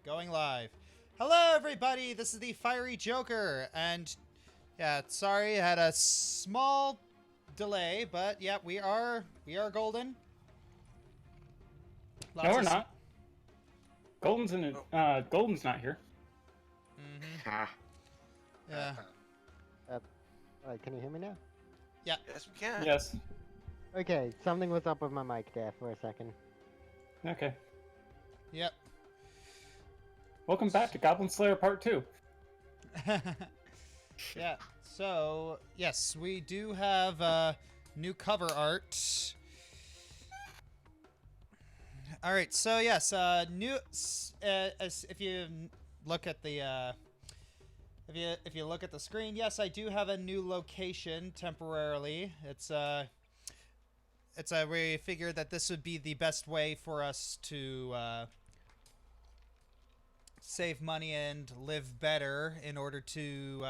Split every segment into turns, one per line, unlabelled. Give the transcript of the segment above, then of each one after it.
Going live. Hello, everybody. This is the Fiery Joker, and yeah, sorry, I had a small delay, but yeah, we are golden.
No, we're not. Golden's Golden's not here.
Mm-hmm. Yeah.
Can you hear me now?
Yeah.
Yes, we can.
Yes.
Okay, something was up with my mic there for a second.
Okay.
Yep.
Welcome back to Goblin Slayer Part 2.
Yeah. So yes, we do have new cover art. All right. So yes, new. If you look at the if you look at the screen, yes, I do have a new location temporarily. We figured that this would be the best way for us to save money and live better in order to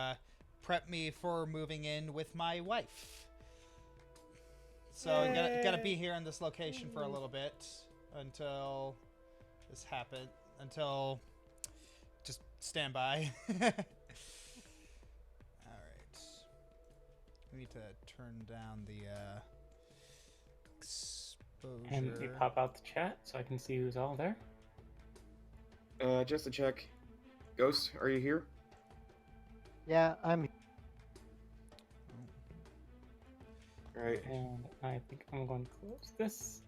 prep me for moving in with my wife. So I'm gonna be here in this location for a little bit until this happens. Until just stand by. All right. We need to turn down the exposure.
And you pop out the chat so I can see who's all there.
Just to check. Ghost, are you here?
Yeah, I'm.
Alright.
And I think I'm going to close this.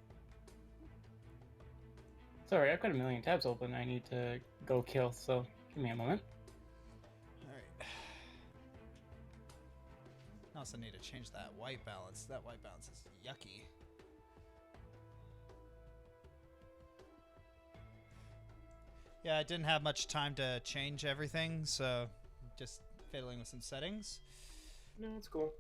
Sorry, I've got a million tabs open I need to go kill, so give me a moment.
Alright. I also need to change that white balance. That white balance is yucky. Yeah, I didn't have much time to change everything, so just fiddling with some settings.
No, it's cool.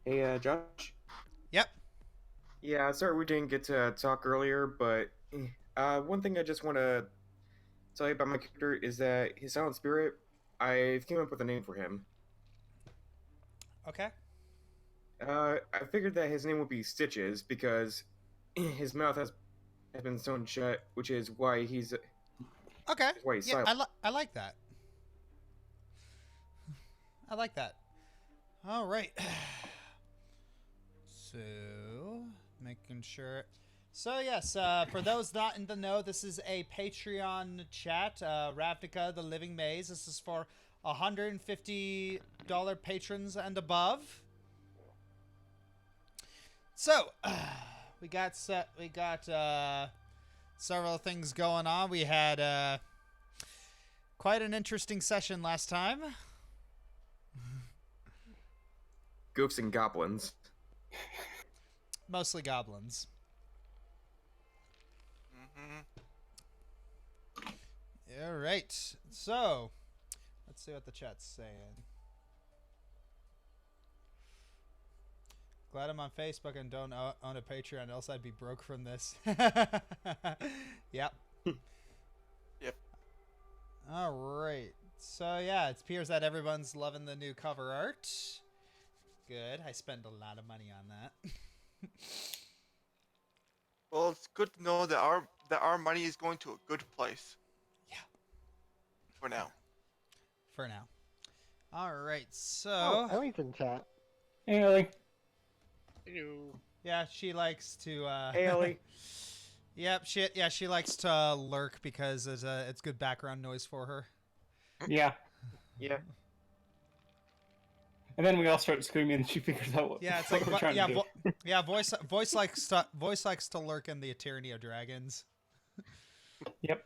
Hey, Josh?
Yep.
Yeah, sorry we didn't get to talk earlier, but one thing I just want to tell you about my character is that his silent spirit, I came up with a name for him.
Okay.
I figured that his name would be Stitches because his mouth has been sewn shut, which is why he's
Okay.
why he's
Yeah,
silent.
I like that. I like that. All right. So, making sure. So yes, for those not in the know, this is a Patreon chat. Ravnica, the Living Maze. This is for $150 patrons and above. So, we got several things going on. We had quite an interesting session last time.
Goofs and goblins.
Mostly goblins. All right. So, let's see what the chat's saying. Glad I'm on Facebook and don't own a Patreon, else I'd be broke from this. Yep.
Yep.
All right. So, yeah, it appears that everyone's loving the new cover art. Good. I spent a lot of money on that.
Well, it's good to know that our money is going to a good place.
Yeah.
For now.
For now. All right. So.
Oh, Ellie's in chat.
Hey, Ellie.
Hello.
Yeah, she likes to.
Hey, Ellie.
Yep. She likes to lurk because it's good background noise for her.
Yeah.
Yeah.
And then we all start screaming and she figures out what,
Yeah, it's
what
like
we're trying to do.
voice likes to lurk in the Tyranny of Dragons.
Yep.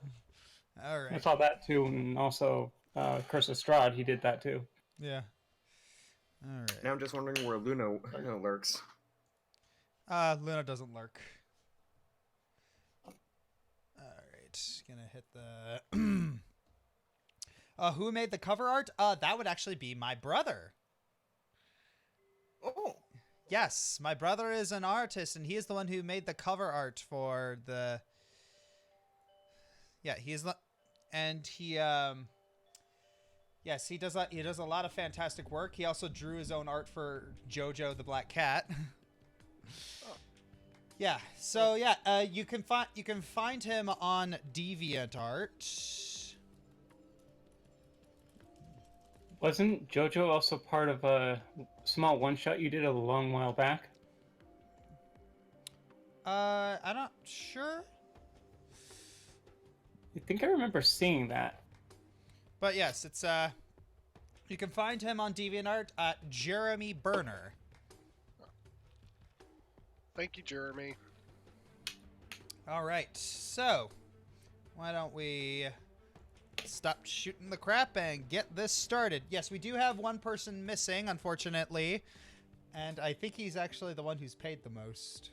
All
I
right.
saw that too, and also Curse of Strahd, he did that too.
Yeah. All right.
Now I'm just wondering where Luna lurks.
Luna doesn't lurk. All right. Gonna hit the. Who made the cover art? That would actually be my brother.
Oh.
Yes, my brother is an artist, and he is the one who made the cover art for the. Yeah, and he yes, he does a lot of fantastic work. He also drew his own art for JoJo the Black Cat. Yeah. So yeah, you can find him on DeviantArt.
Wasn't JoJo also part of a small one-shot you did a long while back?
I'm not sure,
I think I remember seeing that.
but yes, it's you can find him on DeviantArt at Jeremy Burner.
Thank you, Jeremy.
All right, so why don't we stop shooting the crap and get this started? Yes, we do have one person missing, unfortunately, and I think he's actually the one who's paid the most.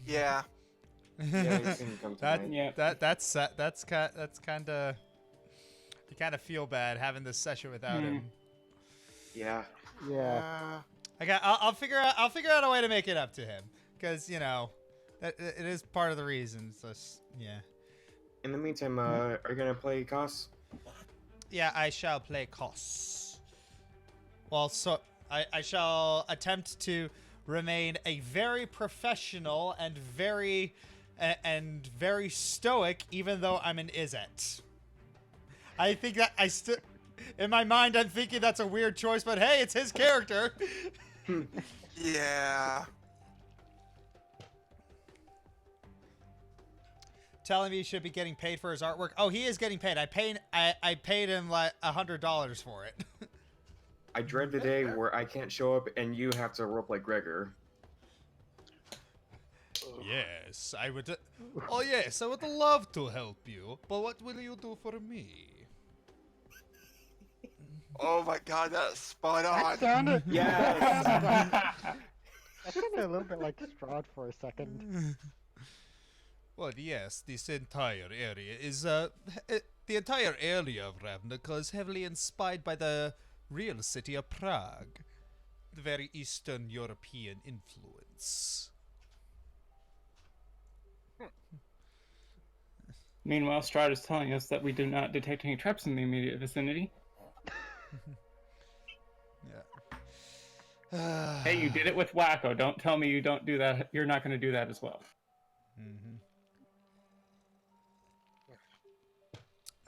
Yeah.
Yeah, he's gonna come tonight.
Yeah.
That's kind of, you kind of feel bad having this session without him.
Yeah.
Yeah.
I'll figure out a way to make it up to him, because you know it is part of the reason. So yeah.
In the meantime, are you gonna play Koss?
Yeah, I shall play Koss. Well, so I shall attempt to remain a very professional and very stoic, even though I'm an Izzet. I think that in my mind, I'm thinking that's a weird choice, but hey, it's his character.
Yeah.
Telling me he should be getting paid for his artwork. Oh, he is getting paid. I paid him like $100 for it.
I dread the day where I can't show up and you have to roleplay Gregor.
Yes, I would. Oh yes, I would love to help you. But what will you do for me?
Oh my god, that's spot on.
That sounded.
Yes.
That sounded a little bit like Strahd for a second.
Well, yes, this entire area is the entire area of Ravnica is heavily inspired by the real city of Prague, the very Eastern European influence.
Meanwhile, Strahd is telling us that we do not detect any traps in the immediate vicinity.
Yeah.
Hey, you did it with Wacko. Don't tell me you don't do that. You're not going to do that as well.
Mm-hmm.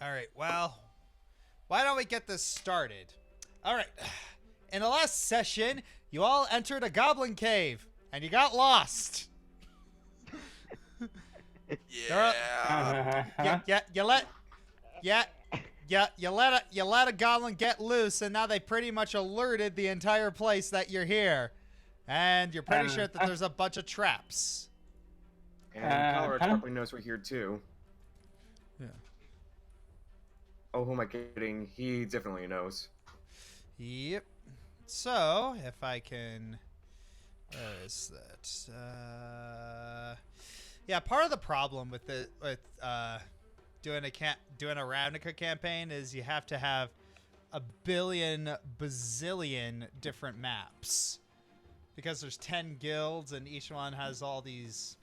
All right, well, why don't we get this started? All right, in the last session, you all entered a goblin cave, and you got lost.
Yeah.
You let a goblin get loose, and now they pretty much alerted the entire place that you're here, and you're pretty sure that there's a bunch of traps.
And Colorado probably knows we're here too.
Yeah.
Oh, who am I kidding? He definitely knows.
Yep. So, if I can... Where is that? Yeah, part of the problem with doing a Ravnica campaign is you have to have a bazillion different maps. Because there's 10 guilds and each one has all these...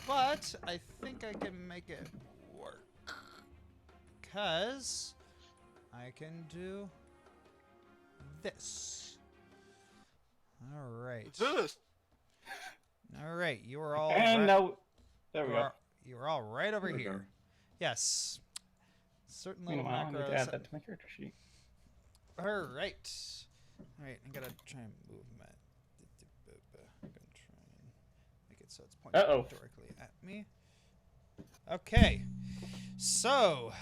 But I think I can make it work. Because I can do this. All right.
This.
All right, you are all
And no, there we go.
You are all right over
There we
here.
go.
Yes. Certain little
Meanwhile, I need to
macros.
add that to my character sheet.
All right. All right, I'm gonna try and move my. I'm gonna try and make it so it's pointing directly at me. Okay. So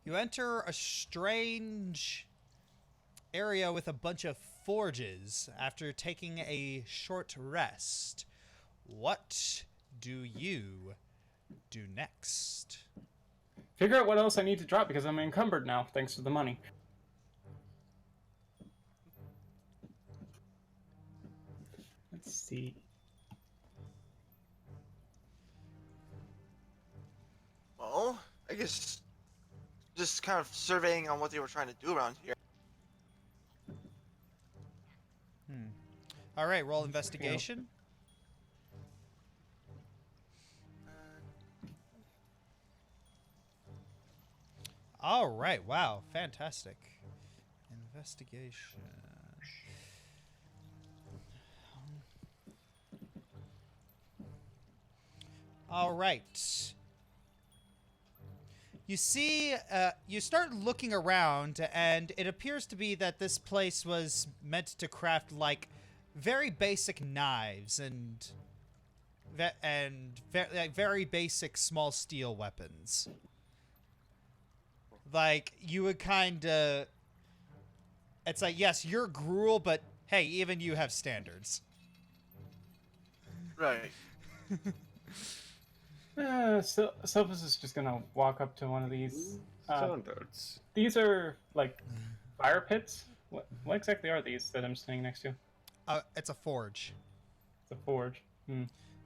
you enter a strange area with a bunch of forges after taking a short rest. What do you do next?
Figure out what else I need to drop because I'm encumbered now, thanks to the money. Let's see.
Well, I guess just kind of surveying on what they were trying to do around here.
All right, roll investigation. All right, wow, fantastic. Investigation. All right. You see, you start looking around, and it appears to be that this place was meant to craft, like, very basic knives and very basic small steel weapons. Like, you would kind of... It's like, yes, you're Gruul, but hey, even you have standards.
Right.
Sylvas is just gonna walk up to one of these.
Standards.
These are like fire pits. What exactly are these that I'm standing next to?
It's a forge.
It's a forge.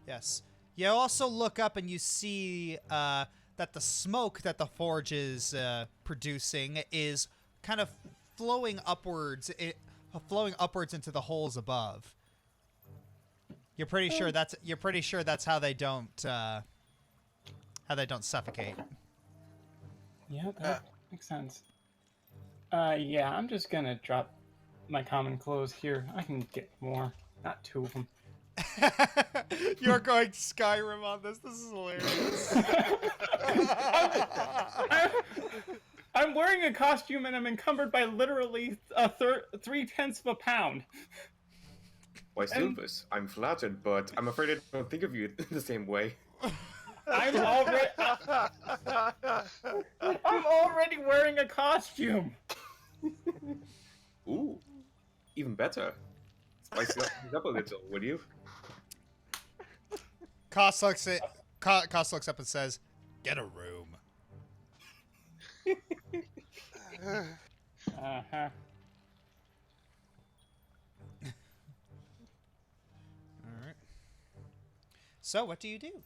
Yes. You also look up and you see that the smoke that the forge is producing is kind of flowing upwards into the holes above. You're pretty sure that's how they don't suffocate.
Yeah, that makes sense. Yeah, I'm just gonna drop my common clothes here. I can get more, not 2 of them.
You're going Skyrim on this. This is hilarious.
I'm wearing a costume and I'm encumbered by literally 3/10 of a pound.
Why, Sylvas, I'm flattered, but I'm afraid I don't think of you the same way.
I'm already wearing a costume.
Ooh, even better. Spice things up a little, would you?
Koss looks up and says, "Get a room."
Uh-huh.
All right. So, what do you do?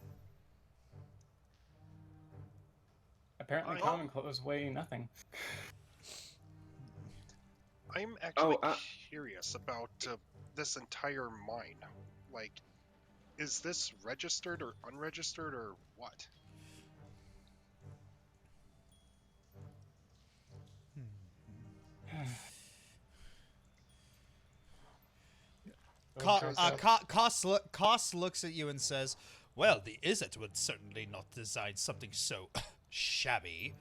Apparently, common clothes weigh nothing.
I'm actually curious about this entire mine. Like, is this registered or unregistered or what?
Koss looks at you and says, "Well, the Izzet would certainly not design something so shabby.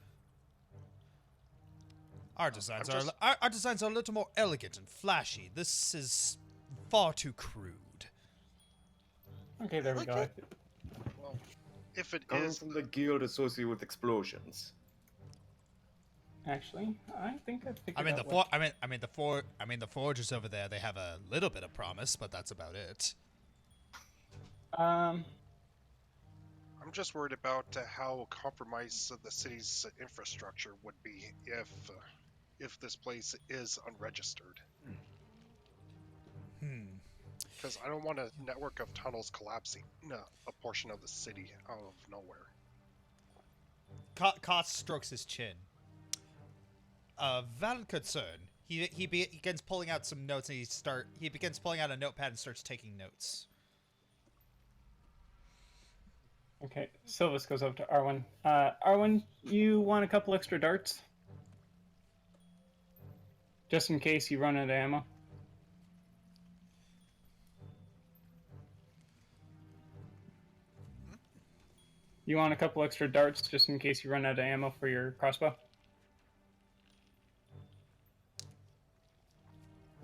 Our designs are a little more elegant and flashy. This is far too crude."
Okay, there we go.
Well, if it
Coming
is,
from the guild associated with explosions.
Actually, I think I figured out what...
the forgers over there, they have a little bit of promise, but that's about it.
I'm just worried about how compromised the city's infrastructure would be if this place is unregistered. Because I don't want a network of tunnels collapsing a portion of the city out of nowhere.
Koss strokes his chin. A valid concern. He begins pulling out some notes, and he begins pulling out a notepad and starts taking notes.
Okay, Sylvas goes up to Arwen. Arwen, you want a couple extra darts? Just in case you run out of ammo. You want a couple extra darts just in case you run out of ammo for your crossbow?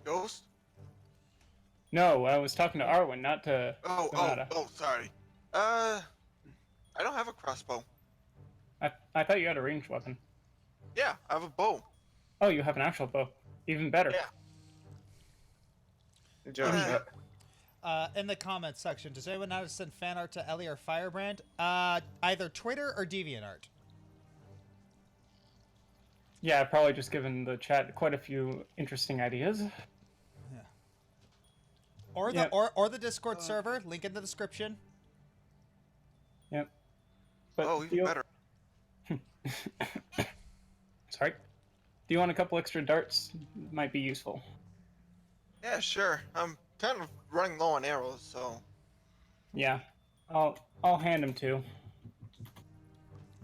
Ghost?
No, I was talking to Arwen, not to Sonata.
Oh, sorry. I don't have a crossbow.
I thought you had a ranged weapon.
Yeah, I have a bow.
Oh, you have an actual bow. Even better.
Yeah.
Josh,
In the comments section, does anyone know how to send fan art to Ellie or Firebrand? Either Twitter or DeviantArt.
Yeah, I've probably just given the chat quite a few interesting ideas.
Yeah. Or the or the Discord server, link in the description.
Yep. But
Even better.
Sorry. Do you want a couple extra darts? Might be useful.
Yeah, sure. I'm kind of running low on arrows, so.
Yeah. I'll hand them to.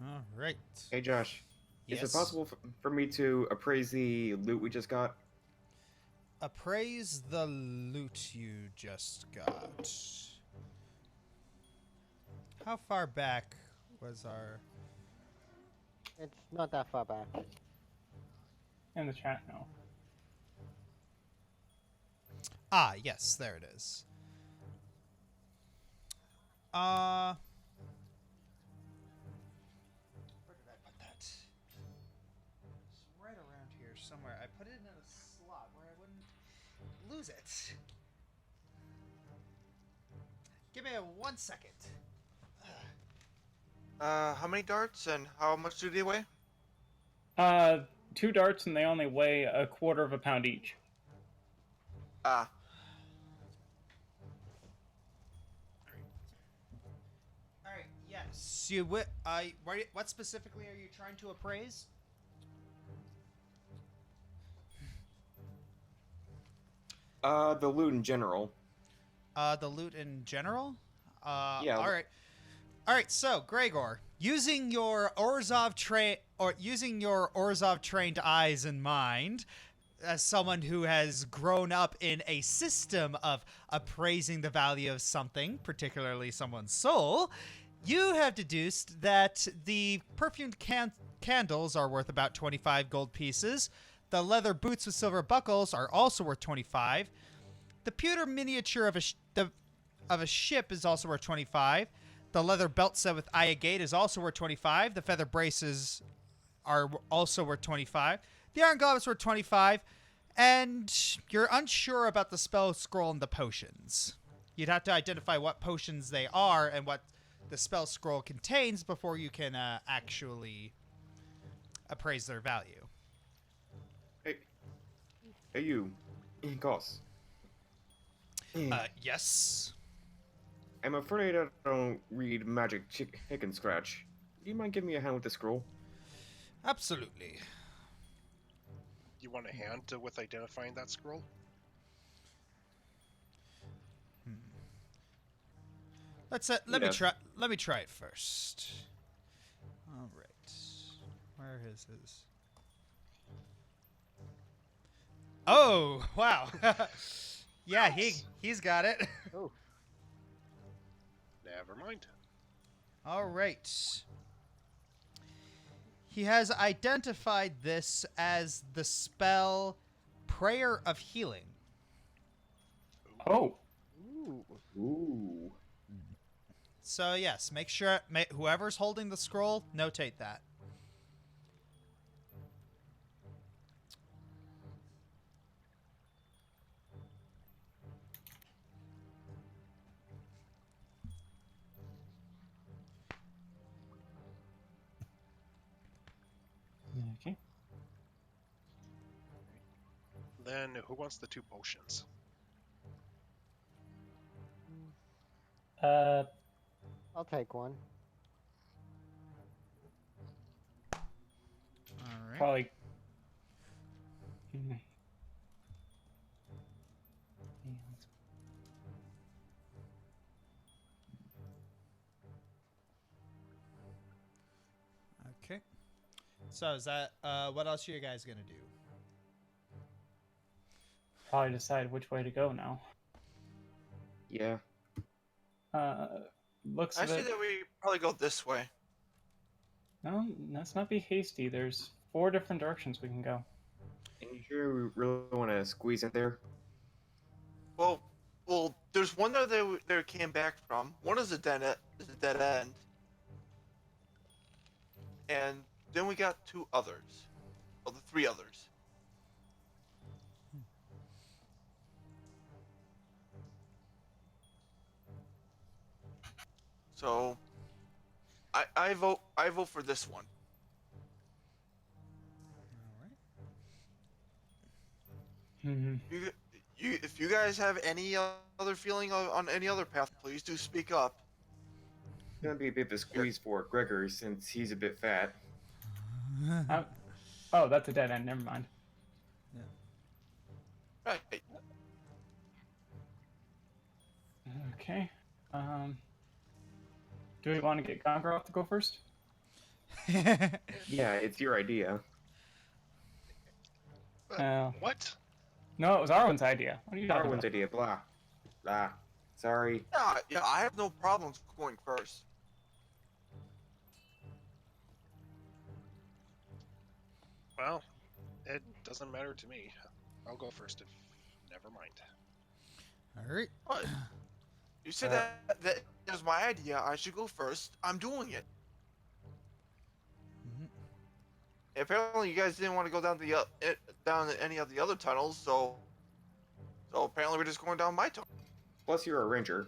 All right.
hey Josh,
Yes.
is it possible for me to appraise the loot we just got?
Appraise the loot you just got. How far back was our...
It's not that far back.
In the chat now.
Ah, yes, there it is. Where did I put that? It's right around here somewhere. I put it in a slot where I wouldn't lose it. Give me 1 second.
How many darts and how much do they weigh?
2 darts and they only weigh 1/4 pound each.
Ah.
All right. Yes. What specifically are you trying to appraise?
The loot in general.
The loot in general.
Yeah.
All right. All right. So, Gregor, using your Orzhov trained eyes in mind, as someone who has grown up in a system of appraising the value of something, particularly someone's soul, you have deduced that the perfumed candles are worth about 25 gold pieces. The leather boots with silver buckles are also worth 25. The pewter miniature of a ship is also worth 25. The leather belt set with agate is also worth 25. The feather braces are also worth 25. The iron goblet's worth 25. And you're unsure about the spell scroll and the potions. You'd have to identify what potions they are and what the spell scroll contains before you can actually appraise their value.
Hey, you, Koss.
Yes.
I'm afraid I don't read magic chicken scratch. Do you mind giving me a hand with the scroll?
Absolutely.
You want a hand with identifying that scroll?
Let
Yes.
me try it first. All right. Where is his? Oh, wow. Yeah, he's got it.
Oh,
Never mind.
All right. He has identified this as the spell Prayer of Healing.
Oh,
ooh.
Ooh.
So yes, make sure whoever's holding the scroll, notate that.
okay.
Then who wants the 2 potions?
Uh,
I'll take one.
All right.
probably. Hmm.
Okay. So is that what else are you guys gonna do?
Probably decide which way to go now.
Yeah.
Looks
I
of
see
it.
that we probably go this way.
No, let's not be hasty. There's 4 different directions we can go.
And you sure we really want to squeeze in there?
Well, there's one that they came back from. One is a dead end, and then we got 2 others. Well, the 3 others. So, I vote for this one.
All right.
Hmm.
If you guys have any other feeling on any other path, please do speak up.
It's gonna be a bit of a squeeze for Gregor since he's a bit fat.
Oh, that's a dead end. Never mind.
Right.
Okay. Do we want to get Gongoroth to go first?
Yeah, it's your idea.
What?
No, it was Arwen's idea. What are you talking
Arwen's
about?
idea, blah. Blah. Sorry.
Yeah, I have no problems going first.
Well, it doesn't matter to me. I'll go first if... Never mind.
All right.
What? You said that was my idea. I should go first. I'm doing it.
Mhm.
Apparently, you guys didn't want to go down down any of the other tunnels, so apparently we're just going down my tunnel.
Plus, you're a ranger.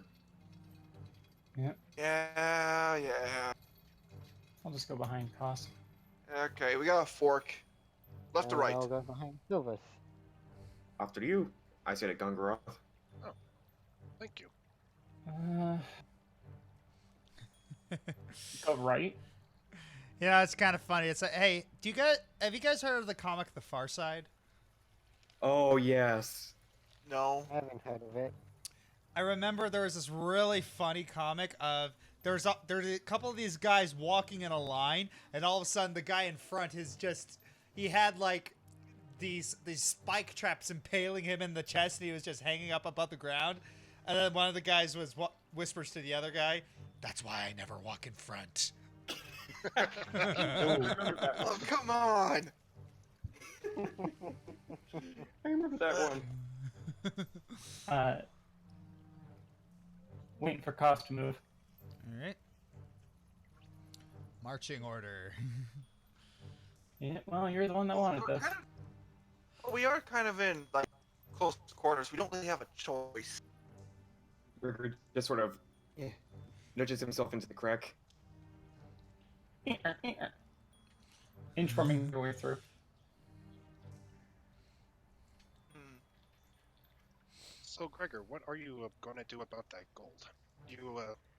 Yeah.
I'll just go behind Koss.
Okay, we got a fork. Left to
And
right.
I'll go behind Sylvas.
After you, I said at Gongoroth.
Thank you.
Go right.
Yeah, it's kind of funny. It's like, hey, have you guys heard of the comic The Far Side?
Oh, yes.
No.
I haven't heard of it.
I remember there was this really funny comic of there's a couple of these guys walking in a line, and all of a sudden the guy in front is just he had like these spike traps impaling him in the chest, and he was just hanging up above the ground. And then one of the guys whispers to the other guy, "That's why I never walk in front."
Oh, come on.
I remember that one.
Waiting for Koss to move.
All right. Marching order.
Yeah, well, you're the one that wanted this.
We are kind of in like close quarters. We don't really have a choice.
Gregor just sort of nudges himself into the crack.
Inchworming your way through.
So, Gregor, what are you going to do about that gold? You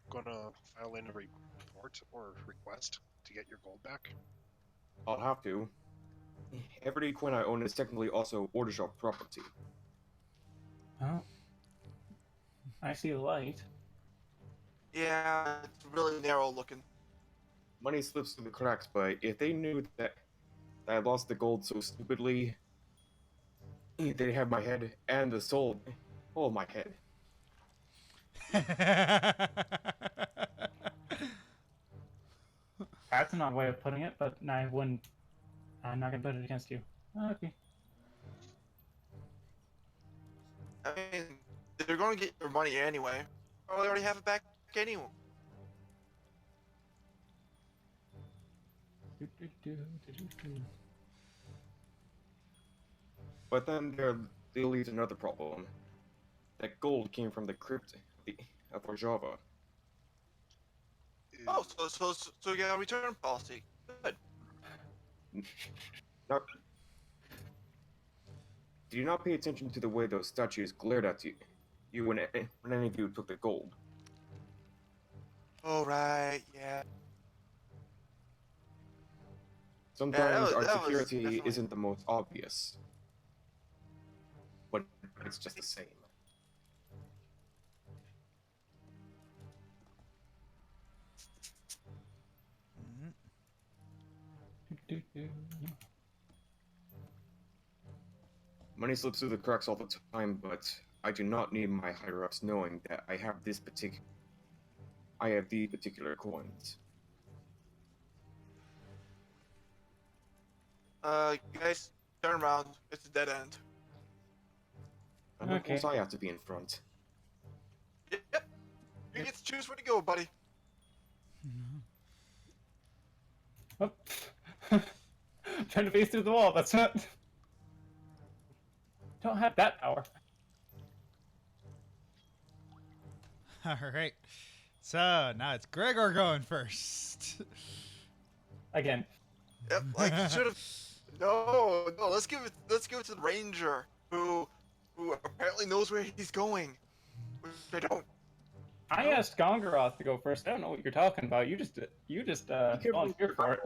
going to file in a report or request to get your gold back?
I'll have to. Every coin I own is technically also Orzhov property.
Oh. I see the light.
Yeah, it's really narrow looking.
Money slips through the cracks, but if they knew that I lost the gold so stupidly, they'd have my head and the soul. Oh, my head.
That's an odd way of putting it, but I wouldn't. I'm not gonna put it against you. Okay.
I mean, they're going to get their money anyway. Or they already have it back anyway.
But then there leads another problem. That gold came from the crypt of Orzhov.
Oh, so you got a return policy. Good.
Now, do you not pay attention to the way those statues glared at you when any of you took the gold?
Oh, right, yeah.
Sometimes
that
our
was
security
definitely-
isn't the most obvious, but it's just the same. Money slips through the cracks all the time, but I do not need my higher-ups knowing that I have these particular coins.
You guys, turn around. It's a dead end.
And of
Okay.
course I have to be in front.
Yep. You get to choose where to go, buddy.
Oh. Trying to face through the wall. That's not. Don't have that power.
All right. So now it's Gregor going first.
Again.
Yep, like you should have. No, let's give it to the ranger who apparently knows where he's going. Which I don't.
I asked Gongoroth to go first. I don't know what you're talking about. You just volunteered for it.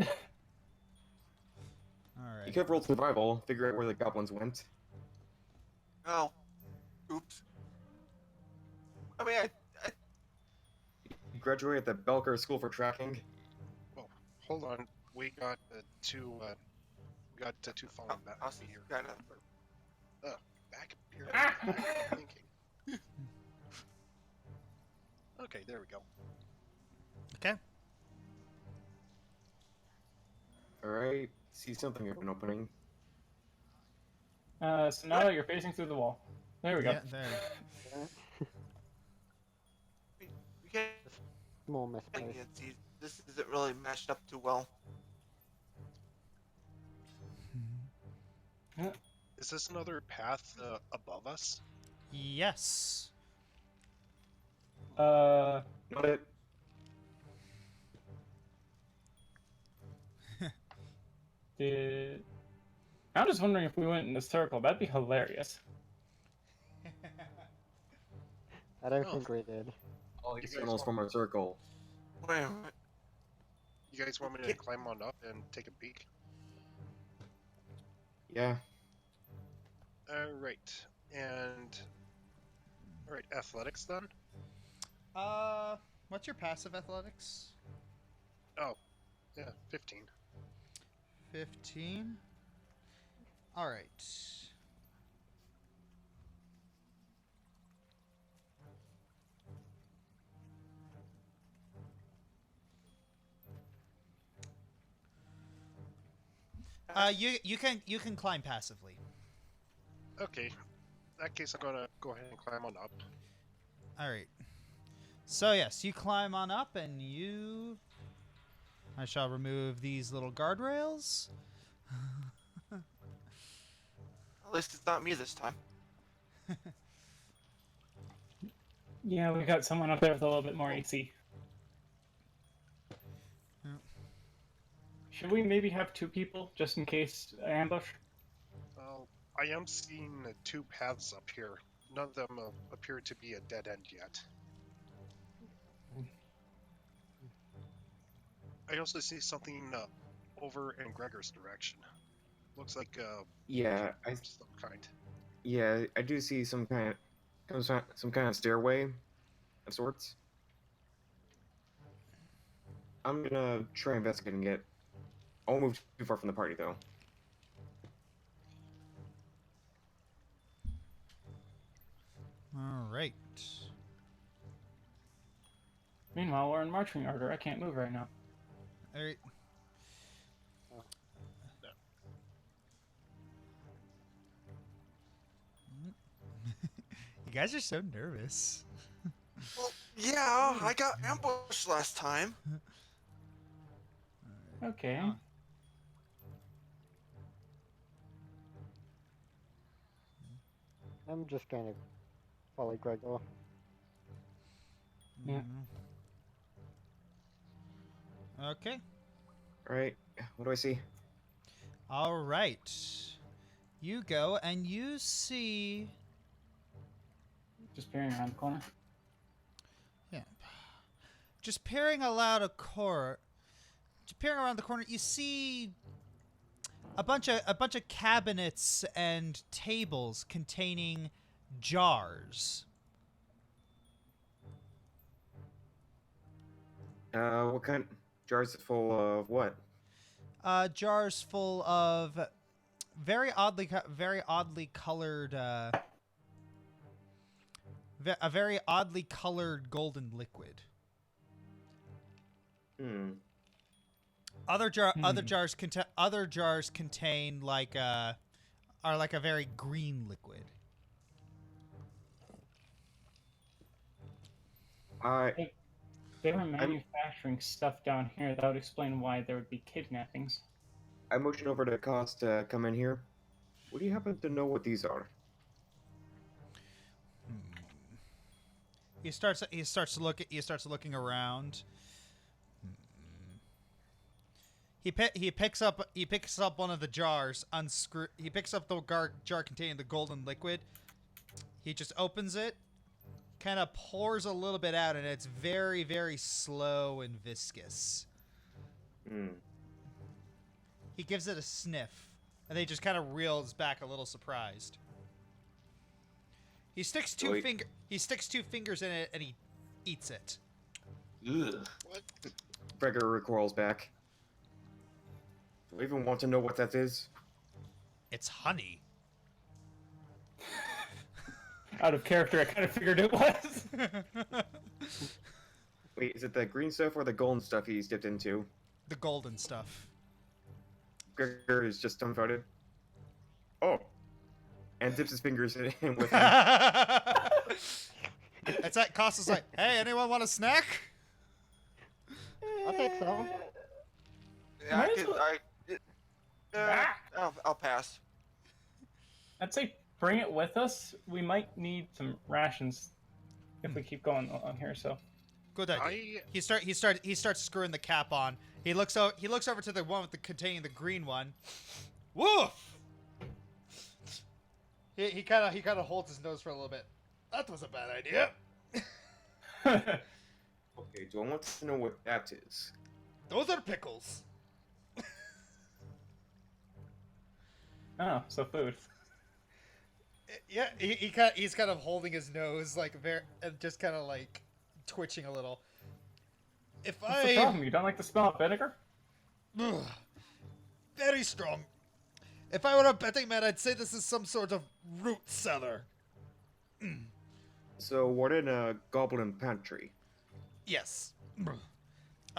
All
You
right.
could have rolled survival, figure out where the goblins went.
Oh, oops. I mean,
You graduated the Belker School for Tracking.
Well, hold on. We got two falling back
I'll see
here.
kind of.
Back here.
Ah!
Thinking. Okay, there we go.
Okay.
Alright, see something of an opening.
Sonata, you're facing through the wall. There we go.
Yeah, there.
We can't.
Small misplace.
This isn't really matched up too well.
Is this another path above us?
Yes.
Not it.
I'm just wondering if we went in a circle. That'd be hilarious.
I don't
Oh.
think we did.
All
You
these
guys
tunnels
want-
form a circle.
Wait a minute.
You guys want me to climb on up and take a peek?
Yeah.
Alright. And... Alright, athletics then?
What's your passive athletics?
Oh. Yeah, 15.
15. All right. You can climb passively.
Okay. In that case, I'm gonna go ahead and climb on up.
All right. So yes, you climb on up, and I shall remove these little guardrails.
At least it's not me this time.
Yeah, we got someone up there with a little bit more AC.
Yeah.
Should we maybe have 2 people just in case ambush?
Well, I am seeing 2 paths up here. None of them appear to be a dead end yet. I also see something over in Gregor's direction. Looks like
Yeah,
some kind.
yeah, I do see some kind of stairway of sorts. I'm gonna try investigating it. I won't move too far from the party though.
All right.
Meanwhile, we're in marching order. I can't move right now.
All right. You guys are so nervous.
Well, yeah, I got ambushed last time.
Okay.
Oh.
I'm just gonna follow Gregor.
Yeah.
Okay.
Alright, what do I see?
All right. You go and you see.
Just peering around the corner.
Yeah. Just peering around the corner, you see a bunch of cabinets and tables containing jars.
What kind? Jars full of what?
Jars full of very oddly colored a very oddly colored golden liquid.
Hmm.
Other jars contain like are like a very green liquid.
I
They were manufacturing stuff down here. That would explain why there would be kidnappings.
motioned over to Koss to come in here. Would you happen to know what these are?
He starts looking around. He picks up one of the jars. He picks up the jar containing the golden liquid. He just opens it, kind of pours a little bit out, and it's very, very slow and viscous.
Hmm.
He gives it a sniff, and then he just kind of reels back a little surprised. He sticks two fingers in it, and he eats it.
Ugh.
What?
Gregor recoils back. Do I even want to know what that is?
It's honey.
Out of character, I kind of figured it was.
Wait, is it the green stuff or the golden stuff he's dipped into?
The golden stuff.
Gregor is just dumbfounded. Oh, and dips his fingers in with him.
It's like Koss is like, hey, anyone want a snack?
I'll take some.
Yeah,
Might as well-
I'll pass.
I'd say bring it with us. We might need some rations if we keep going along here. So
Good idea. He starts screwing the cap on. He looks over to the one with the containing the green one. Woof! He kind of holds his nose for a little bit. That was a bad idea.
Okay, do I want to know what that is?
Those are pickles.
oh, so food.
Yeah, he's kind of holding his nose like very, just kind of like twitching a little. If
What's the problem? You don't like the smell of vinegar?
Ugh, very strong. If I were a betting man, I'd say this is some sort of root cellar.
So, what in a goblin pantry?
Yes.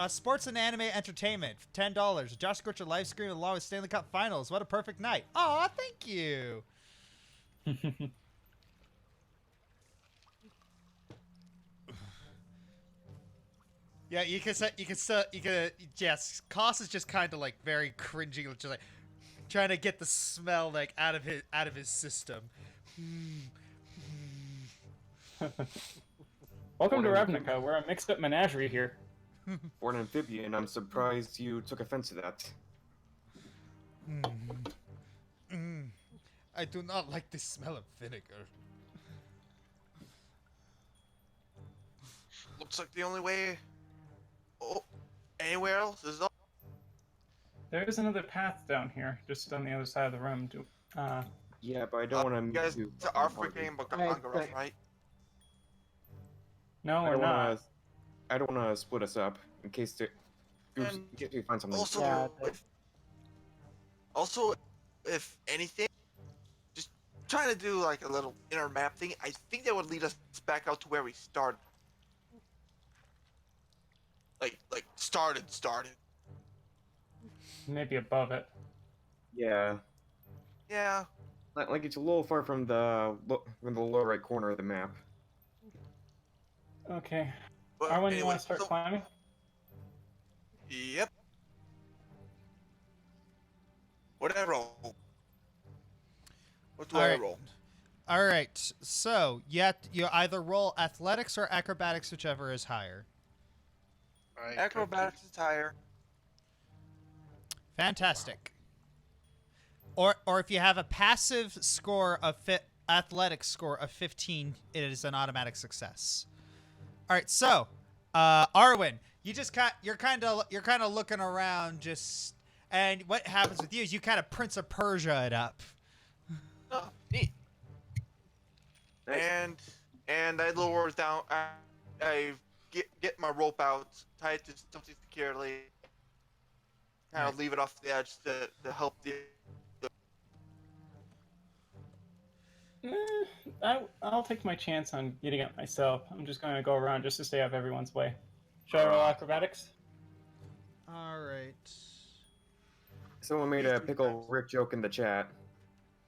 Sports and anime entertainment, $10. Josh Scorcher live stream along with Stanley Cup Finals. What a perfect night. Aw, thank you. Yeah, you can yes, Koss is just kind of like very cringy, just like trying to get the smell like out of his system.
Welcome to Ravnica. We're a mixed-up menagerie here.
For an amphibian, I'm surprised you took offense to that.
I do not like the smell of vinegar.
Looks like the only way. Oh, anywhere else is up.
There is another path down here, just on the other side of the room.
Yeah, but I don't want
You
to
guys are forgetting about Gongoroth, right?
No,
I
we're
don't
not.
want to. I don't want to split us up in case we find something.
Also,
Yeah,
if anything, just trying to do like a little inner map thing. I think that would lead us back out to where we started. Like started.
Maybe above it.
Yeah,
Yeah.
like it's a little far from the lower right corner of the map.
Okay.
But
Arwen, you
anyway,
want to start climbing?
Yep. What did I roll? What do I roll?
All right. So you either roll athletics or acrobatics, whichever is higher.
Acrobatics is higher.
Fantastic. Or if you have a passive score of athletics score of 15, it is an automatic success. All right. So, Arwen, you're kind of looking around just, and what happens with you is you kind of Prince of Persia it up.
Oh, neat. And I lower it down. I get my rope out, tie it to something securely. Kind of leave it off the edge to help the.
I'll take my chance on getting it myself. I'm just going to go around just to stay out of everyone's way. Should I roll acrobatics?
All right.
Someone made a pickle Rick joke in the chat.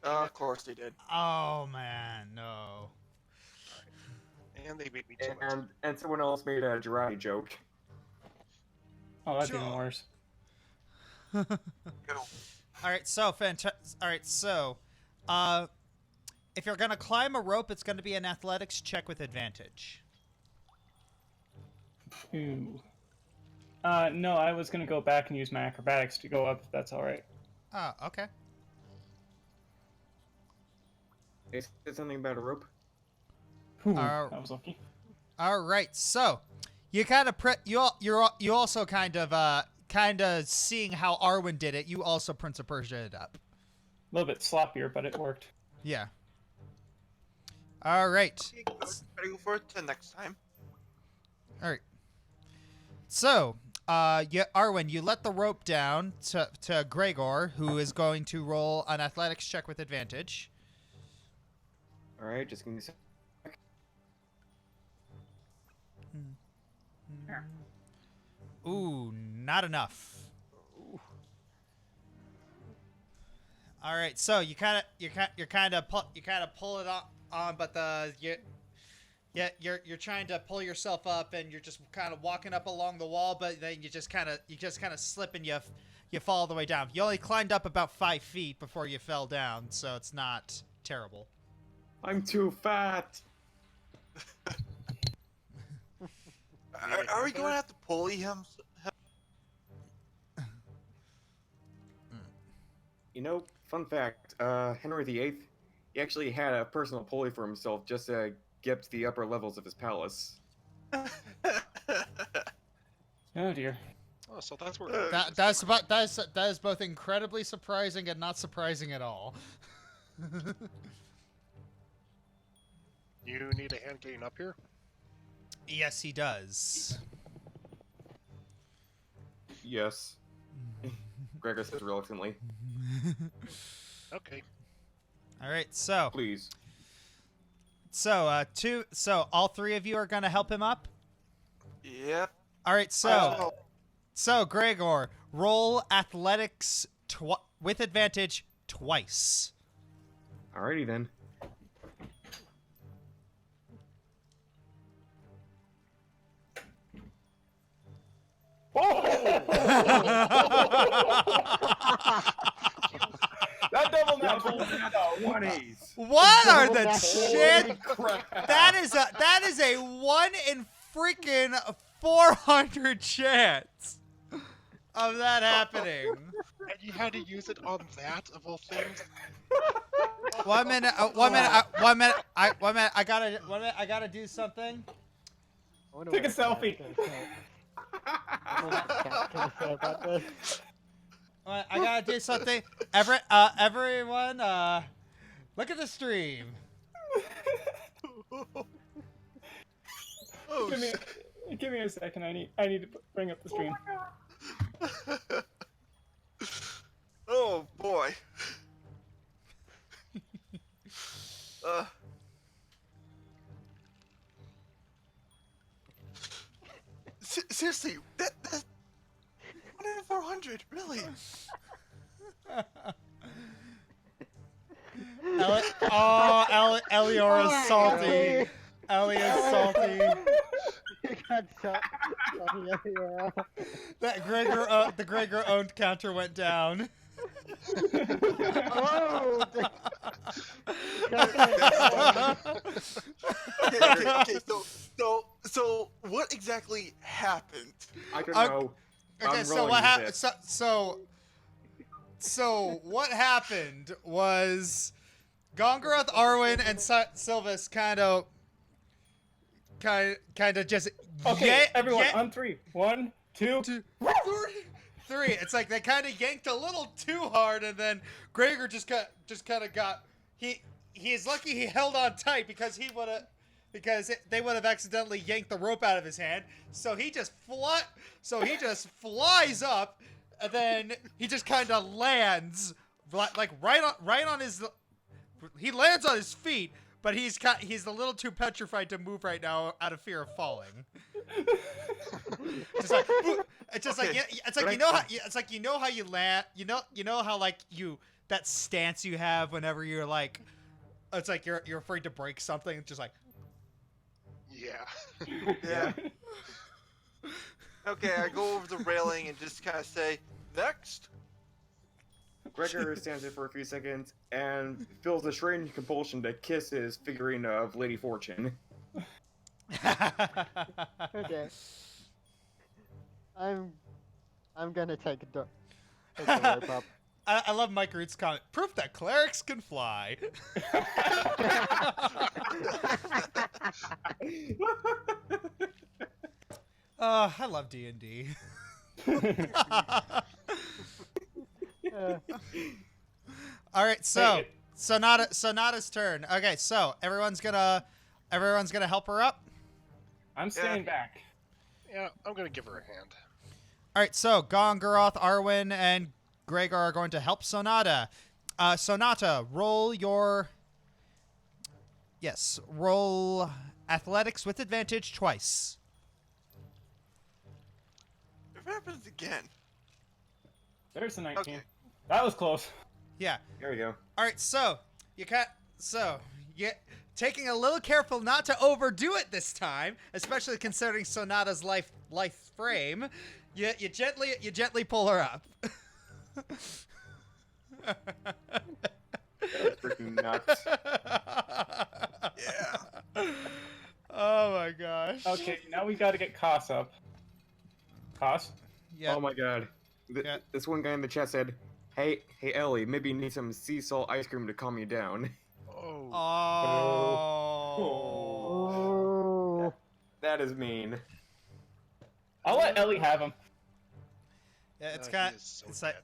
Of course they did.
Oh man, no.
And they beat me to it.
And someone else made a Jiraiya joke.
Oh, that's even worse.
Go.
All right, so if you're gonna climb a rope, it's gonna be an athletics check with advantage.
Ooh. No, I was going to go back and use my acrobatics to go up, if that's alright.
Oh, okay.
They said something about a rope.
Ooh, that was lucky.
All right, so you kind of you also kind of seeing how Arwen did it. You also Prince of Persia it up.
A little bit sloppier, but it worked.
Yeah. All right.
Better go for it till next time.
All right. So, Arwen, you let the rope down to Gregor, who is going to roll an athletics check with advantage.
All right, just give me a sec.
Ooh, not enough. All right, so you kind of pull it on, but you're trying to pull yourself up, and you're just kind of walking up along the wall, but then you just kind of slip and you fall all the way down. You only climbed up about 5 feet before you fell down, so it's not terrible.
I'm too fat.
Are we going to have to pulley him?
You know, fun fact, Henry VIII, he actually had a personal pulley for himself just to get to the upper levels of his palace.
Oh dear.
Oh, so that's where
That is both incredibly surprising and not surprising at all.
you need a hand getting up here.
Yes, he does.
Yes. Gregor says reluctantly.
Okay.
All right, so
Please.
so all 3 of you are gonna help him up.
Yep.
All right, so Gregor, roll athletics with advantage twice.
Alrighty then.
That double
Double
natural.
20s.
What are the
Holy
chances?
Crap.
That is a 1 in freaking 400 chance of that happening.
And you had to use it on that of all things.
1 minute. 1 minute. I gotta do something.
I wonder
Take a
what chat's
selfie.
gonna say. I wonder what chat's gonna say about this.
I gotta do something. Everyone, look at the stream.
Oh,
Give me a second. I need to bring up the stream.
Oh boy. Seriously, that's 1 in 400, really?
Elior is salty. Ellie is salty.
You got shot. Yeah.
The Gregor owned counter went down.
Oh!
Okay, so what exactly happened?
I don't
Okay,
know.
Okay,
I'm
so
rolling
what
with
happened?
it.
So what happened was Gongoroth, Arwen, and Sylvas kind of just
Okay, everyone, on 3. 1, 2,
3. It's like they kind of yanked a little too hard, and then Gregor just kind of got he's lucky he held on tight because they would have accidentally yanked the rope out of his hand. So he just flies up, and then he just kind of lands like right on his. He lands on his feet, but he's a little too petrified to move right now out of fear of falling. It's like you know how you land, you know how like that stance you have whenever you're like, it's like you're afraid to break something. It's just like,
Yeah.
Yeah. Okay, I go over the railing and just kind of say, next.
Gregor stands there for a few seconds and feels a strange compulsion to kiss his figurine of Lady Fortune.
Okay. I'm gonna take the rope up.
I love Mike Root's comment. Proof that clerics can fly. I love D&D. All right, so Sonata's turn. Okay, so everyone's gonna help her up.
I'm staying back.
Yeah, I'm gonna give her a hand.
All right, so Gongoroth, Arwen, and Gregor are going to help Sonata. Sonata, roll athletics with advantage twice.
If it happens again.
There's the 19.
Okay.
That was close.
Yeah.
There we go.
All right, so you taking a little careful not to overdo it this time, especially considering Sonata's life frame. You gently pull her up.
That's freaking nuts.
Yeah.
Oh my gosh.
Okay, now we gotta get Koss up. Koss?
Yeah.
Oh my god.
Yeah.
This one guy in the chat said, hey Ellie, maybe you need some sea salt ice cream to calm you down.
Oh.
Oh.
Oh.
That is mean.
I'll let Ellie have him.
Yeah, it's
he
got.
is so
It's like.
dead.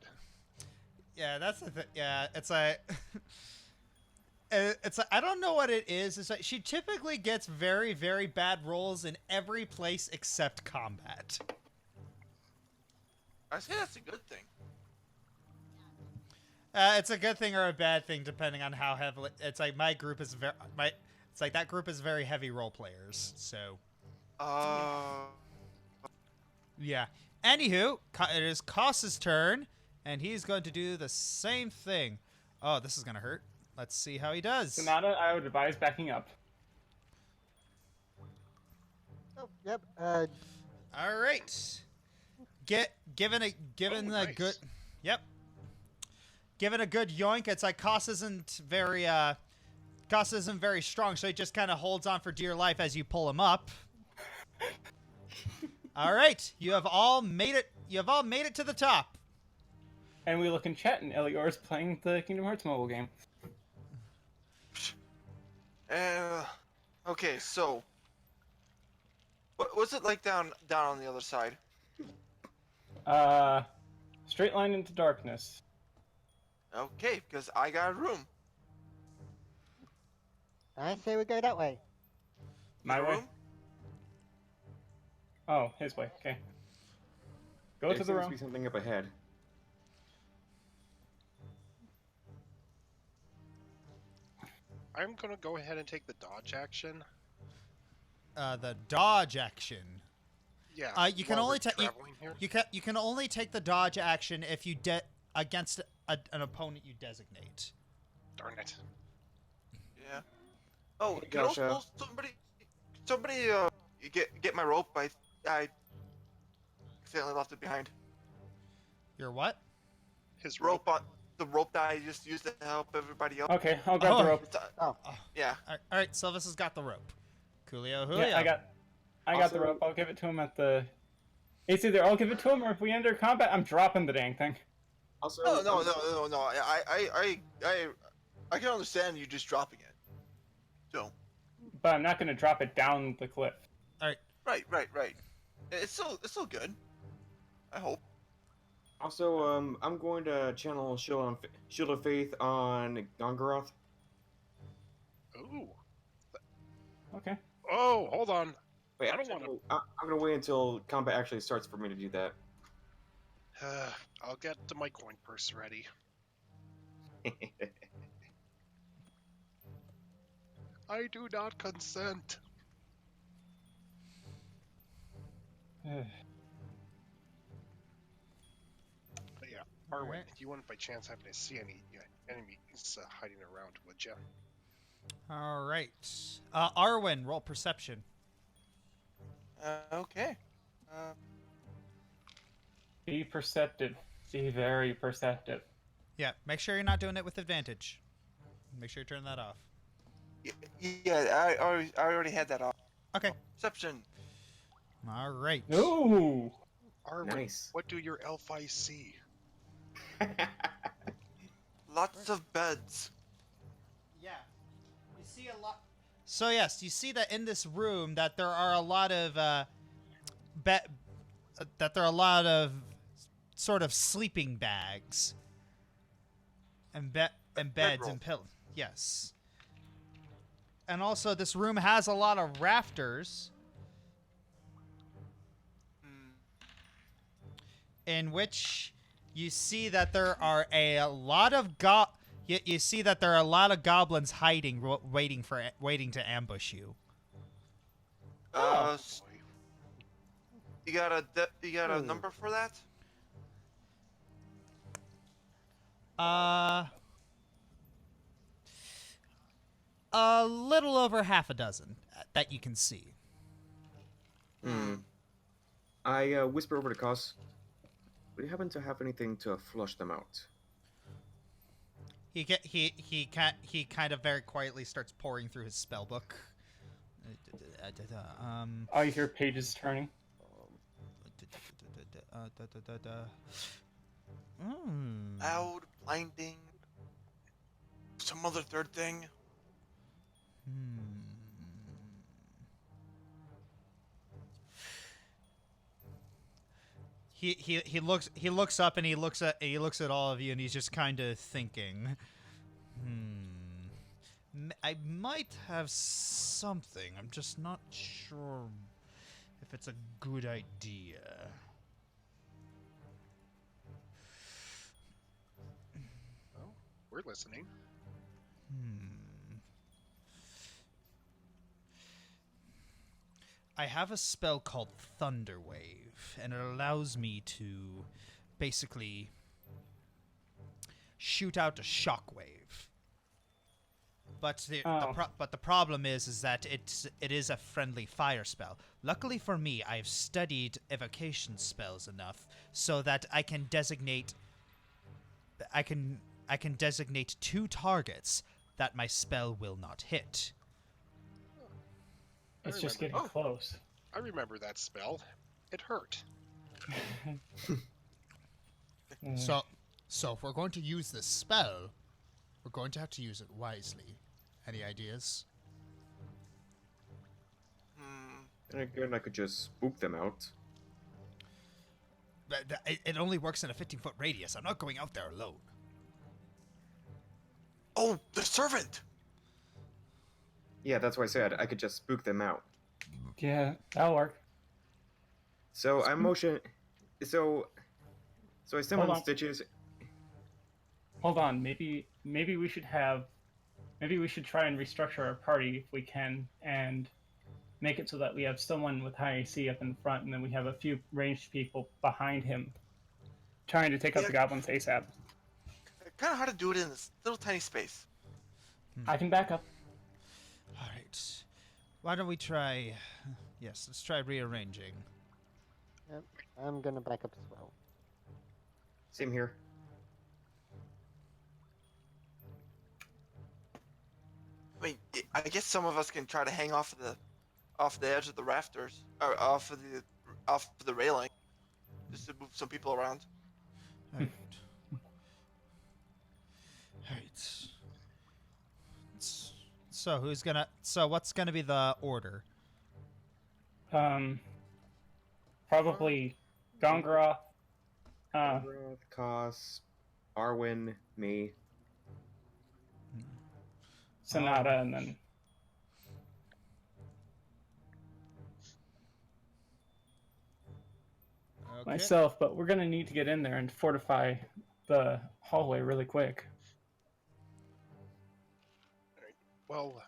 Yeah, that's the thing. Yeah, it's like. It's like, I don't know what it is. It's like she typically gets very, very bad rolls in every place except combat.
I say that's a good thing.
It's a good thing or a bad thing depending on how heavily. It's like my group is It's like that group is very heavy role players. So yeah. Anywho, it is Koss's turn, and he's going to do the same thing. Oh, this is gonna hurt. Let's see how he does.
Sonata, I would advise backing up.
Oh, yep.
All right. Given a
nice.
good. Yep. Given a good yoink, it's like Koss isn't very strong, so he just kind of holds on for dear life as you pull him up. All right, you have all made it. You have all made it to the top.
And we look in chat, and Elior's playing the Kingdom Hearts mobile game.
Okay, so what's it like down on the other side?
Straight line into darkness.
Okay, because I got a room.
I say we go that way.
My
Your
way?
room?
Oh, his way. Okay. Go
There
to the
seems
room.
to be something up ahead.
I'm gonna go ahead and take the dodge action.
The dodge action.
Yeah.
You can
while
only
we're
take
traveling here.
you can only take the dodge action if you against an opponent you designate.
Darn it.
Yeah. Oh,
Hey,
can
Gosha.
also somebody get my rope? I accidentally left it behind.
Your what?
His
Rope on the rope that I just used to help everybody else.
Okay, I'll grab
Oh.
the rope.
It's,
Oh.
yeah.
All right, Sylvas has got the rope. Coolio, Julio.
Yeah, I got the
Also-
rope. I'll give it to him at the. It's either I'll give it to him, or if we enter combat, I'm dropping the dang thing.
Also,
No. I can understand you just dropping it. So.
But I'm not going to drop it down the cliff.
Right. It's still good. I hope.
Also, I'm going to channel Shield of Faith on Gongoroth.
Ooh.
Okay.
Oh, hold on.
Wait,
I don't
I'm gonna wait until combat actually starts for me to do that.
I'll get my coin purse ready. I do not consent. But yeah, Arwen,
Alright.
you wouldn't by chance happen to see any enemies hiding around, would ya?
All right. Arwen, roll perception.
Okay.
Be perceptive. Be very perceptive.
Yeah, make sure you're not doing it with advantage. Make sure you turn that off.
Yeah, I already had that off.
Okay.
Perception.
All right.
Ooh.
Arwen,
Nice.
what do your elf eyes see?
Lots of beds.
Yeah. You see a lot. So yes, you see that in this room that there are a lot of sort of sleeping bags and beds
Bedroll.
and pillows. Yes. And also this room has a lot of rafters
Hmm.
in which you see that there are a lot of you see that there are a lot of goblins hiding, waiting to ambush you.
Oh.
S- you got a number for that?
A little over half a dozen that you can see.
I whisper over to Koss. Do you happen to have anything to flush them out?
He kind of very quietly starts pouring through his spell book.
Oh, you hear pages turning.
Loud, blinding. Some other third thing.
He looks up and he looks at all of you and he's just kind of thinking. I might have something. I'm just not sure if it's a good idea.
Well, we're listening.
I have a spell called Thunder Wave, and it allows me to basically shoot out a shockwave. But the problem is that it is a friendly fire spell. Luckily for me, I've studied evocation spells enough so that I can designate 2 targets that my spell will not hit.
It's just getting close.
I remember that spell. It hurt.
So if we're going to use this spell, we're going to have to use it wisely. Any ideas?
And again, I could just spook them out.
But it only works in a 15-foot radius. I'm not going out there alone.
Oh, the servant!
Yeah, that's why I said I could just spook them out.
Yeah, that'll work.
So I motion. So I summon
Hold on.
Stitches.
Hold on, maybe we should try and restructure our party if we can, and make it so that we have someone with high AC up in front, and then we have a few ranged people behind him, trying to take out the goblins ASAP.
Kind of hard to do it in this little tiny space.
I can back up.
All right. Why don't we try... Yes, let's try rearranging.
Yep, I'm gonna back up as well.
Same here.
I mean, I guess some of us can try to hang off the edge of the rafters, or off the railing, just to move some people around.
All right. All right. So what's gonna be the order?
Probably Gongoroth.
Gongoroth, Koss, Arwen, me.
Sonata, and then
Okay.
myself, but we're gonna need to get in there and fortify the hallway really quick.
Well,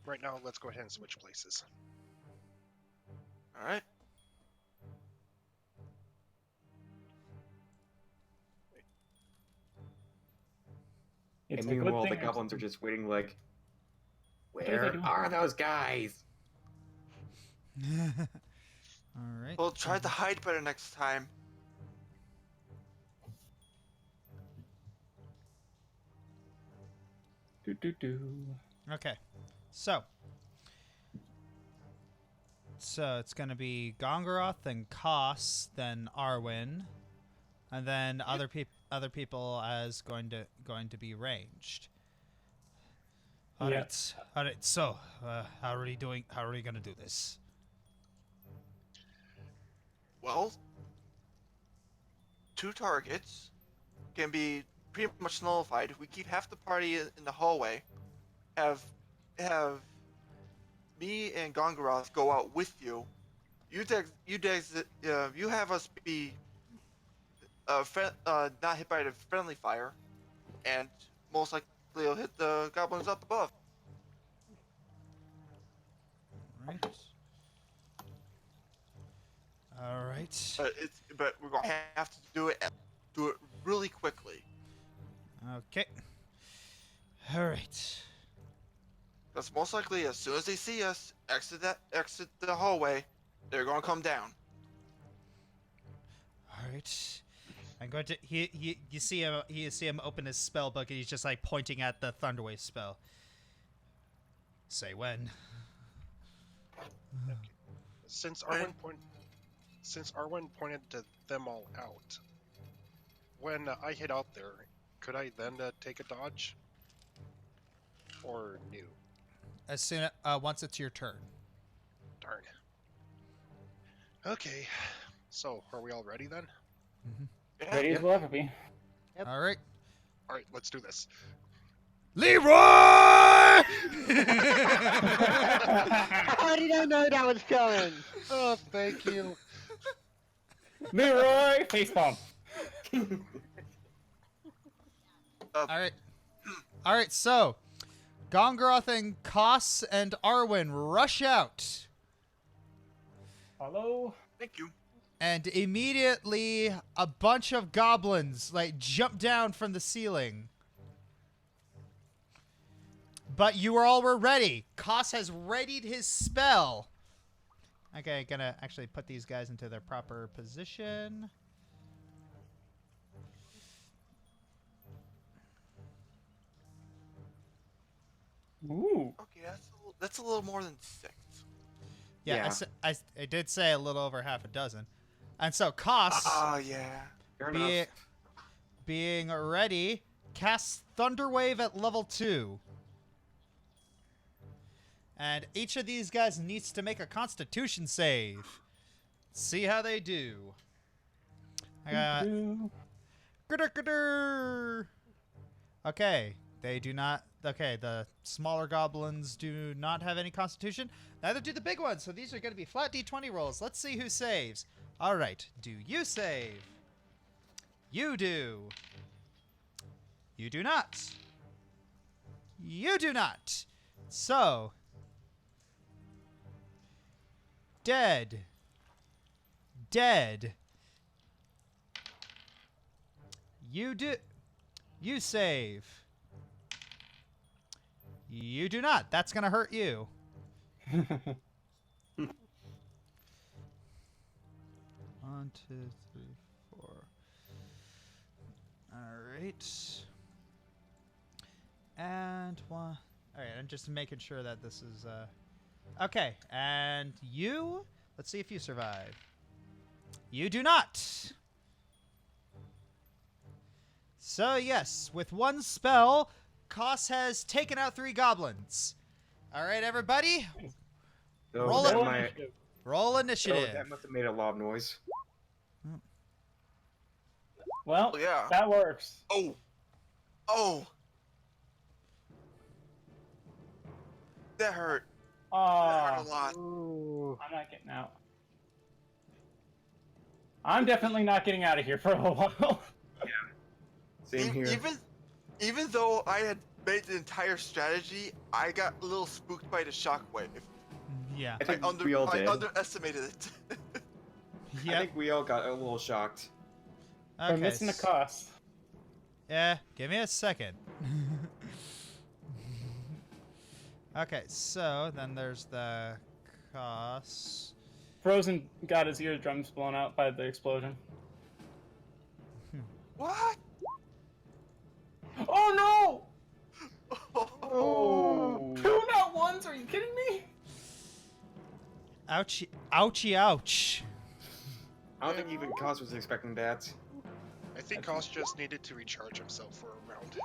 right now, let's go ahead and switch places.
All right.
It's
And
a good
meanwhile,
thing
the goblins are just waiting like,
are they
where
doing?
are those guys?
All right.
We'll try to hide better next time.
Do.
Okay. So it's gonna be Gongoroth, then Koss, then Arwen, and then other people as going to be ranged. All
Yeah.
right. All right. So how are we doing? How are we gonna do this?
Well, 2 targets can be pretty much nullified if we keep half the party in the hallway. Have me and Gongoroth go out with you. You have us be not hit by the friendly fire, and most likely you'll hit the goblins up above.
All right. All right.
But we're gonna have to do it really quickly.
Okay. All right.
That's most likely as soon as they see us exit the hallway, they're gonna come down.
All right. I'm going to. You see him open his spell book, and he's just like pointing at the Thunderwave spell. Say when.
Since Arwen pointed to them all out, when I hit out there, could I then take a dodge? Or new?
As soon once it's your turn.
Darn. Okay, so are we all ready then?
Yeah,
Ready as we'll ever be.
Yep.
All right.
All right, let's do this.
Leroy!
How did I know that was coming?
Oh, thank you.
Leroy facepalm.
All right. All right. So, Gongoroth and Koss and Arwen rush out,
Hello.
Thank you.
and immediately a bunch of goblins like jump down from the ceiling. But you all were ready. Koss has readied his spell. Okay, gonna actually put these guys into their proper position.
Ooh.
Okay, that's a little more than 6.
Yeah,
Yeah.
I did say a little over half a dozen. And so Koss,
Yeah.
Fair enough.
being ready, casts Thunderwave at level 2. And each of these guys needs to make a Constitution save. See how they do. I got Okay, they do not. Okay, the smaller goblins do not have any Constitution. Neither do the big ones. So these are going to be flat D20 rolls. Let's see who saves. All right, do you save? You do. You do not. You do not. So, dead. Dead. You do. You save. You do not. That's going to hurt you. 1, 2, 3, 4. All right. And 1. All right, I'm just making sure that this is okay. And you, let's see if you survive. You do not. So yes, with one spell, Koss has taken out 3 goblins. All right, everybody,
Oh,
Roll
that
it.
might-
roll
oh,
initiative.
that must have made a lot of noise.
Well,
Oh, yeah.
that works.
Oh. Oh. That hurt. That hurt
Oh,
a lot.
Ooh.
I'm not getting out. I'm definitely not getting out of here for a while.
Same here.
Even though I had made the entire strategy, I got a little spooked by the shockwave.
Yeah.
I think we all
I
did.
underestimated it.
I
Yep.
think we all got a little shocked.
We're
Okay.
missing the cost.
Yeah, give me a second. Okay, so then there's the Koss.
Frozen got his eardrums blown out by the explosion.
What?
Oh
Oh.
no! 2 not ones? Are you kidding me?
Ouchie, ouchie, ouch.
I don't think even Koss was expecting that.
I think Koss just needed to recharge himself for a round.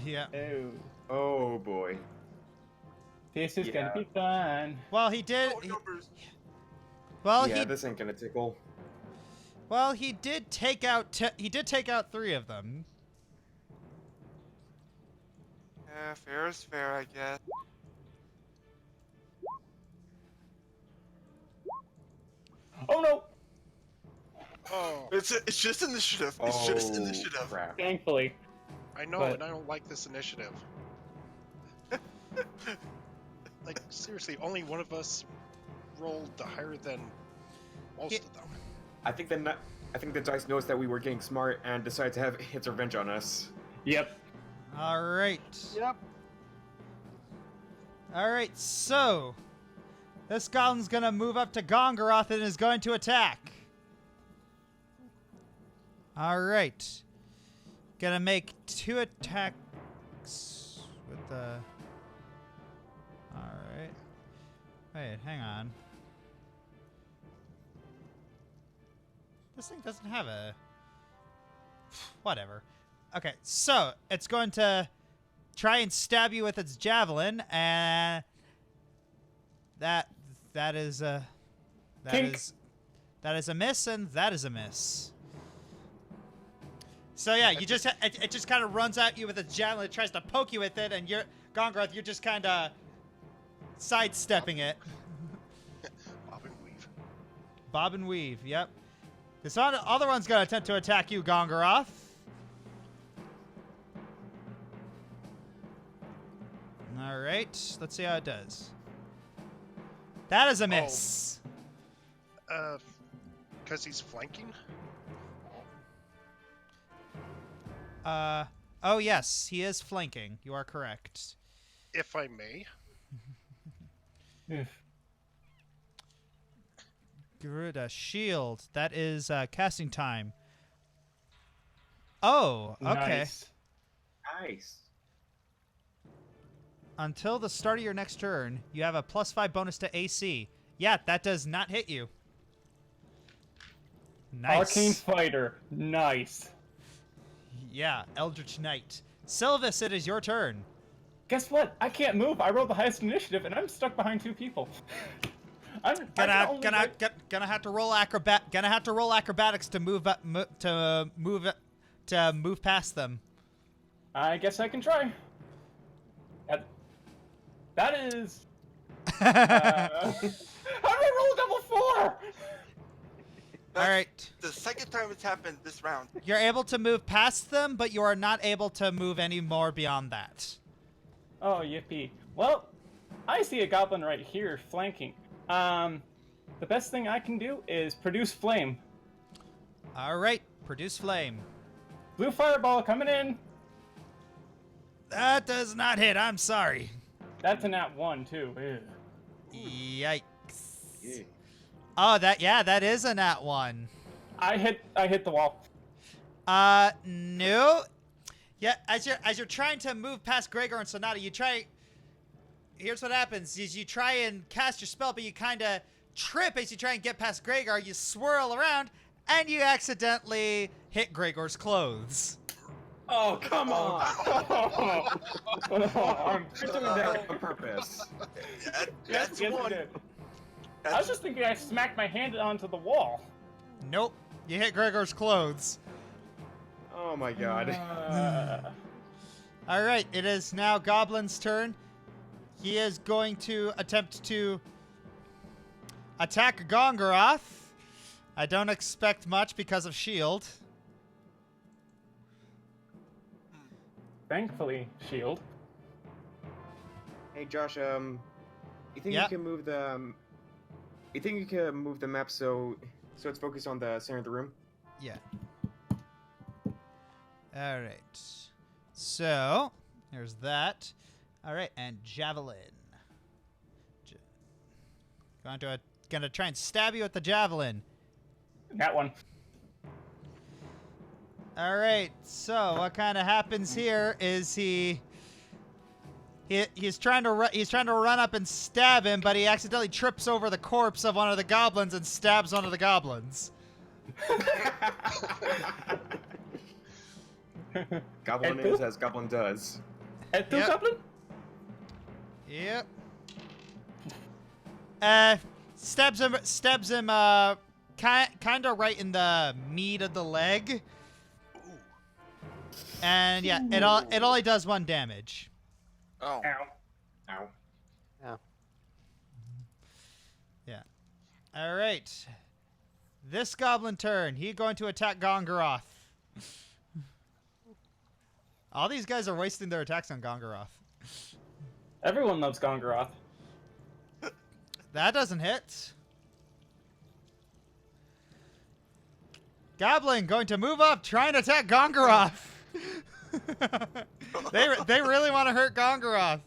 Yeah.
Oh.
Oh boy.
This is
Yeah.
gonna be fun.
Well, he did.
Oh, numbers.
Well,
Yeah, this ain't gonna tickle.
he did take out. He did take out 3 of them.
Yeah, fair is fair, I guess.
Oh no!
Oh,
It's just initiative. It's
Oh,
just initiative.
crap.
Thankfully.
I know,
But-
and I don't like this initiative. Like, seriously, only one of us rolled higher than most
Yeah.
of them.
I think the dice noticed that we were getting smart and decided to have its revenge on us.
Yep.
All right.
Yep.
All right, so this goblin's gonna move up to Gongoroth and is going to attack. All right, gonna make 2 attacks with the. All right, wait, hang on. This thing doesn't have a. Whatever. Okay, so it's going to try and stab you with its javelin, and that is a miss, and that is a miss. So yeah, you just it just kind of runs at you with its javelin. It tries to poke you with it, and you're Gongoroth. You're just kind of sidestepping it.
Bob and weave.
Bob and weave. Yep. This other one's gonna attempt to attack you, Gongoroth. All right, let's see how it does. That is a miss.
Because he's flanking?
Oh yes, he is flanking. You are correct.
If I may.
Garuda, shield. That is casting time. Oh, okay.
Nice.
Until the start of your next turn, you have a +5 bonus to AC. Yeah, that does not hit you. Nice.
Arcane Fighter. Nice.
Yeah, Eldritch Knight. Sylvas, it is your turn.
Guess what? I can't move. I rolled the highest initiative, and I'm stuck behind 2 people.
Gonna have to roll acrobatics to move past them.
I guess I can try. That is. How did I roll a double 4?
All right.
The second time it's happened this round.
You're able to move past them, but you are not able to move any more beyond that.
Oh, yippee. Well, I see a goblin right here flanking. The best thing I can do is produce flame.
All right, produce flame.
Blue fireball coming in.
That does not hit. I'm sorry.
That's a nat 1 too. Ew.
Yikes.
Yeah.
Oh, that is a nat 1.
I hit the wall.
No. Yeah, as you're trying to move past Gregor and Sonata, you try. Here's what happens: is you try and cast your spell, but you kind of trip as you try and get past Gregor. You swirl around, and you accidentally hit Gregor's clothes.
Oh, come on!
I'm
You're doing that on purpose.
That's
yes,
one.
you did. I was just thinking I smacked my hand onto the wall.
Nope, you hit Gregor's clothes.
Oh my god.
All right, it is now Goblin's turn. He is going to attempt to attack Gongoroth. I don't expect much because of shield.
Thankfully, shield.
Hey Josh, you think
Yeah.
you can move the you think you can move the map so it's focused on the center of the room?
Yeah. All right. So, there's that. All right, and javelin. Gonna try and stab you with the javelin.
That one.
All right. So, what kind of happens here is he's trying to run up and stab him, but he accidentally trips over the corpse of one of the goblins and stabs one of the goblins.
Goblin
And
is
who?
as goblin does.
At two
Yep.
goblin?
Yep. Stabs him kind of right in the meat of the leg. And yeah, it only does 1 damage.
Oh.
Ow.
Ow.
Yeah.
Yeah. All right. This goblin turn, he's going to attack Gongoroth. All these guys are wasting their attacks on Gongoroth.
Everyone loves Gongoroth.
That doesn't hit. Goblin going to move up, trying to attack Gongoroth. they really want to hurt Gongoroth.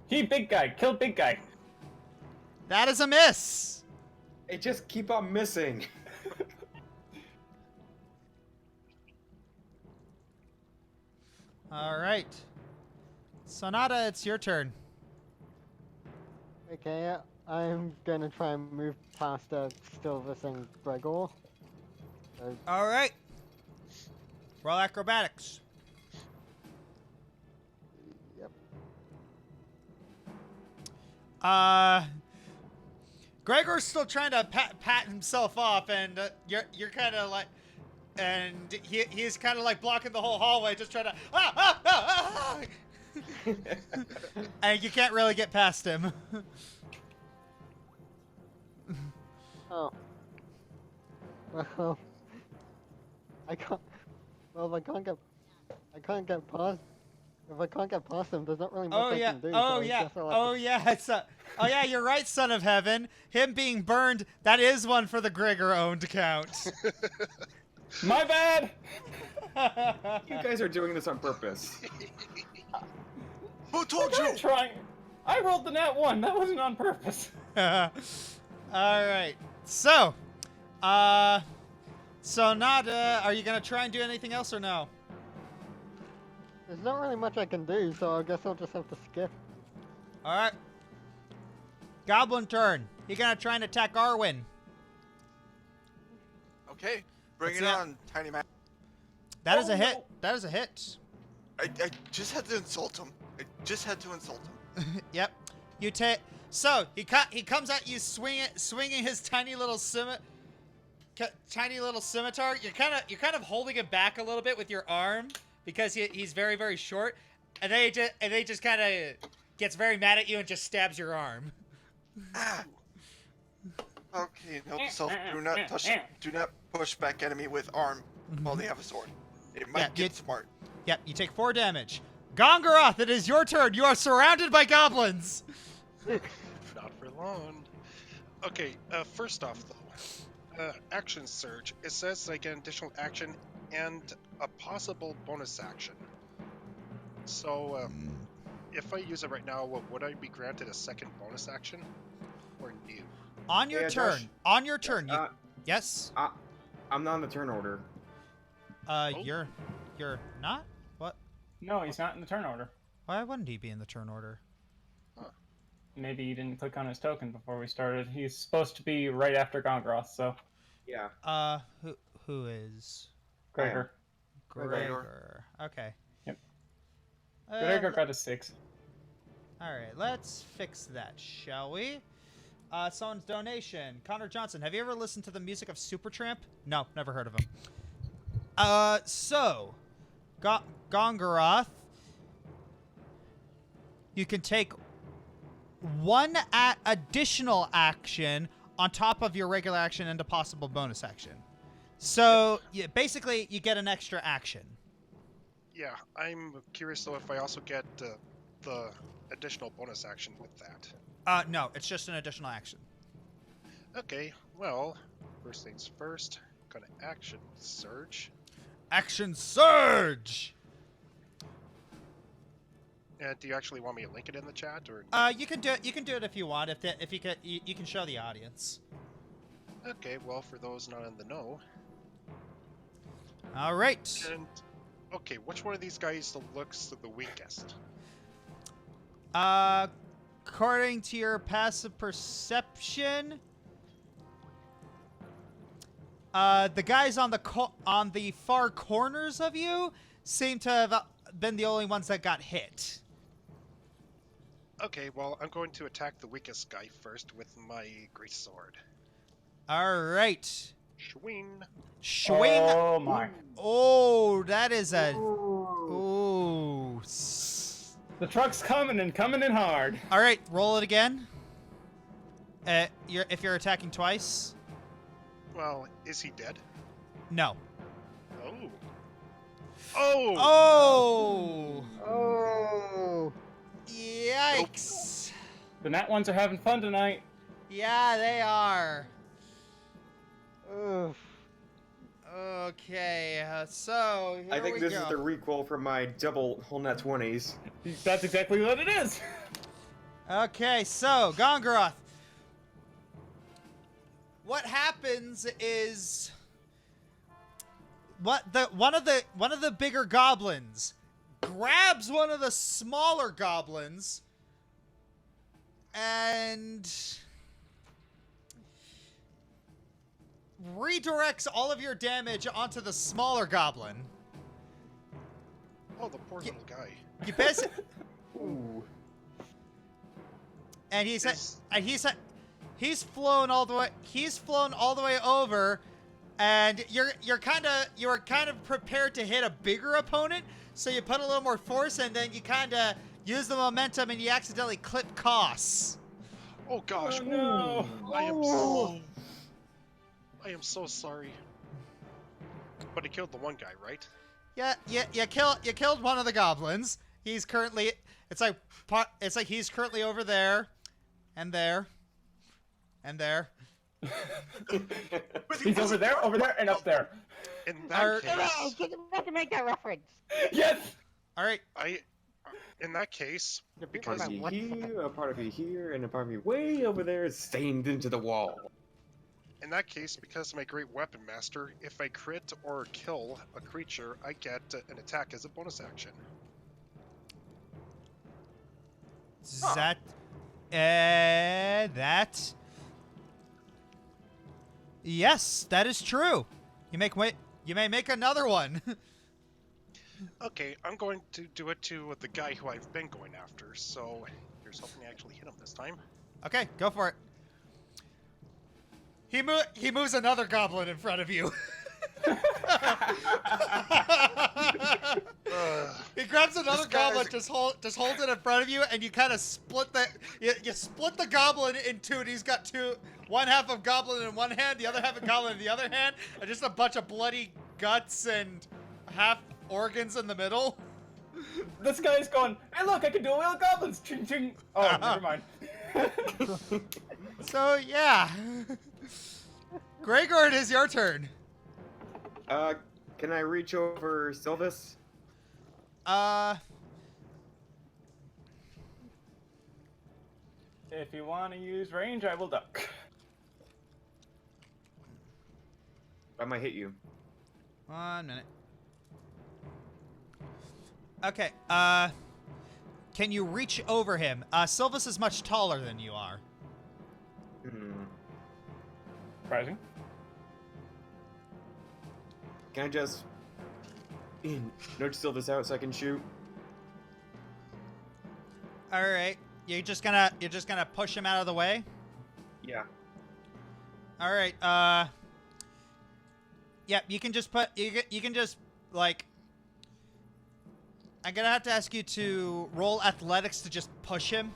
He big guy. Kill big guy.
That is a miss.
They just keep on missing.
All right. Sonata, it's your turn.
Okay, I'm gonna try and move past Sylvas and Gregor.
All right. Roll acrobatics.
Yep.
Gregor's still trying to pat himself off, and you're kind of like, and he's kind of like blocking the whole hallway, just trying to and you can't really get past him.
Oh. Well, I can't. Well, if I can't get past. If I can't get past them, there's not really much I can do.
Oh
so I
yeah.
guess I'll have
Oh
to-
yeah. It's oh yeah. You're right, son of heaven. Him being burned. That is one for the Gregor-owned account.
My bad.
You guys are doing this on purpose.
Who told you?
I'm trying. I rolled the nat 1. That wasn't on purpose.
All right. So, Sonata, are you gonna try and do anything else or no?
There's not really much I can do, so I guess I'll just have to skip.
All right. Goblin turn. You're gonna try and attack Arwen.
Okay, bring
What's
it
that?
on, tiny man.
That is
Oh,
a hit.
no.
That is a hit.
I just had to insult him.
Yep. You take. So he comes at you swinging his tiny little scimitar. You're kind of holding him back a little bit with your arm because he's very, very short, and then he just kind of gets very mad at you and just stabs your arm.
Ah. Okay, note to self: do not push back enemy with arm while they have a sword. It might
Yeah,
get smart.
Yep. You take 4 damage. Gongoroth, it is your turn. You are surrounded by goblins.
Not for long. Okay, first off though, action surge. It says I get an additional action and a possible bonus action. So, if I use it right now, would I be granted a second bonus action? Or new?
On your
Yeah,
turn.
Josh.
On your turn. You,
Uh,
yes.
I'm not in the turn order.
You're not? What?
No, he's not in the turn order.
Why wouldn't he be in the turn order?
Maybe he didn't click on his token before we started. He's supposed to be right after Gongoroth, so
Yeah.
Who is
Gregor.
Gregor? Okay.
Yep.
Uh,
Gregor got a 6.
All right, let's fix that, shall we? Someone's donation. Connor Johnson, have you ever listened to the music of Supertramp? No, never heard of him. So, Gongoroth, you can take one additional action on top of your regular action and a possible bonus action. So, basically, you get an extra action.
Yeah, I'm curious though if I also get the additional bonus action with that.
No, it's just an additional action.
Okay, well, first things first, gonna action surge.
Action surge!
And do you actually want me to link it in the chat, or?
You can do it. You can do it if you want. If you could, you can show the audience.
Okay, well, for those not in the know.
All right.
And okay, which one of these guys looks the weakest?
According to your passive perception, the guys on the far corners of you seem to have been the only ones that got hit.
Okay, well, I'm going to attack the weakest guy first with my greatsword.
All right.
Schwing.
Schwing.
Oh my.
Oh, that is a.
Ooh.
Ooh.
The truck's coming and coming in hard.
All right, roll it again. If you're attacking twice.
Well, is he dead?
No.
Oh. Oh!
Oh.
Oh.
Yikes.
The nat ones are having fun tonight.
Yeah, they are.
Oof.
Okay, so here
I think
we
this
go.
is the requel from my double whole net 20s.
That's exactly what it is.
Okay, so Gongoroth. What happens is one of the bigger goblins grabs one of the smaller goblins and redirects all of your damage onto the smaller goblin.
Oh, the poor little guy.
You basically,
Ooh.
and he's
Is-
flown all the way. He's flown all the way over, and you're kind of prepared to hit a bigger opponent. So you put a little more force, and then you kind of use the momentum, and you accidentally clip Koss.
Oh gosh.
Oh, no.
I am so sorry. But he killed the one guy, right?
Yeah, you killed one of the goblins. He's currently it's like he's currently over there, and there, and there.
He's over there, and up there.
In that
Hey,
case,
get back to make that reference.
Yes!
All right.
in that case,
The big
because
about
Part
what?
of you here, a part of you here, and a part of you way over there is stained into the wall.
in that case, because I'm a great weapon master, if I crit or kill a creature, I get an attack as a bonus action.
That yes, that is true. You may make another one.
Okay, I'm going to do it to the guy who I've been going after, so here's hoping I actually hit him this time.
Okay, go for it. He moves another goblin in front of you. He grabs another
This guy
goblin,
is-
just holds it in front of you, and you kind of split you split the goblin in two, and he's got one half of goblin in one hand, the other half of goblin in the other hand, and just a bunch of bloody guts and half organs in the middle.
This guy's going, hey look, I can do a wheel of goblins! Ching ching! Oh, never mind.
So yeah, Gregor, it is your turn.
Can I reach over Sylvas?
If you want to use range, I will duck.
I might hit you.
1 minute. Okay, can you reach over him? Sylvas is much taller than you are.
Hmm.
Surprising.
Can I just nudge Sylvas out so I can shoot?
All right, you're just gonna push him out of the way.
Yeah.
All right, yeah, you can just like. I'm gonna have to ask you to roll athletics to just push him.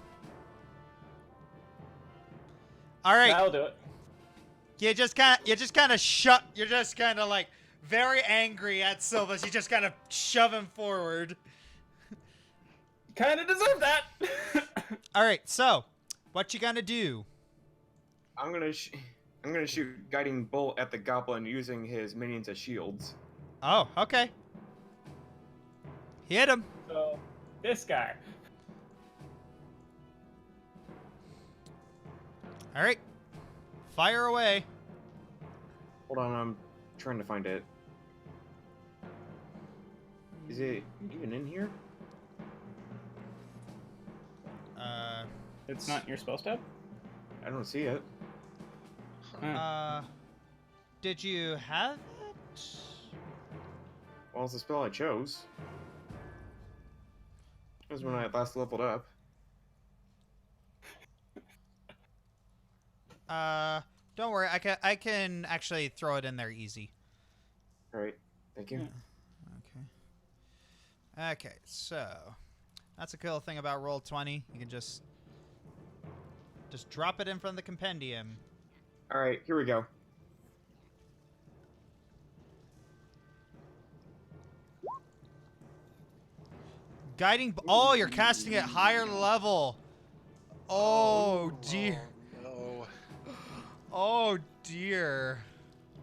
All right.
That'll do it.
You're just kind of like very angry at Sylvas. You just kind of shove him forward.
Kinda deserve that!
All right, so what you gonna do?
I'm gonna shoot guiding bolt at the goblin using his minions as shields.
Oh, okay. Hit him.
So, this guy.
All right. Fire away.
Hold on, I'm trying to find it. Is it even in here?
It's not you're supposed to have?
I don't see it.
Did you have it?
Well, it's the spell I chose. It was when I last leveled up.
Don't worry. I can actually throw it in there easy.
Alright, thank you.
Okay. Okay, so that's a cool thing about Roll20. You can just drop it in from the compendium.
Alright, here we go.
Guiding. Oh, you're casting it higher level. Oh dear.
Oh, no.
Oh dear.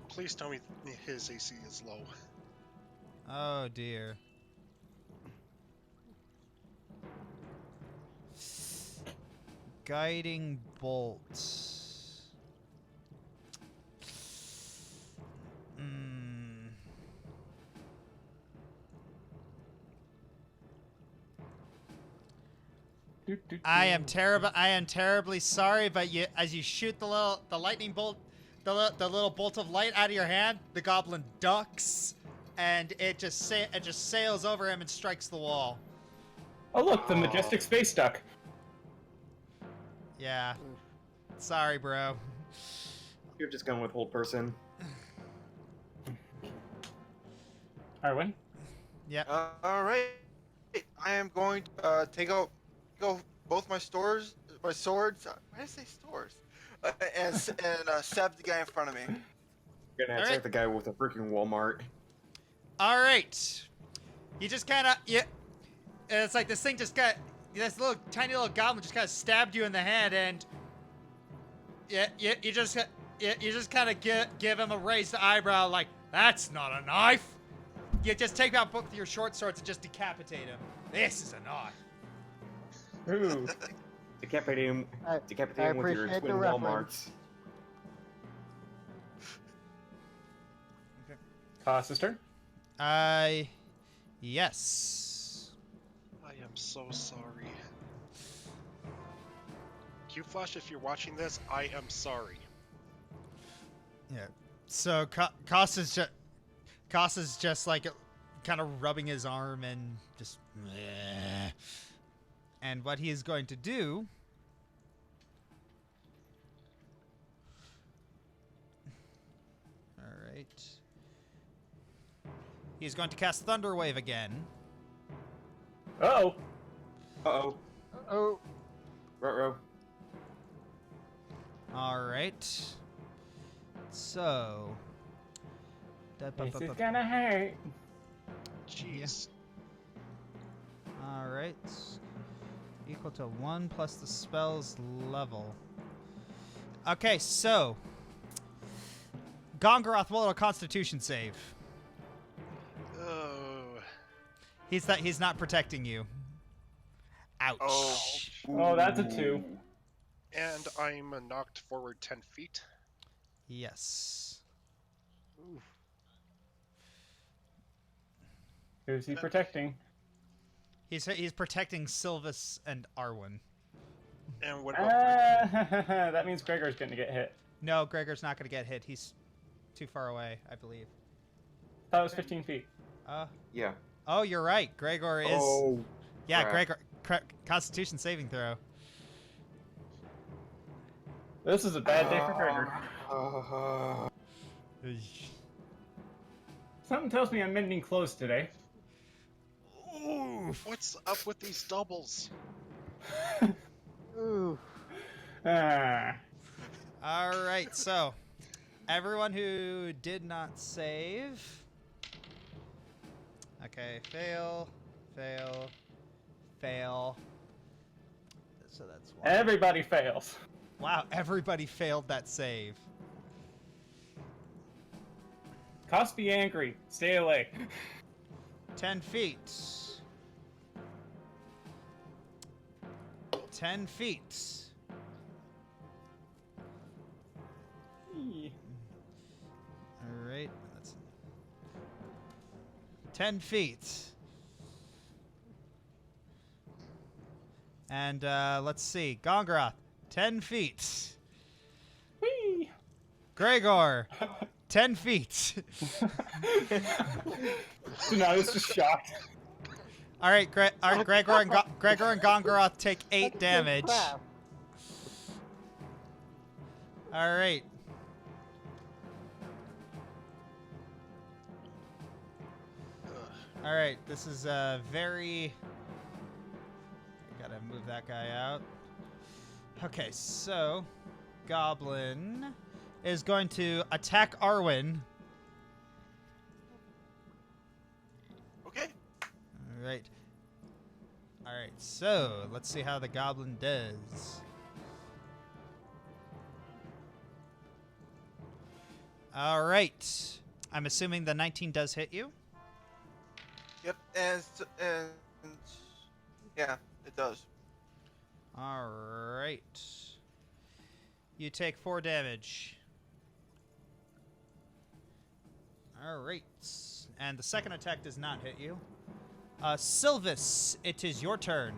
Please tell me his AC is low.
Oh dear. guiding bolt. I am terribly sorry, but as you shoot the lightning bolt, the little bolt of light out of your hand, the goblin ducks, and it just sails over him and strikes the wall.
Oh look, the majestic space duck.
Yeah. Sorry, bro.
You're just going with hold person.
Arwen?
Yep.
All right. I am going to go both my swords. Why did I say stores? And stab the guy in front of me.
You're gonna attack the guy with a freaking Walmart.
All right. You just kind of it's like this thing just got this tiny little goblin just kind of stabbed you in the hand, and you just kind of give him a raised eyebrow, like that's not a knife. You just take out both of your short swords and just decapitate him. This is a knife.
Ooh.
Decapitate him
I
with your
appreciate
twin
the
Walmarts.
Koss's turn.
Yes.
I am so sorry. QFlash, if you're watching this, I am sorry.
Yeah. So Koss is just like kind of rubbing his arm and just. Bleh. And what he is going to do. All right. He's going to cast Thunder Wave again.
Uh-oh.
Uh-oh.
Oh,
Ruh-roh.
All right. So.
This is gonna hurt.
Jeez.
All right. Equal to 1 plus the spell's level. Okay, so Gongoroth will a Constitution save.
Oh.
He's not protecting you. Ouch.
Oh, that's a 2.
And I'm knocked forward 10 feet.
Yes.
oof.
Who's he protecting?
He's protecting Sylvas and Arwen.
And what about
That means Gregor's gonna get hit.
No, Gregor's not going to get hit. He's too far away, I believe.
That was 15 feet.
Yeah.
Oh, you're right. Gregor is.
Oh.
Yeah,
crap.
Gregor. Constitution saving throw.
This is a bad day for Gregor. Something tells me I'm mending clothes today.
what's up with these doubles?
Ooh.
Ah.
All right, so everyone who did not save. Okay, fail. So that's one.
Everybody fails.
Wow, everybody failed that save.
Koss, be angry. Stay away.
10 feet. 10 feet. All right. That's 10 feet. And let's see. Gongoroth, 10 feet.
Whee!
Gregor, 10 feet.
So now it's just shocked.
All right, Gregor and Gongoroth take 8
That's
damage.
crap.
All right. All right, this is a very. I gotta move that guy out. Okay, so Goblin is going to attack Arwen.
Okay.
All right. All right, so let's see how the Goblin does. All right. I'm assuming the 19 does hit you.
Yep. And yeah, it does.
All right. You take 4 damage. All right. And the second attack does not hit you. Sylvas, it is your turn.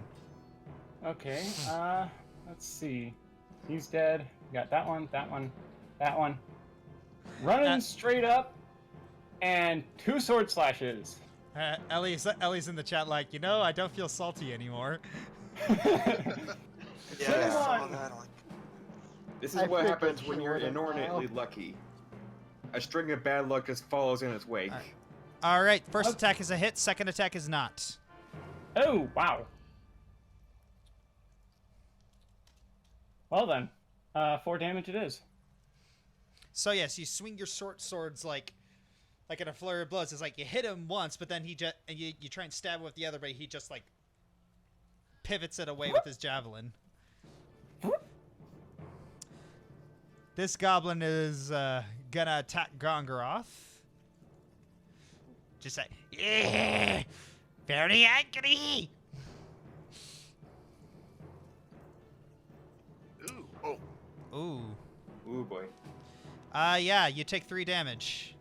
Okay, let's see. He's dead. We got that one, that one, that one. Running straight up, and 2 sword slashes.
Ellie's in the chat like, I don't feel salty anymore.
Yeah, I saw that.
This is
I
what
freaking
happens when you're
should've
inordinately
now.
lucky. A string of bad luck just follows in its wake.
All right, first attack is a hit, second attack is not.
Oh, wow. Well then, 4 damage it is.
So yes, you swing your swords like in a flurry of blows. It's like you hit him once, but then you try and stab him with the other, but he just like pivots it away with his javelin. This goblin is gonna attack Gongoroth. Just say, yeah, very angry.
Ooh.
Oh,
Ooh.
Ooh boy.
Yeah, you take 3 damage.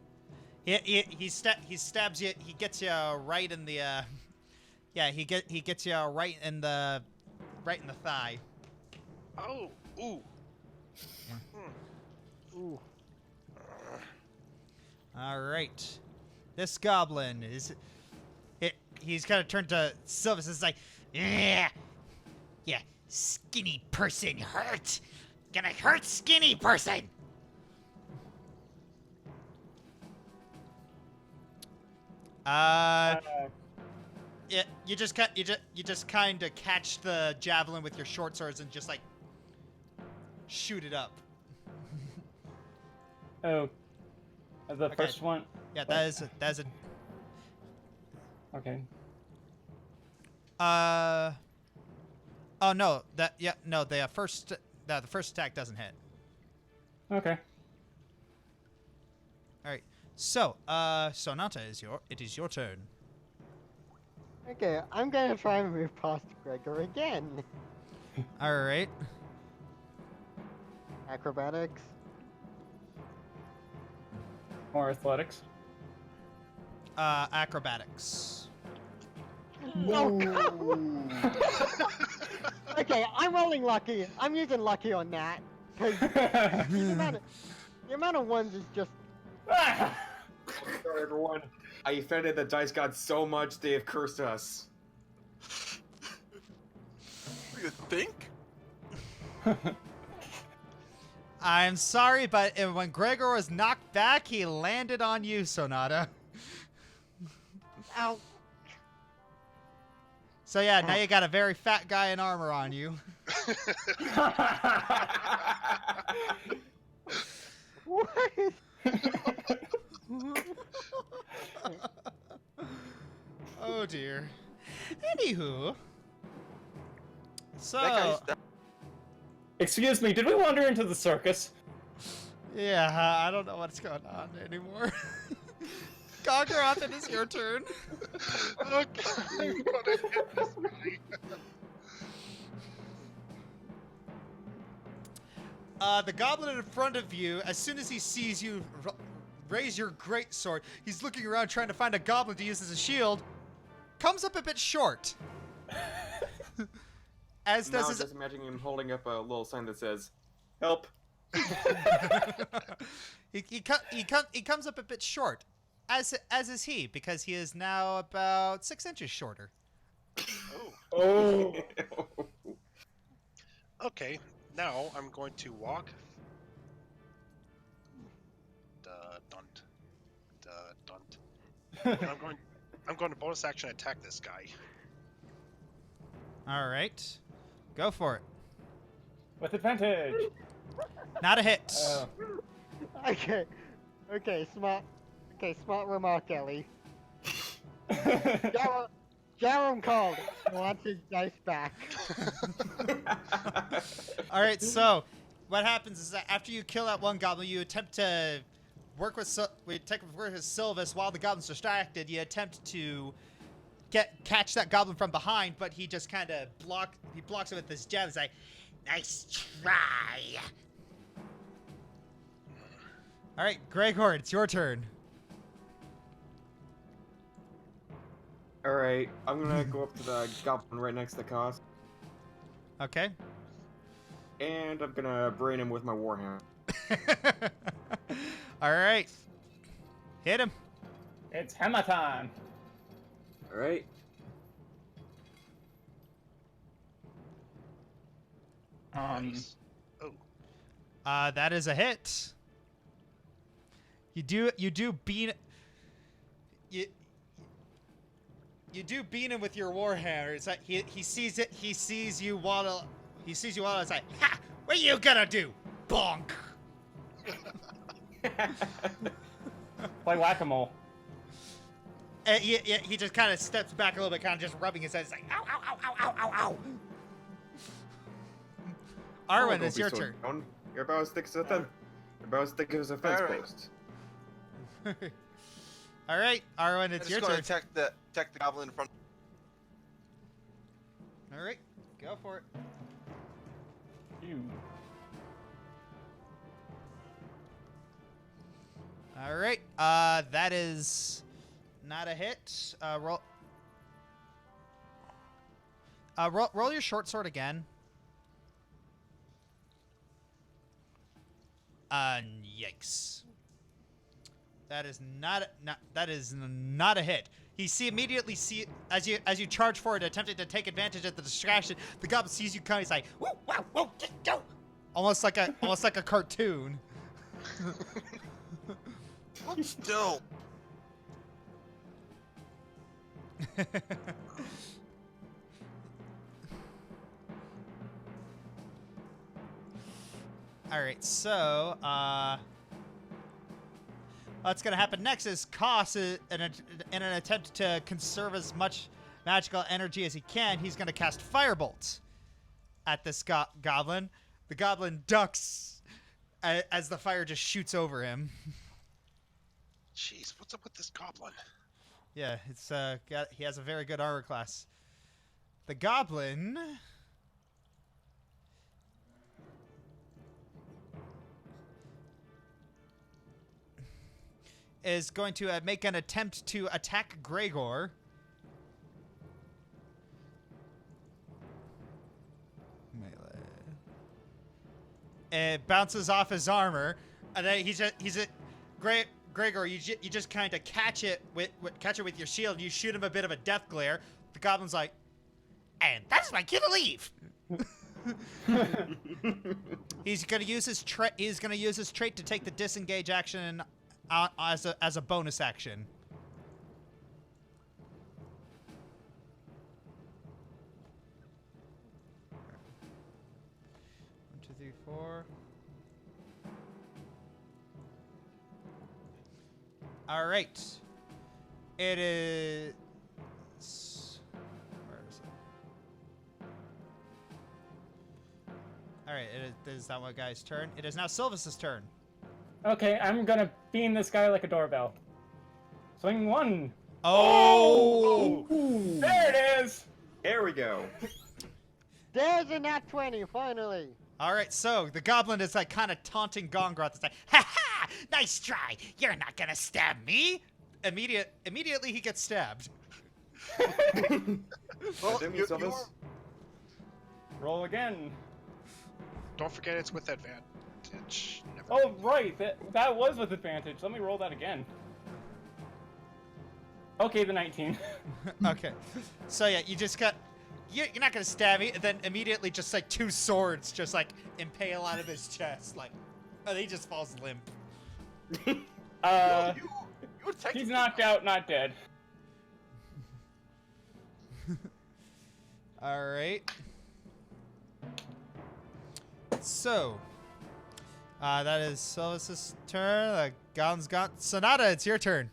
He stabs you. He gets you right in the. Yeah, he gets you right in the thigh.
Oh. Ooh.
Ooh.
All right, this goblin he's kind of turned to Sylvas. It's like, yeah, skinny person hurt. Gonna hurt skinny person. Yeah, you just kind of catch the javelin with your short swords and just like shoot it up.
Oh, the first one.
Yeah, that is a.
Okay.
Oh no, the first attack doesn't hit.
Okay.
All right. So, Sonata it is your turn.
Okay, I'm gonna try and move past Gregor again.
All right.
Acrobatics.
More athletics.
Acrobatics.
No. Okay, I'm rolling lucky. I'm using lucky on that. Cause the amount of ones is just.
Sorry everyone. I offended the dice god so much they have cursed us.
you think?
I'm sorry, but when Gregor was knocked back, he landed on you, Sonata.
Ow.
So yeah, now you got a very fat guy in armor on you.
What?
Oh dear. Anywho. So
That
Excuse me, did we wander into the circus?
yeah, I don't know what's going on anymore. Gongoroth, it is your turn.
Okay. I'm gonna hit this guy.
The goblin in front of you, as soon as he sees you raise your greatsword, he's looking around trying to find a goblin to use as a shield. Comes up a bit short. As
Now
does
I'm
his.
just imagining him holding up a little sign that says, "Help."
he comes up a bit short, as is he, because he is now about 6 inches shorter.
Oh.
Okay, now I'm going to walk. Dunt. And I'm going to bonus action attack this guy.
All right, go for it.
With advantage.
Not a hit.
Okay. Okay, smart. Okay, smart remark, Ellie. Jarom called. Wants his dice back.
All right, so what happens is that after you kill that one goblin, you attempt to work with Sylvas while the goblin's distracted. You attempt to catch that goblin from behind, but he just kind of blocks it with his jab. He's like, nice try. All right, Gregor, it's your turn.
All right, I'm gonna go up to the goblin right next to Koss,
Okay.
and I'm gonna brain him with my warhammer.
All right. Hit him.
It's hammer time.
All right.
Nice. Oh,
That is a hit. You do beat him with your warhammer. It's like he sees it. He sees you waddle. It's like, ha! What are you gonna do? Bonk.
Play whack-a-mole.
And he just kind of steps back a little bit, kind of just rubbing his head. It's like, ow, ow, ow, ow, ow, ow, ow. Arwen, it's your turn.
You're about as thick as a fence. You're about as thick as a fence
Alright.
post.
All right, Arwen, it's your
I'm
turn.
just gonna attack the goblin in front.
All right, go for it.
You.
All right, that is not a hit. Roll your short sword again. Yikes. That is not a hit. He immediately see as you charge forward, attempting to take advantage of the distraction. The goblin sees you coming. He's like, "Whoa, whoa, whoa, just go!" Almost like a cartoon.
Hold still. All right, so what's going to happen next is Koss, in an attempt to conserve as much magical energy as he can, he's going to cast Firebolt at this goblin. The goblin ducks as the fire just shoots over him.
jeez, what's up with this goblin?
Yeah, it's he has a very good armor class. The goblin is going to make an attempt to attack Gregor. Melee. It bounces off his armor, and then Gregor. You just kind of catch it with your shield. And you shoot him a bit of a death glare. The goblin's like, and that's my cue to leave. He's gonna use his trait to take the disengage action as a bonus action. 1, 2, 3, 4. All right. It is. Where is it? All right. It is that one guy's turn. It is now Sylvas' turn.
Okay, I'm gonna beam this guy like a doorbell. Swing one.
Oh!
Ooh. There it is.
There we go.
There's a nat 20, finally.
All right, so the goblin is like kind of taunting Gongoroth. It's like, ha ha! Nice try. You're not gonna stab me. Immediately he gets stabbed.
Well,
Didn't we
you,
solve
you
this?
are-
Roll again.
Don't forget it's with advantage. Never
Oh right, that was with advantage. Let me roll that again. Okay, the 19.
Okay, so yeah, you just got. You're not gonna stab me, and then immediately just like 2 swords just like impale out of his chest, like, and he just falls limp.
you were technically
He's knocked out, not dead.
All right. So, that is Sylvas' turn. The goblin's got Sonata. It's your turn.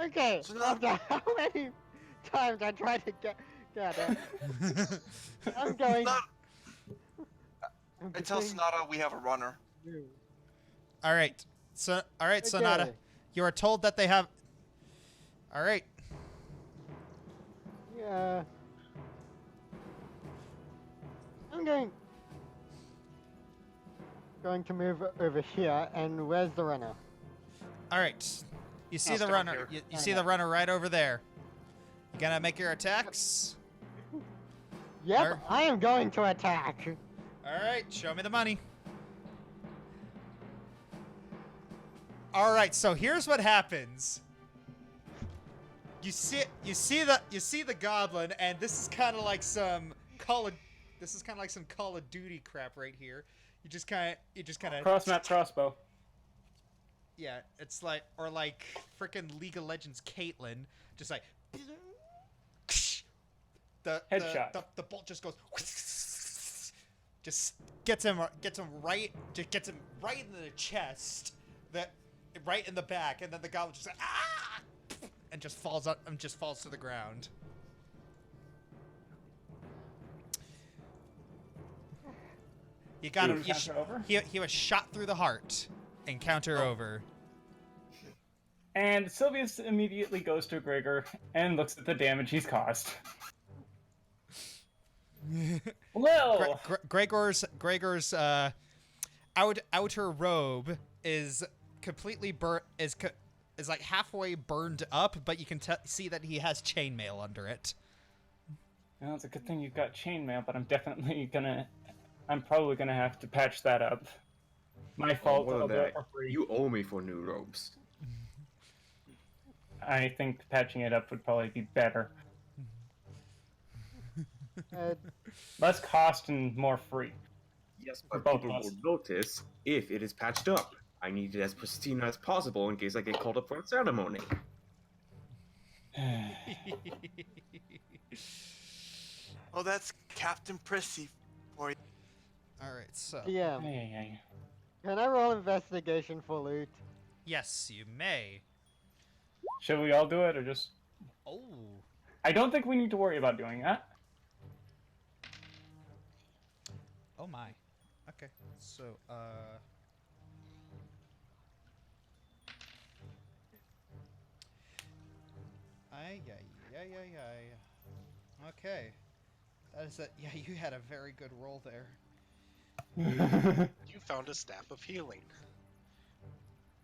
Okay,
So now-
after how many times I tried to get it, I'm going.
Sonata,
I'm
I tell
going-
Sonata we have a runner.
All right. So, all right, Sonata.
Okay.
You are told that they have. All right.
Yeah. I'm going to move over here, and where's the runner?
All right. You see
He's
the
down
runner.
here.
You see the runner right over there. You gonna make your attacks?
Yep,
Alright.
I am going to attack.
All right. Show me the money. All right. So here's what happens. You see the goblin, and this is kind of like some Call of Duty crap right here. You just kind of
Cross map crossbow.
Yeah, it's like, or like freaking League of Legends Caitlyn, just like
Headshot.
The bolt just goes, just gets him right in the chest, right in the back, and then the goblin just like, ah, and just falls up and just falls to the ground. You got him.
Encounter over?
He was shot through the heart. Encounter over.
And Sylvias immediately goes to Gregor and looks at the damage he's caused. Well,
Gregor's outer robe is completely burnt. Is like halfway burned up, but you can see that he has chainmail under it.
well, it's a good thing you've got chainmail, but I'm probably gonna have to patch that up. My fault.
More
I'll
than
do it
that,
for free.
you owe me for new robes.
I think patching it up would probably be better. Less cost and more free.
Yes,
For
but
both
people
of us.
will notice if it is patched up. I need it as pristine as possible in case I get called up for a ceremony.
Oh, that's Captain Prissy for you.
All right, so
Yeah.
Hey.
Can I roll investigation for loot?
yes, you may.
Should we all do it or just?
Oh,
I don't think we need to worry about doing that.
oh my. Okay, so Okay. That is it. Yeah, you had a very good roll there.
You found a staff of healing.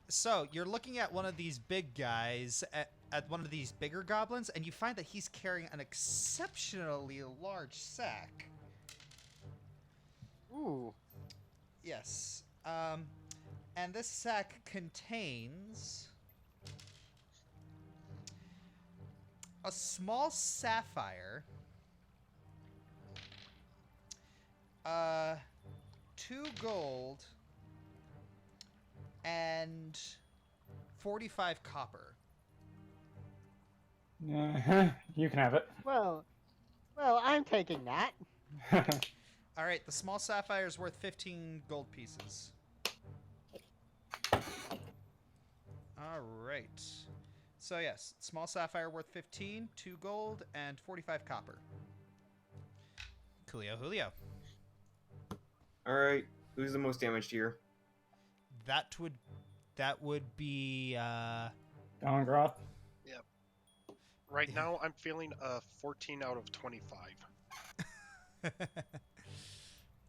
So, you're looking at one of these big guys, at one of these bigger goblins, and you find that he's carrying an exceptionally large sack.
Ooh.
Yes. And this sack contains a small sapphire, 2 gold, and 45 copper.
You can have it.
Well, I'm taking that.
All right, the small sapphire is worth 15 gold pieces. All right. So yes, small sapphire worth 15, 2 gold, and 45 copper. Coolio Julio.
Alright, who's the most damaged here?
That would be
Gongoroth.
Right now, I'm feeling a 14 out of 25.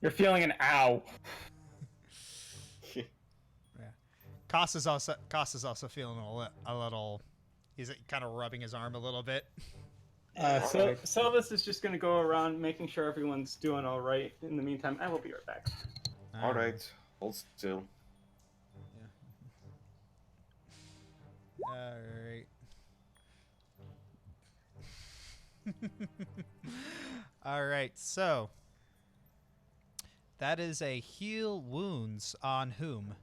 You're feeling an ow.
Koss is also feeling a little. He's kind of rubbing his arm a little bit.
So Sylvas is just gonna go around making sure everyone's doing all right. In the meantime, I will be right back.
Alright, hold still.
All right. All right. So that is a heal wounds on whom?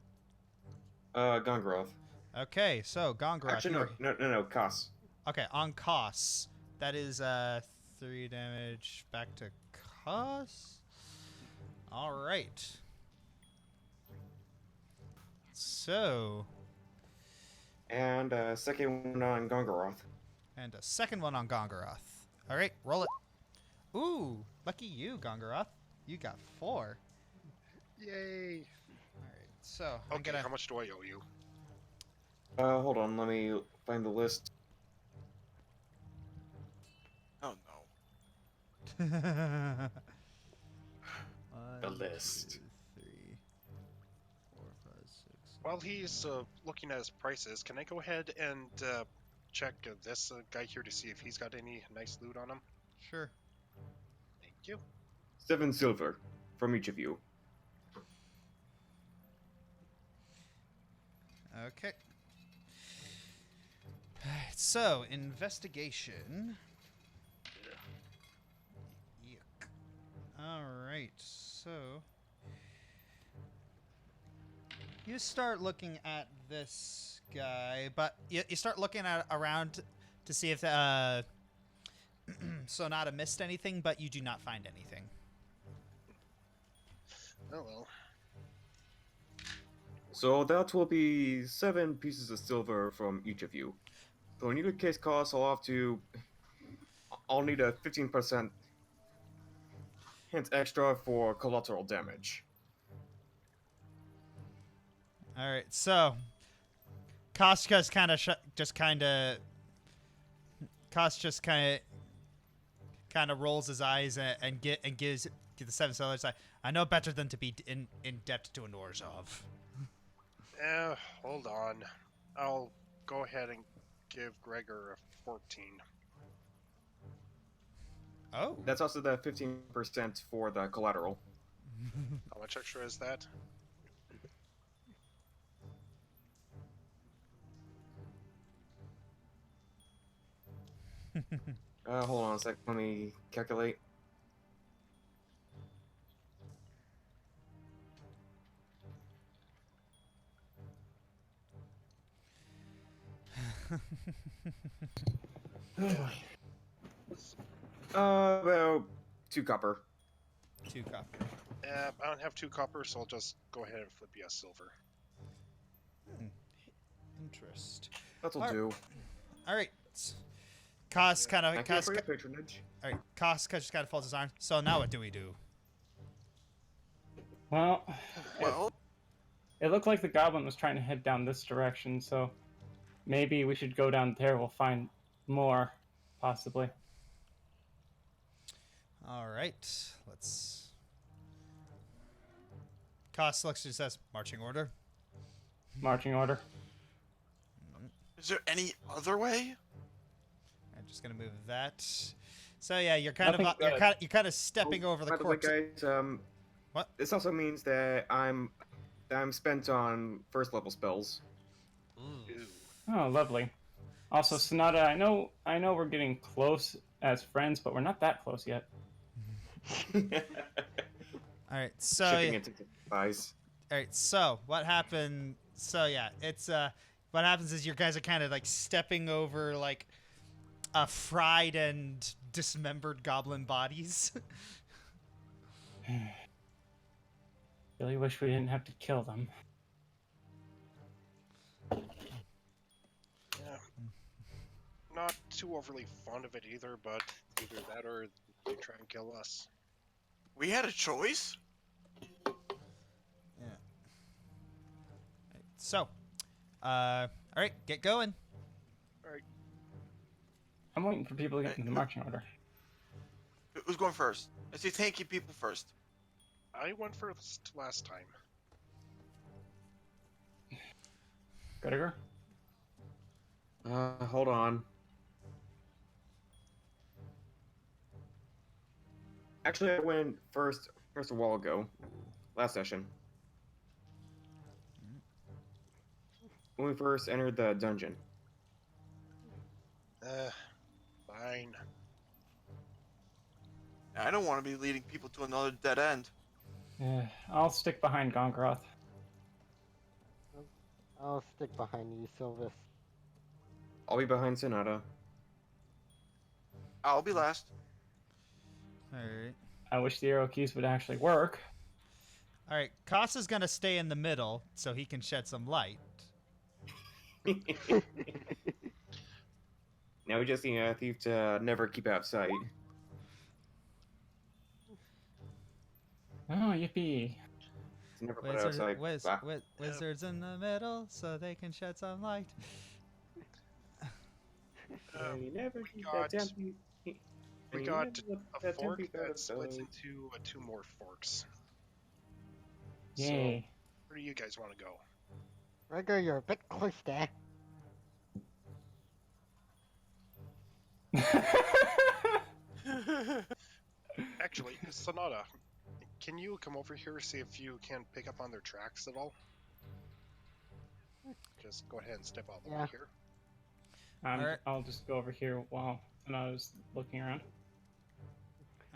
Gongoroth.
Okay, so Gongoroth.
Actually, no, Koss.
Okay, on Koss. That is 3 damage back to Koss. All right. So,
And second one on Gongoroth.
and a second one on Gongoroth. All right, roll it. Ooh, lucky you, Gongoroth. You got 4.
Yay!
All right, so I'm
Okay,
gonna.
how much do I owe you?
Hold on, let me find the list.
Oh no.
One,
The list.
2, 3, 4, 5, 6.
While he's looking at his prices, can I go ahead and check this guy here to see if he's got any nice loot on him?
Sure.
Thank you.
7 silver from each of you.
Okay. Alright, so investigation. Yuck. Alright, so you start looking at this guy, but you start looking at around to see if Sonata missed anything, but you do not find anything.
Oh well.
So that will be 7 pieces of silver from each of you. So in either case, cost I'll need a 15% hint extra for collateral damage.
All right, so Koss kind of rolls his eyes and gives the 7 silver. Like, I know better than to be in debt to an Orzhov.
Hold on. I'll go ahead and give Gregor a 14.
Oh,
That's also the 15% for the collateral.
How much extra is that?
Hold on a sec. Let me calculate. About 2 copper.
2 copper.
I don't have 2 copper, so I'll just go ahead and flip you a silver.
Interest.
That'll
Alright.
do.
All right. Koss kind of
Thank you for your patronage.
all right. Koss just kind of folds his arm. So now what do we do?
Well,
Well,
it looked like the goblin was trying to head down this direction, so maybe we should go down there. We'll find more, possibly.
All right. Let's. Koss looks and says, "Marching order."
Marching order.
is there any other way?
I'm just gonna move that. So yeah, you're kind
Nothing
of
good.
you're kind of stepping over the
By the way,
corpse.
guys,
What?
This also means that I'm spent on first level spells.
Ooh.
Oh, lovely. Also, Sonata, I know we're getting close as friends, but we're not that close yet.
All right. So
Shipping
yeah,
into thighs.
all right. So what happened? So yeah, it's what happens is your guys are kind of like stepping over like fried and dismembered goblin bodies.
Really wish we didn't have to kill them.
Yeah. Not too overly fond of it either, but either that or they try and kill us.
We had a choice?
Yeah. So, all right, get going.
I'm waiting for people to get into the marching order.
Who's going first? I say tanky people first.
I went first last time.
Gregor?
Hold on. Actually, I went first a while ago, last session. When we first entered the dungeon.
Fine.
I don't want to be leading people to another dead end.
I'll stick behind Gongoroth.
I'll stick behind you, Sylvas.
I'll be behind Sonata.
I'll be last.
All right.
I wish the arrow keys would actually work.
All right. Koss is gonna stay in the middle so he can shed some light.
Now we just need a thief to never keep out of sight.
Oh, yippee.
To never put out of sight. Bah.
Wizards in the middle so they can shed some light.
They never
we
keep
got-
that damn thief.
We got a fork that splits into two more forks. So,
Yay.
where do you guys want to go?
Gregor, you're a bit close there.
Actually, Sonata, can you come over here see if you can pick up on their tracks at all? Just go ahead and step out of the way
Yeah.
here.
Alright.
I'll just go over here while I was looking around.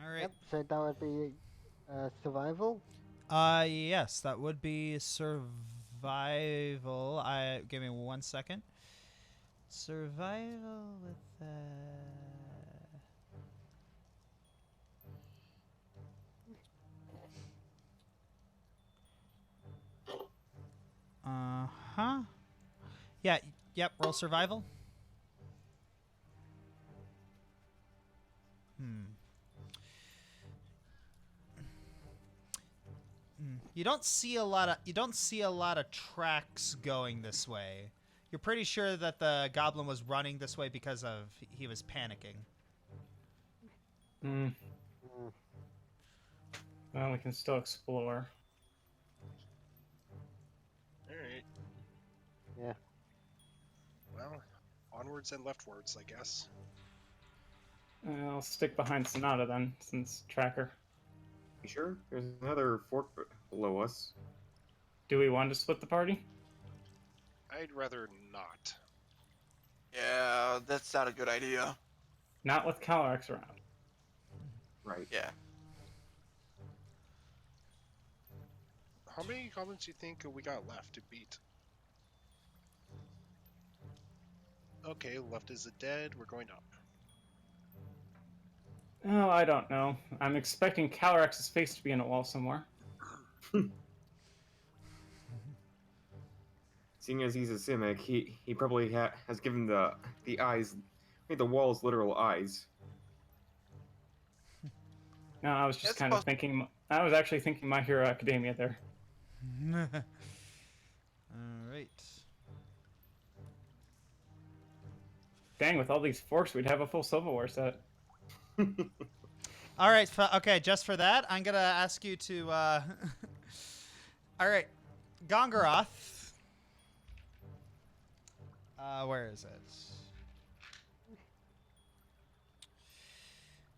All right.
Yep, so that would be survival.
Yes, that would be survival. Give me 1 second. Survival with huh. Yeah. Yep. Roll survival. You don't see a lot of tracks going this way. You're pretty sure that the goblin was running this way because he was panicking.
Hmm.
Mm.
Well, we can still explore.
Alright.
Yeah.
Well, onwards and leftwards, I guess.
I'll stick behind Sonata then, since tracker.
You sure? There's another fork below us.
Do we want to split the party?
I'd rather not.
Yeah, that's not a good idea.
Not with Calyrex around.
Right.
Yeah.
How many goblins do you think we got left to beat? Okay, left is a dead. We're going up.
Oh, I don't know. I'm expecting Calyrex's face to be in a wall somewhere.
Seeing as he's a Simic, he probably has given the eyes, the walls literal eyes.
No, I was just
That's
kind of thinking. I was actually thinking My Hero Academia there.
All right.
Dang, with all these forks, we'd have a full silverware set.
All right. Okay, just for that, I'm gonna ask you to. All right, Gongoroth. Where is it?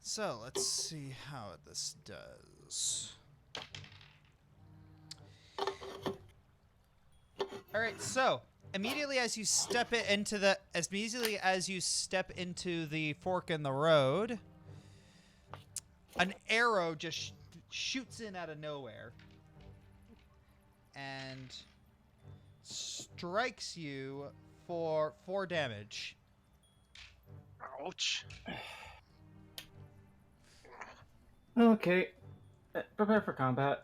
So let's see how this does. All right. So immediately as you step into the fork in the road, an arrow just shoots in out of nowhere and strikes you for 4 damage.
Ouch.
Okay, prepare for combat.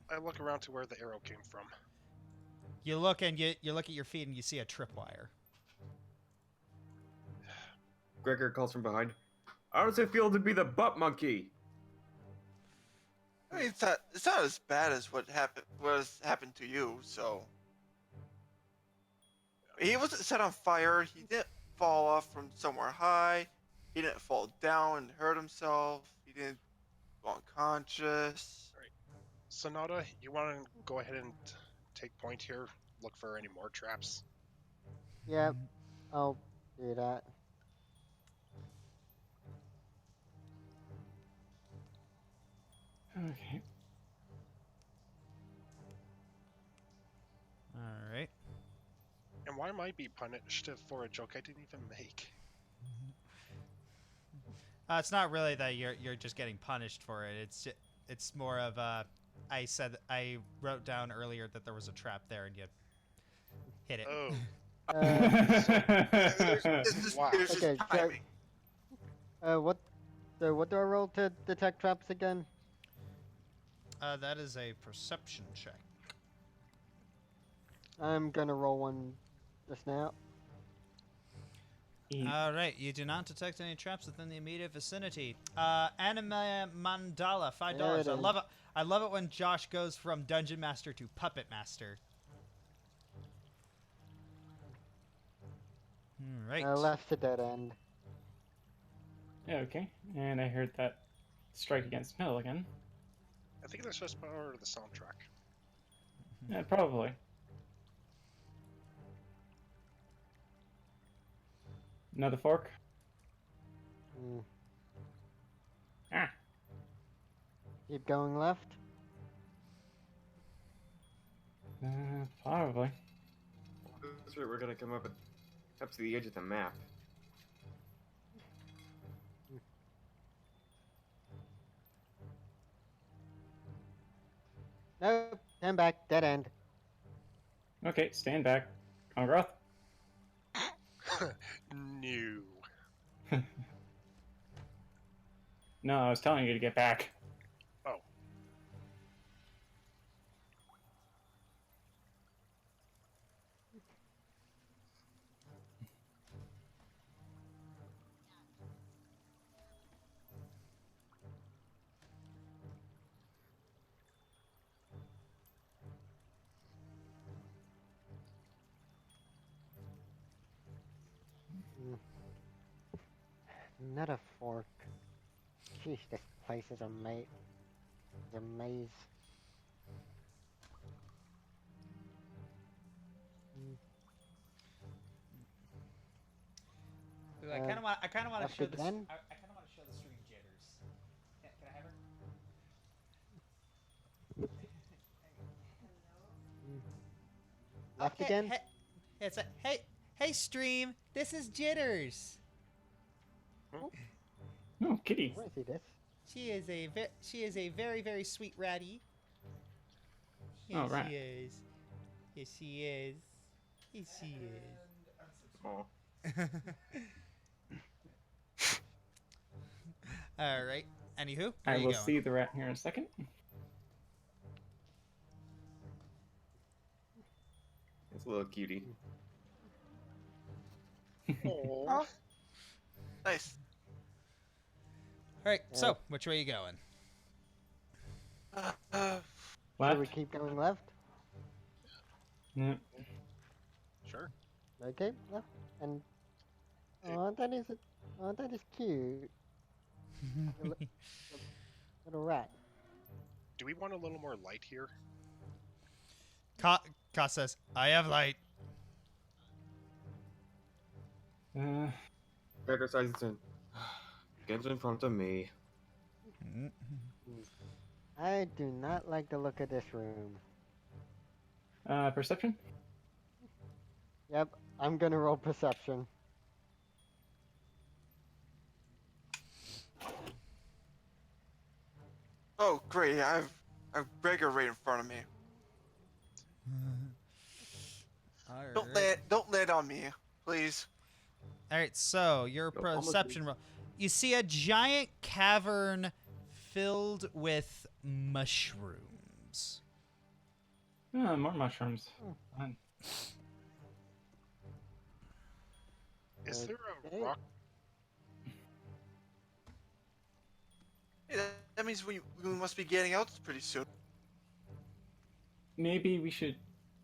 I look around to where the arrow came from.
You look and you look at your feet and you see a tripwire.
Gregor calls from behind. How does it feel to be the butt monkey?
I mean, it's not as bad as what happened to you. So he wasn't set on fire. He didn't fall off from somewhere high. He didn't fall down and hurt himself. He didn't go unconscious.
Sonata, you want to go ahead and take point here? Look for any more traps?
Yep, I'll do that.
Okay.
All right.
And why am I being punished for a joke I didn't even make?
It's not really that you're just getting punished for it. It's more of I wrote down earlier that there was a trap there and you hit it.
Oh, wow.
There's just
Okay,
timing.
What do I roll to detect traps again?
That is a perception check.
I'm gonna roll one just now.
All right, you do not detect any traps within the immediate vicinity. Anime Mandala, $5.
There it
I
is.
love it. I love it when Josh goes from Dungeon Master to Puppet Master. All right.
Left's a dead end.
Yeah, okay. And I heard that strike against metal again.
I think that's just part of the soundtrack.
Yeah, probably. Another fork?
Mm.
Ah.
Keep going left.
Probably.
That's right, we're gonna come up to the edge of the map.
Nope. Stand back. Dead end.
Okay, stand back. Gongoroth?
No.
No, I was telling you to get back.
Oh.
Not a fork. Sheesh, this place is a maze. It's a maze.
Ooh, I kind of want. I kind of want to
left
show this. I
again?
kind of want to show the stream jitters. Can I have her?
Left
Okay,
again?
Hey, it's a hey stream. This is Jitters.
Oh, kitty.
Where is he? This?
She is a very very sweet ratty.
Oh,
Yes,
right.
she is. Yes, she is. Yes, she
Oh.
is. All right. Anywho, where
I
you
will
going?
see the rat here in a second.
It's a little cutie.
Oh.
Nice.
All right. So, which way you going?
Should
Left?
we keep going left?
Yeah.
Sure.
Okay, left. And oh, that is cute. Little rat.
Do we want a little more light here?
Koss says, "I have light."
Gregor decides to get in front of me.
I do not like the look of this room.
Perception?
Yep, I'm gonna roll perception.
Oh, great! I've Gregor right in front of me. Don't land on me, please.
All right, so your
Nope, almost
perception roll. You see a giant cavern filled with mushrooms.
Ah, more mushrooms. Fine.
Is there
Okay.
a rock?
Hey, that means we must be getting out pretty soon.
Maybe we should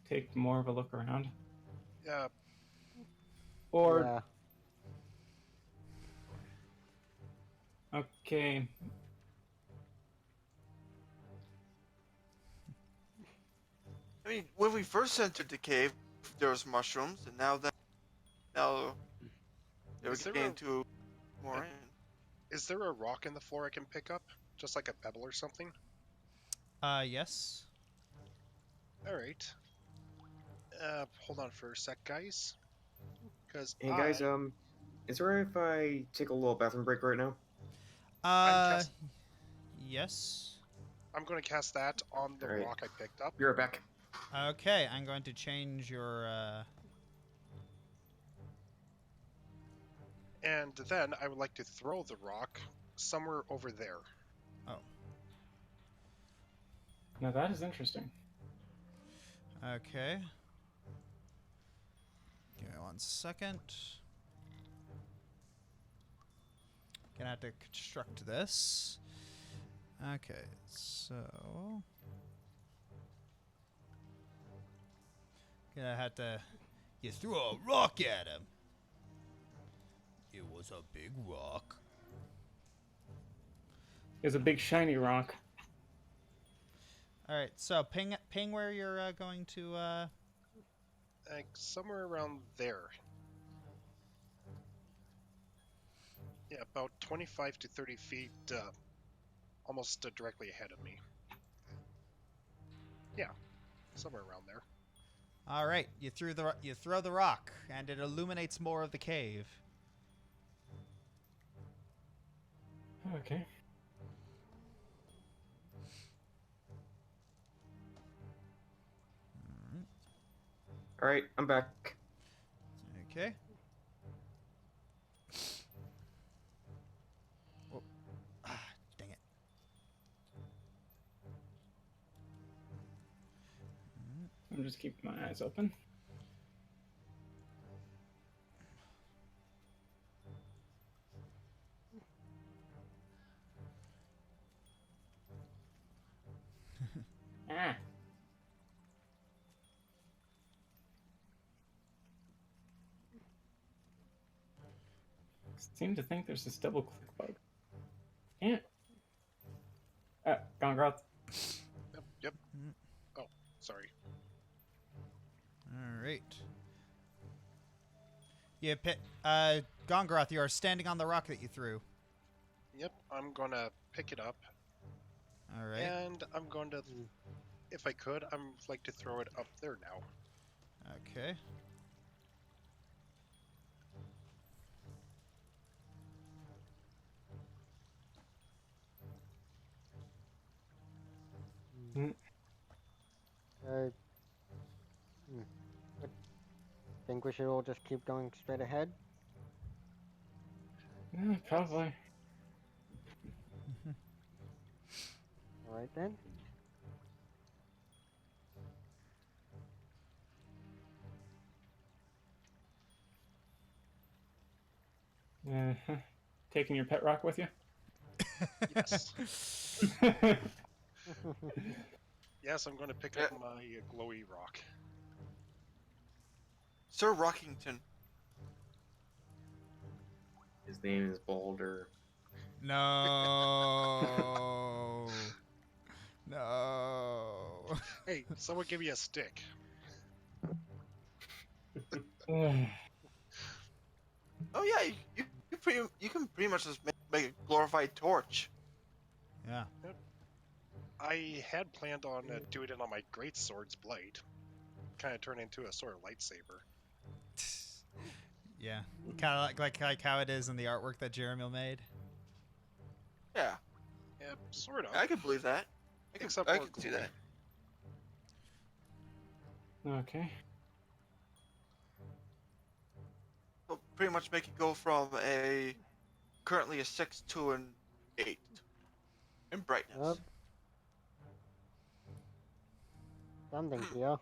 take more of a look around.
Or
Yeah.
Okay.
I mean, when we first entered the cave, there was mushrooms, and now they're
Is there
getting
a-
to more in.
is there a rock in the floor I can pick up? Just like a pebble or something?
Yes.
All right. Hold on for a sec, guys. Because
Hey guys, is it alright if I take a little bathroom break right now?
cast-
Yes.
I'm going to cast that on the
Alright.
rock I picked up.
Be right back.
Okay, I'm going to change your.
And then I would like to throw the rock somewhere over there.
Now that is interesting.
Okay. Give me 1 second. Gonna have to construct this. Okay, so. Gonna have to. You threw a rock at him. It was a big rock.
There's a big shiny rock.
All right, so ping where you're going to.
Like somewhere around there. Yeah, about 25 to 30 feet, almost directly ahead of me. Yeah, somewhere around there.
All right, you throw the rock, and it illuminates more of the cave.
Okay.
All right, I'm back.
Okay. Oh. Ah, dang it.
I'm just keeping my eyes open. Ah. Seem to think there's this double click bug. Yeah. Gongoroth.
Yep. Oh, sorry.
All right. Yeah, Gongoroth, you are standing on the rock that you threw.
Yep, I'm gonna pick it up,
All right.
and I'm going to, if I could, I'm like to throw it up there now.
Okay.
Uh, I think we should all just keep going straight ahead.
Yeah, probably.
All right then.
Taking your pet rock with you?
Yes. Yes, I'm going to pick up my glowy rock.
Sir Rockington.
His name is Boulder.
No. No.
Hey, someone give me a stick.
Oh yeah, you can pretty much just make a glorified torch.
Yeah.
I had planned on doing it on my greatsword's blade. Kind of turn into a sort of lightsaber.
Yeah. Kind of like how it is in the artwork that Jeremy made.
Yeah,
Yeah, sort of.
I could believe that. I could see
glowy.
that.
Okay.
Well, pretty much make it go from currently a 6 to an 8 in brightness.
Yep. Something here.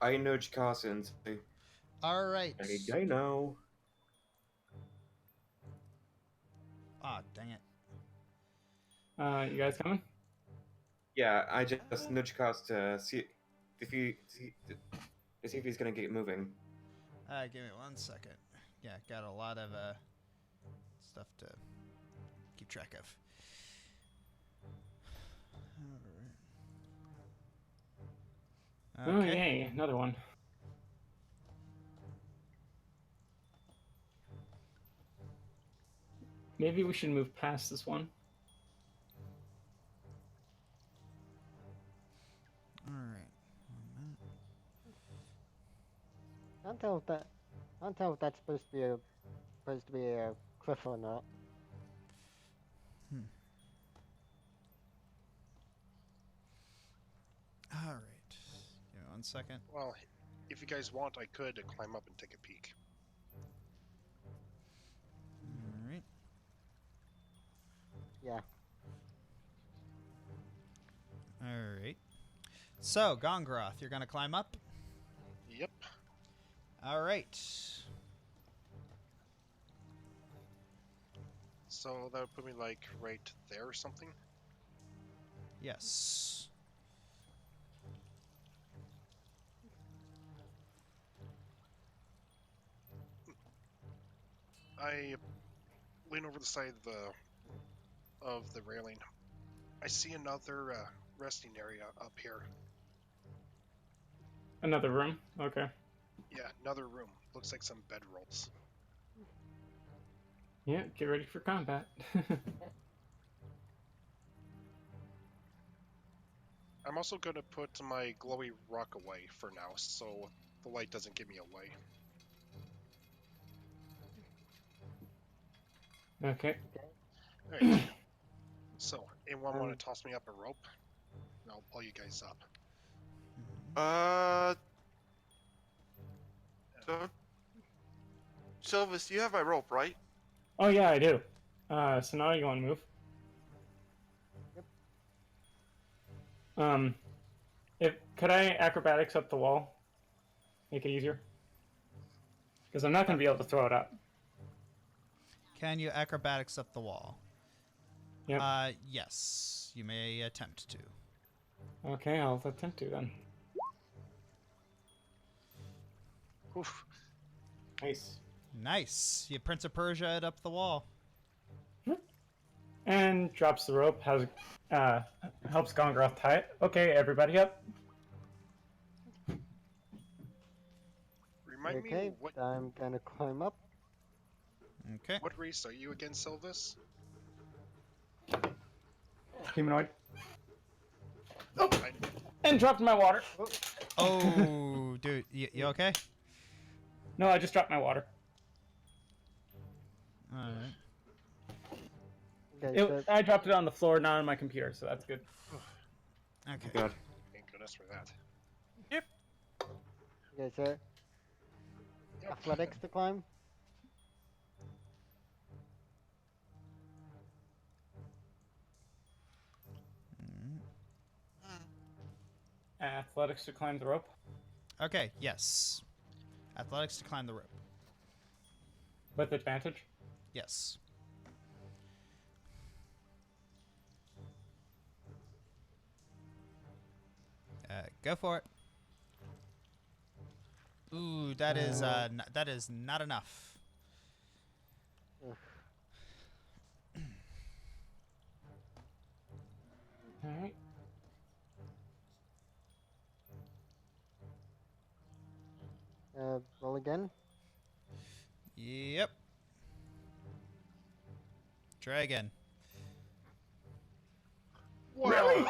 I nudge Koss and say,
All right.
I know.
Ah, dang it.
You guys coming?
Yeah, I just nudge Koss to see if he's gonna get moving.
Give me 1 second. Yeah, got a lot of stuff to keep track of. All right.
Oh,
Okay.
yay, another one. Maybe we should move past this one.
All right.
Can't tell if that's supposed to be a cliff or not.
All right. Give me 1 second.
Well, if you guys want, I could climb up and take a peek.
All right.
Yeah.
All right. So, Gongoroth, you're gonna climb up.
Yep.
All right.
So that would put me like right there or something.
Yes.
I lean over the side of the railing. I see another resting area up here.
Another room? Okay.
Yeah, another room. Looks like some bedrolls.
Yeah, get ready for combat.
I'm also going to put my glowy rock away for now, so the light doesn't give me away.
Okay.
Alright. So, anyone want to toss me up a rope? And I'll pull you guys up.
So, Sylvas, you have my rope, right?
Oh yeah, I do. So now you want to move?
Yep.
Could I acrobatics up the wall? Make it easier? Because I'm not going to be able to throw it up.
Can you acrobatics up the wall?
Yep.
Yes, you may attempt to.
Okay, I'll attempt to then.
Oof.
Nice.
Nice. You Prince of Persia it up the wall.
And drops the rope. Helps Gongoroth tie it. Okay, everybody up.
Remind
Okay,
me,
I'm gonna climb up.
Okay.
what race are you again, Sylvas?
Humanoid.
Oh,
And dropped my water.
Oh, dude, you okay?
No, I just dropped my water.
All right.
Okay, so
I dropped it on the floor, not on my computer, so that's good.
Okay.
God.
thank goodness for that.
okay, so athletics to climb.
Athletics to climb the rope.
Okay. Yes. Athletics to climb the rope.
With advantage.
Yes. Go for it. Ooh, that is not enough.
Alright.
Roll again.
Yep. Try again.
Really?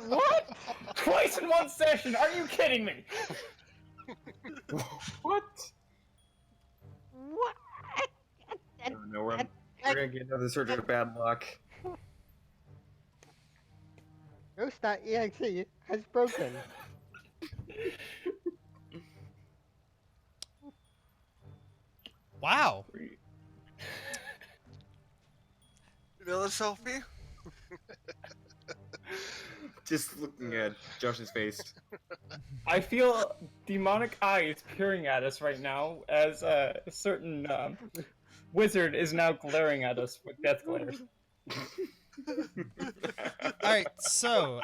What? Twice in one session? Are you kidding me? What?
What?
I don't know. We're gonna get another surge of bad luck.
Ghost.exe has broken.
Wow.
Another selfie?
Just looking at Josh's face.
I feel demonic eyes peering at us right now as a certain wizard is now glaring at us with death glares.
All right. So,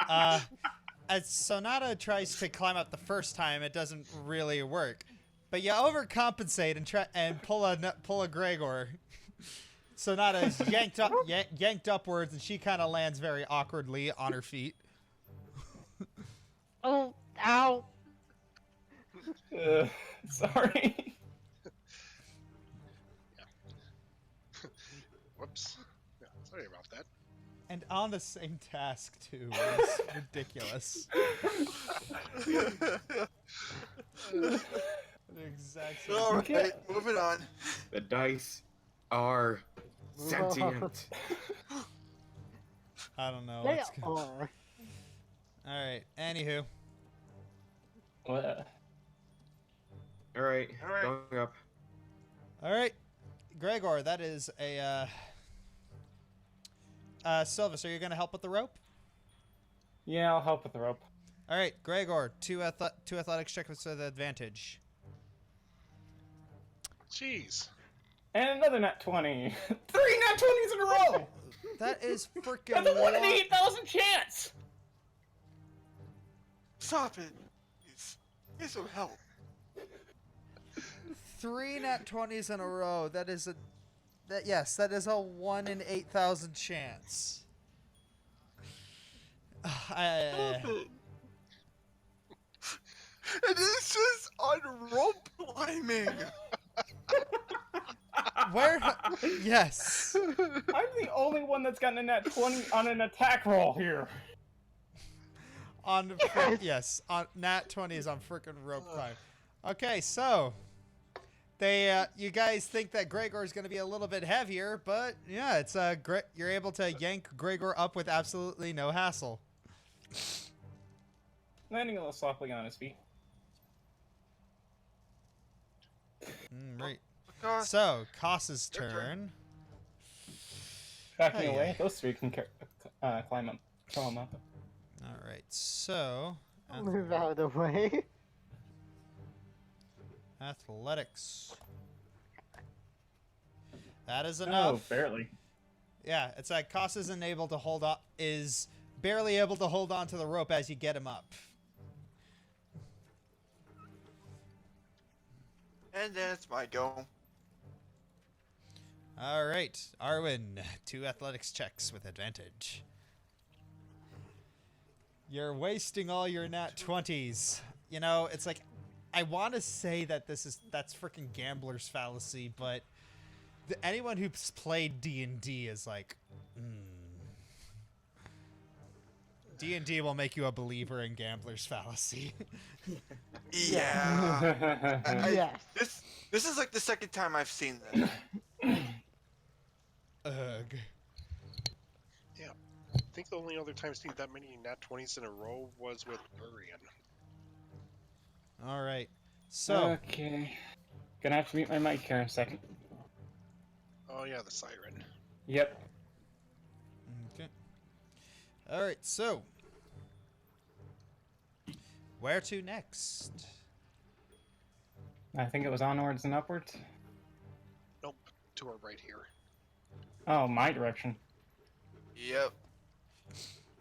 as Sonata tries to climb up the first time, it doesn't really work. But you overcompensate and try and pull a Gregor. Sonata is yanked upwards, and she kind of lands very awkwardly on her feet.
Oh, ow!
Sorry.
Whoops. Yeah, sorry about that.
And on the same task too. It's ridiculous. The exact same.
Alright, moving on.
The dice are sentient.
I don't know.
They
What's go-
are.
All right. Anywho.
What?
Alright, going up.
All right, Gregor. That is a. Sylvas, are you going to help with the rope?
Yeah, I'll help with the rope.
All right, Gregor. Two athletics checks with advantage.
Jeez.
And another nat 20. 3 nat 20s in a row!
That is freaking.
That's a 1 in 8,000 chance!
Stop it. Need some help.
3 nat 20s in a row. That is a. That is a 1 in 8,000 chance.
Stop it. And it's just on rope climbing.
Where? Yes.
I'm the only one that's gotten a nat 20 on an attack roll here.
On yes, on nat 20 is on frickin' rope climb. Okay, so you guys think that Gregor is going to be a little bit heavier, but yeah, it's you're able to yank Gregor up with absolutely no hassle.
Landing a little softly on his feet.
Right.
Koss,
So, Koss's
Your turn.
turn.
Backing
Oh, yeah.
away. Those three can climb up. Throw him up.
All right. So,
Move out of the way.
athletics. That is
No,
enough.
barely.
Yeah, it's like Koss isn't able to hold on, is barely able to hold on to the rope as you get him up.
and then it's my go.
All right, Arwen, 2 athletics checks with advantage. You're wasting all your nat 20s. You know, it's like, I want to say that that's freaking gambler's fallacy, but anyone who's played D&D is like, D&D will make you a believer in gambler's fallacy.
Yeah.
Yes.
This is like the second time I've seen this.
Ugh.
I think the only other time I've seen that many nat 20s in a row was with Urian.
All right. So,
Okay. Gonna have to mute my mic here in a second.
Oh yeah, the siren.
Yep.
okay. All right. So, where to next?
I think it was onwards and upwards.
Nope, to our right here.
Oh, my direction.
Yep.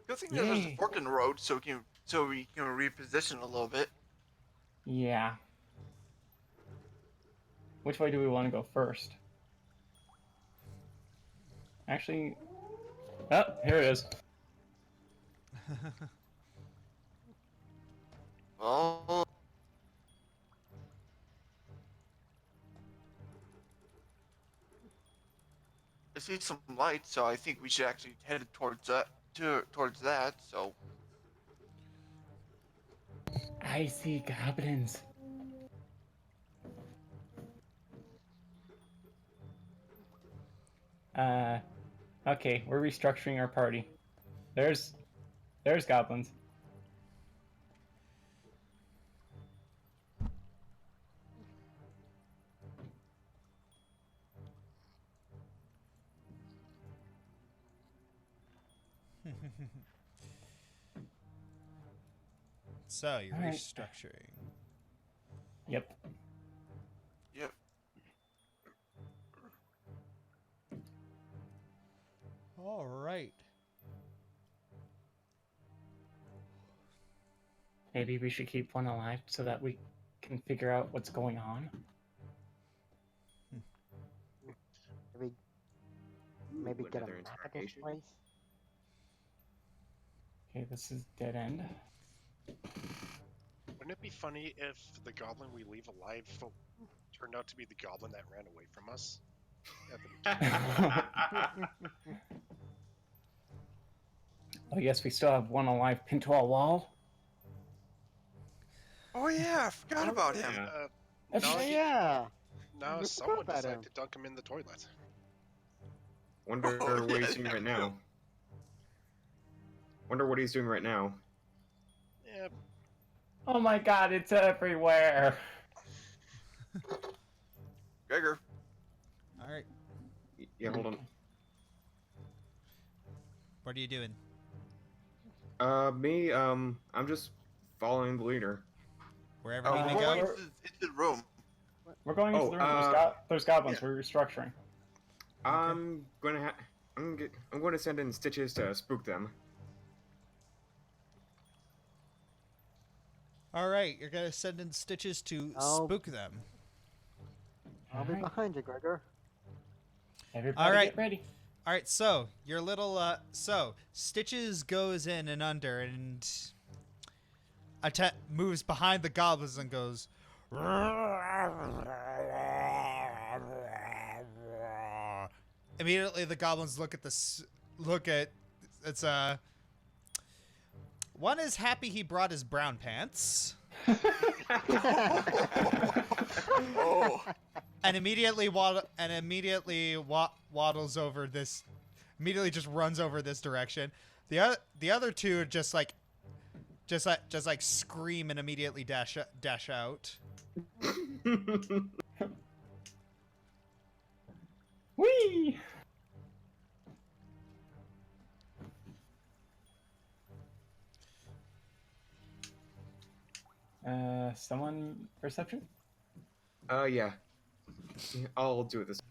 Good thing that there's a
Yay.
fork in the road, so we can reposition a little bit.
Yeah. Which way do we want to go first? Actually... Oh, here it is.
Well, I see some light, so I think we should actually head towards that. So
I see goblins. Okay, we're restructuring our party. There's goblins.
So, you're
All right.
restructuring.
Yep.
yep.
All right.
Maybe we should keep one alive so that we can figure out what's going on.
Maybe get a
Another
map of this
interrogation.
place.
Okay, this is dead end.
Wouldn't it be funny if the goblin we leave alive turned out to be the goblin that ran away from us? At the
Oh yes, we still have one alive pinned to our wall.
Oh yeah, I forgot about him.
Yeah.
now,
Oh, yeah.
now
We
someone
forgot about
decided
him.
to dunk him in the toilet.
Wonder
Oh,
what he's
yeah.
doing right now. Wonder what he's doing right now.
Yeah,
Oh my god, it's everywhere.
Gregor.
All right.
Yeah, hold on.
What are you doing?
Me, I'm just following the leader.
Wherever
Oh,
we
we're
go?
going into the room.
We're going into
Oh,
the room. There's goblins.
yeah.
We're restructuring.
I'm going to send in stitches to spook them.
All right, you're gonna send in stitches to
Oh.
spook them.
I'll be
Alright.
behind you, Gregor.
Everybody
All right.
get ready.
All right, so your little so Stitches goes in and under and moves behind the goblins and goes. Immediately, the goblins look at this. Look at it's One is happy he brought his brown pants.
Oh.
And immediately waddles over this. Immediately just runs over this direction. The other two just like scream and immediately dash out.
Whee! Someone perception?
Yeah. I'll do it this.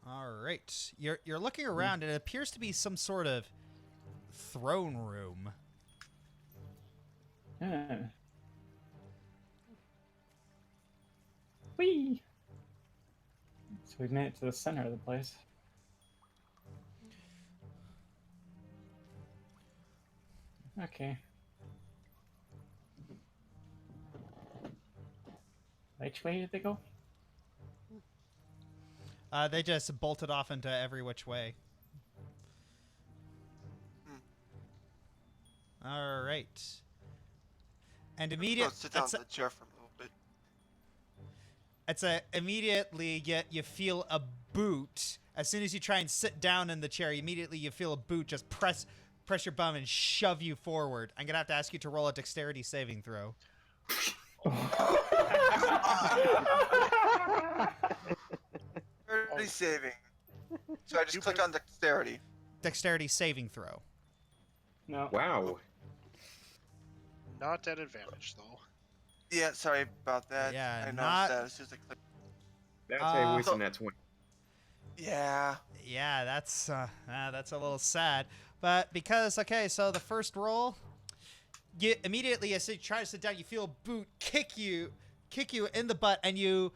All right, you're looking around, and it appears to be some sort of throne room.
Whee! So we've made it to the center of the place. Okay. Which way did they go?
They just bolted off into every which way. All right. And
I'll
immediately,
sit down in the chair for a little bit.
immediately you feel a boot. As soon as you try and sit down in the chair, immediately you feel a boot just press your bum and shove you forward. I'm gonna have to ask you to roll a dexterity saving throw.
Dexterity saving. So I just click on dexterity.
Dexterity saving throw.
No.
Wow.
Not at advantage, though.
Yeah, sorry about that.
Yeah,
I
not-
noticed that. As soon as I click.
That's a waste
So-
on that 20.
Yeah.
Yeah, that's a little sad. But because so the first roll, you immediately as you try to sit down, you feel a boot kick you in the butt, and you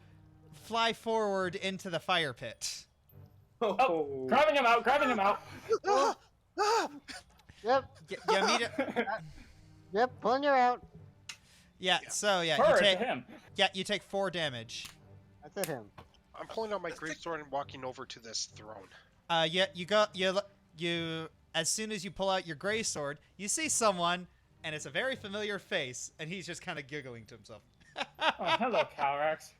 fly forward into the fire pit.
Oh, grabbing him out!
Yep,
You immediately,
yep, pulling you out.
yeah. So
Her,
you
to
take
him.
you take 4 damage.
That's at him.
I'm pulling out my greatsword and walking over to this throne.
You as soon as you pull out your gray sword, you see someone, and it's a very familiar face, and he's just kind of giggling to himself.
Oh, hello, Calrax.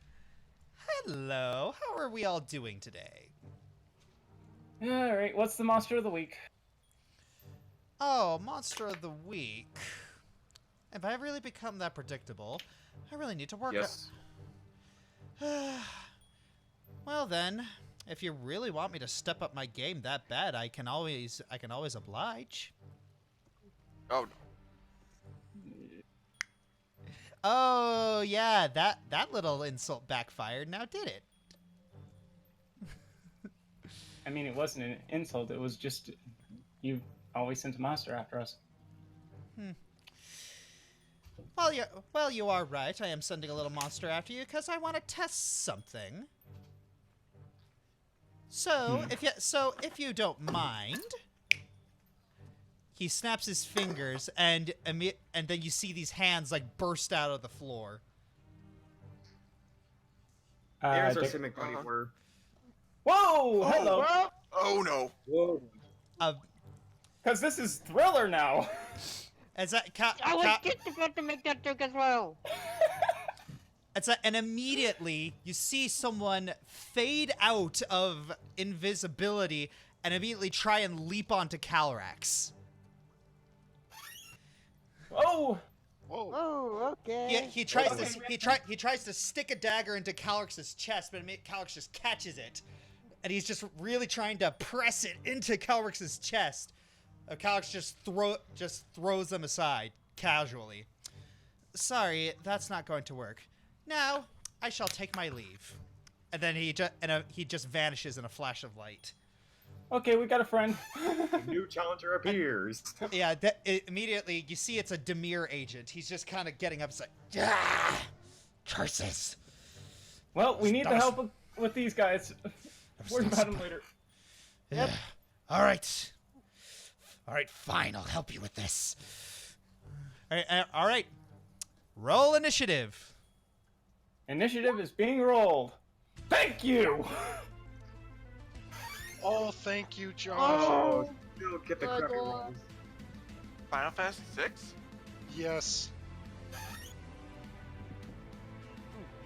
Hello, how are we all doing today?
All right, what's the monster of the week?
Oh, monster of the week. Have I really become that predictable? I really need to work.
Yes.
Well then, if you really want me to step up my game that bad, I can always oblige.
Oh no.
Oh yeah, that little insult backfired. Now did it?
I mean, it wasn't an insult. It was just you always sent a monster after us.
Well, you are right. I am sending a little monster after you because I want to test something. So, if you don't mind, he snaps his fingers, and then you see these hands like burst out of the floor.
There's our
Dick-
Simic body where.
Whoa! Hello!
Oh no.
Whoa.
Because this is Thriller now.
Is that
I was just about to make that joke as well.
and immediately you see someone fade out of invisibility and immediately try and leap onto Calrax.
Oh!
Whoa.
Oh, okay.
Yeah, he tries to stick a dagger into Calrax's chest, but Calrax just catches it, and he's just really trying to press it into Calrax's chest. Calrax just throws them aside casually. Sorry, that's not going to work. Now I shall take my leave. And then he just vanishes in a flash of light.
Okay, we got a friend.
A new challenger appears.
Yeah, immediately you see it's a Demir agent. He's just kind of getting up. It's like, curses.
Well, we need
That
the
was-
help with these guys. Worry about them later.
Yep. All right. All right, fine. I'll help you with this. All right. Roll initiative.
Initiative is being rolled. Thank you.
Oh, thank you, Josh.
Oh, still get the crappy
Gregor.
rolls.
Final Fantasy 6?
Yes.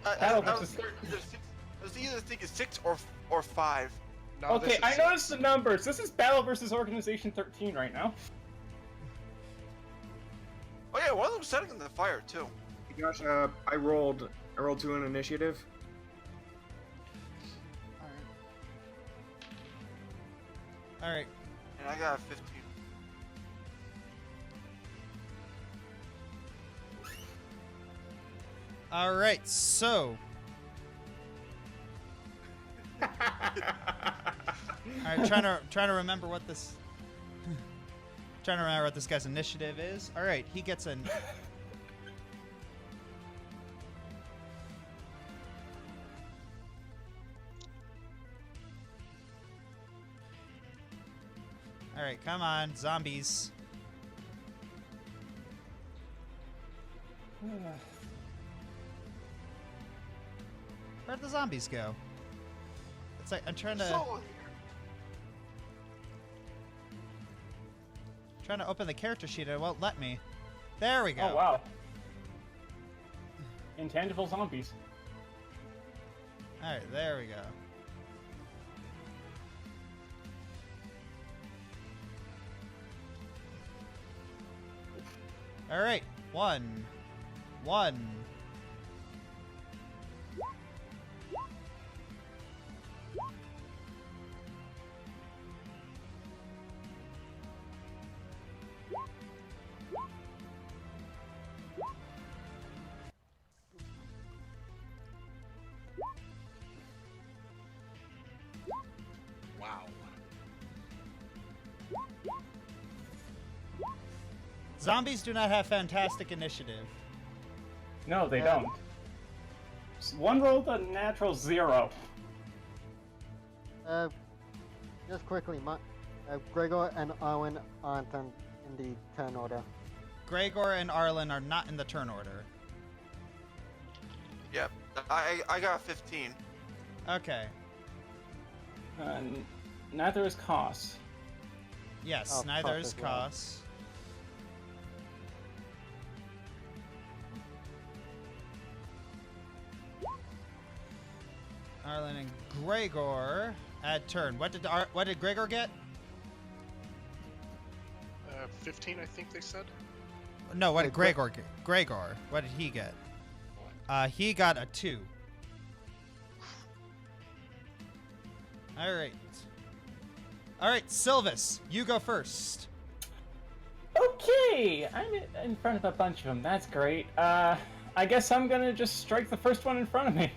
Battle
I was
versus-
either six. I was either thinking 6 or 5.
No,
Okay,
this
I
is
noticed the numbers. This is Battle versus Organization 13 right now.
Oh yeah, one of them was setting in the fire too.
Hey, Josh, I rolled 2 in initiative.
All right.
And I got a 15.
All right. So, all right. Trying to remember what this. Trying to remember what this guy's initiative is. All right. He gets an. All right. Come on, zombies. Where'd the zombies go? It's like I'm trying to open the character sheet and it won't let me. There we go.
Oh wow. Intangible zombies.
All right, there we go. All right, one.
wow.
Zombies do not have fantastic initiative.
No, they
Yeah.
don't. One rolled a natural 0.
Just quickly, Gregor and Arwen aren't in the turn order.
Gregor and Arlen are not in the turn order.
Yep. I got a 15.
Okay.
Neither is Koss.
Yes,
Oh,
neither
Koss
is
as well.
Koss. Arlen and Gregor at turn. What did Gregor get?
15, I think they said.
No, what
Wait,
did Gregor get? Gregor, what did he get? He got a 2. All right. All right, Sylvas, you go first.
Okay, I'm in front of a bunch of them. That's great. I guess I'm gonna just strike the first one in front of me.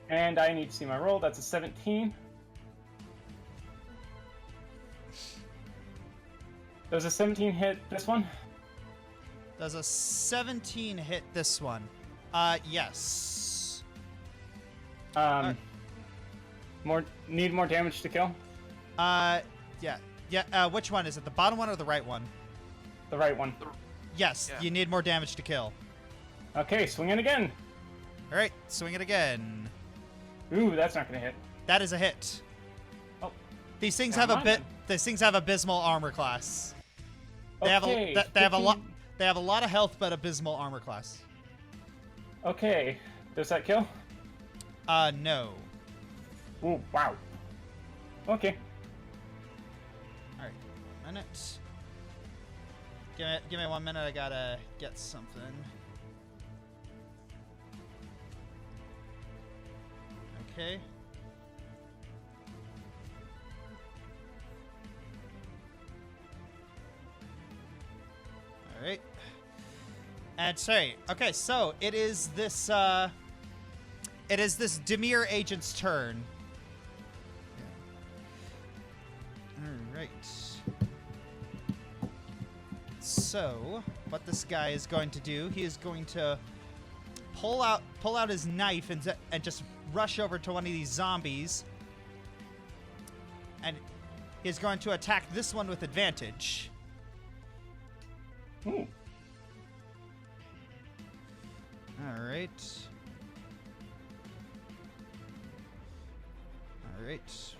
And I need to see my roll. That's a 17. Does a 17 hit this one?
Does a 17 hit this one? Yes.
More need more damage to kill?
Yeah. Which one is it? The bottom one or the right one?
The right one.
Yes,
Yeah.
you need more damage to kill.
Okay, swing it again.
All right, swing it again.
Ooh, that's not gonna hit.
That is a hit.
Oh.
These things
Never
have
mind
These things have abysmal armor class. They have
Okay,
they have a lot.
15.
They have a lot of health, but abysmal armor class.
Okay, does that kill?
No.
Ooh, wow. Okay.
All right, 1 minute. Give me 1 minute. I gotta get something. Okay. All right. And sorry. Okay, so it is this Demir agent's turn. right. So, what this guy is going to do, he is going to pull out his knife and just rush over to one of these zombies. And he's going to attack this one with advantage.
Ooh.
All right. All right.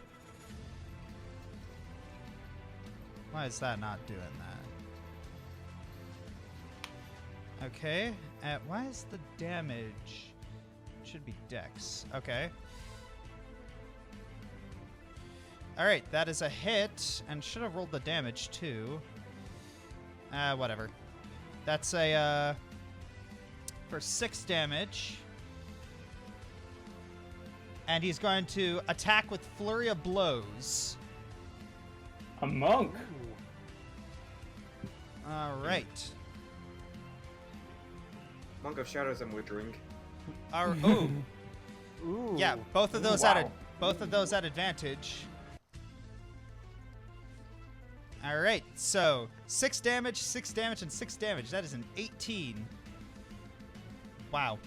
Why is that not doing that? Okay. Why is the damage? It should be dex. Okay. All right, that is a hit, and should have rolled the damage too. Whatever. That's a for 6 damage. And he's going to attack with Flurry of Blows.
A monk.
All right.
Monk of Shadows and Withering.
Ooh.
Ooh.
Yeah, both of those
Wow.
both of those at advantage. All right, so 6 damage, 6 damage, and 6 damage. That is an 18. Wow.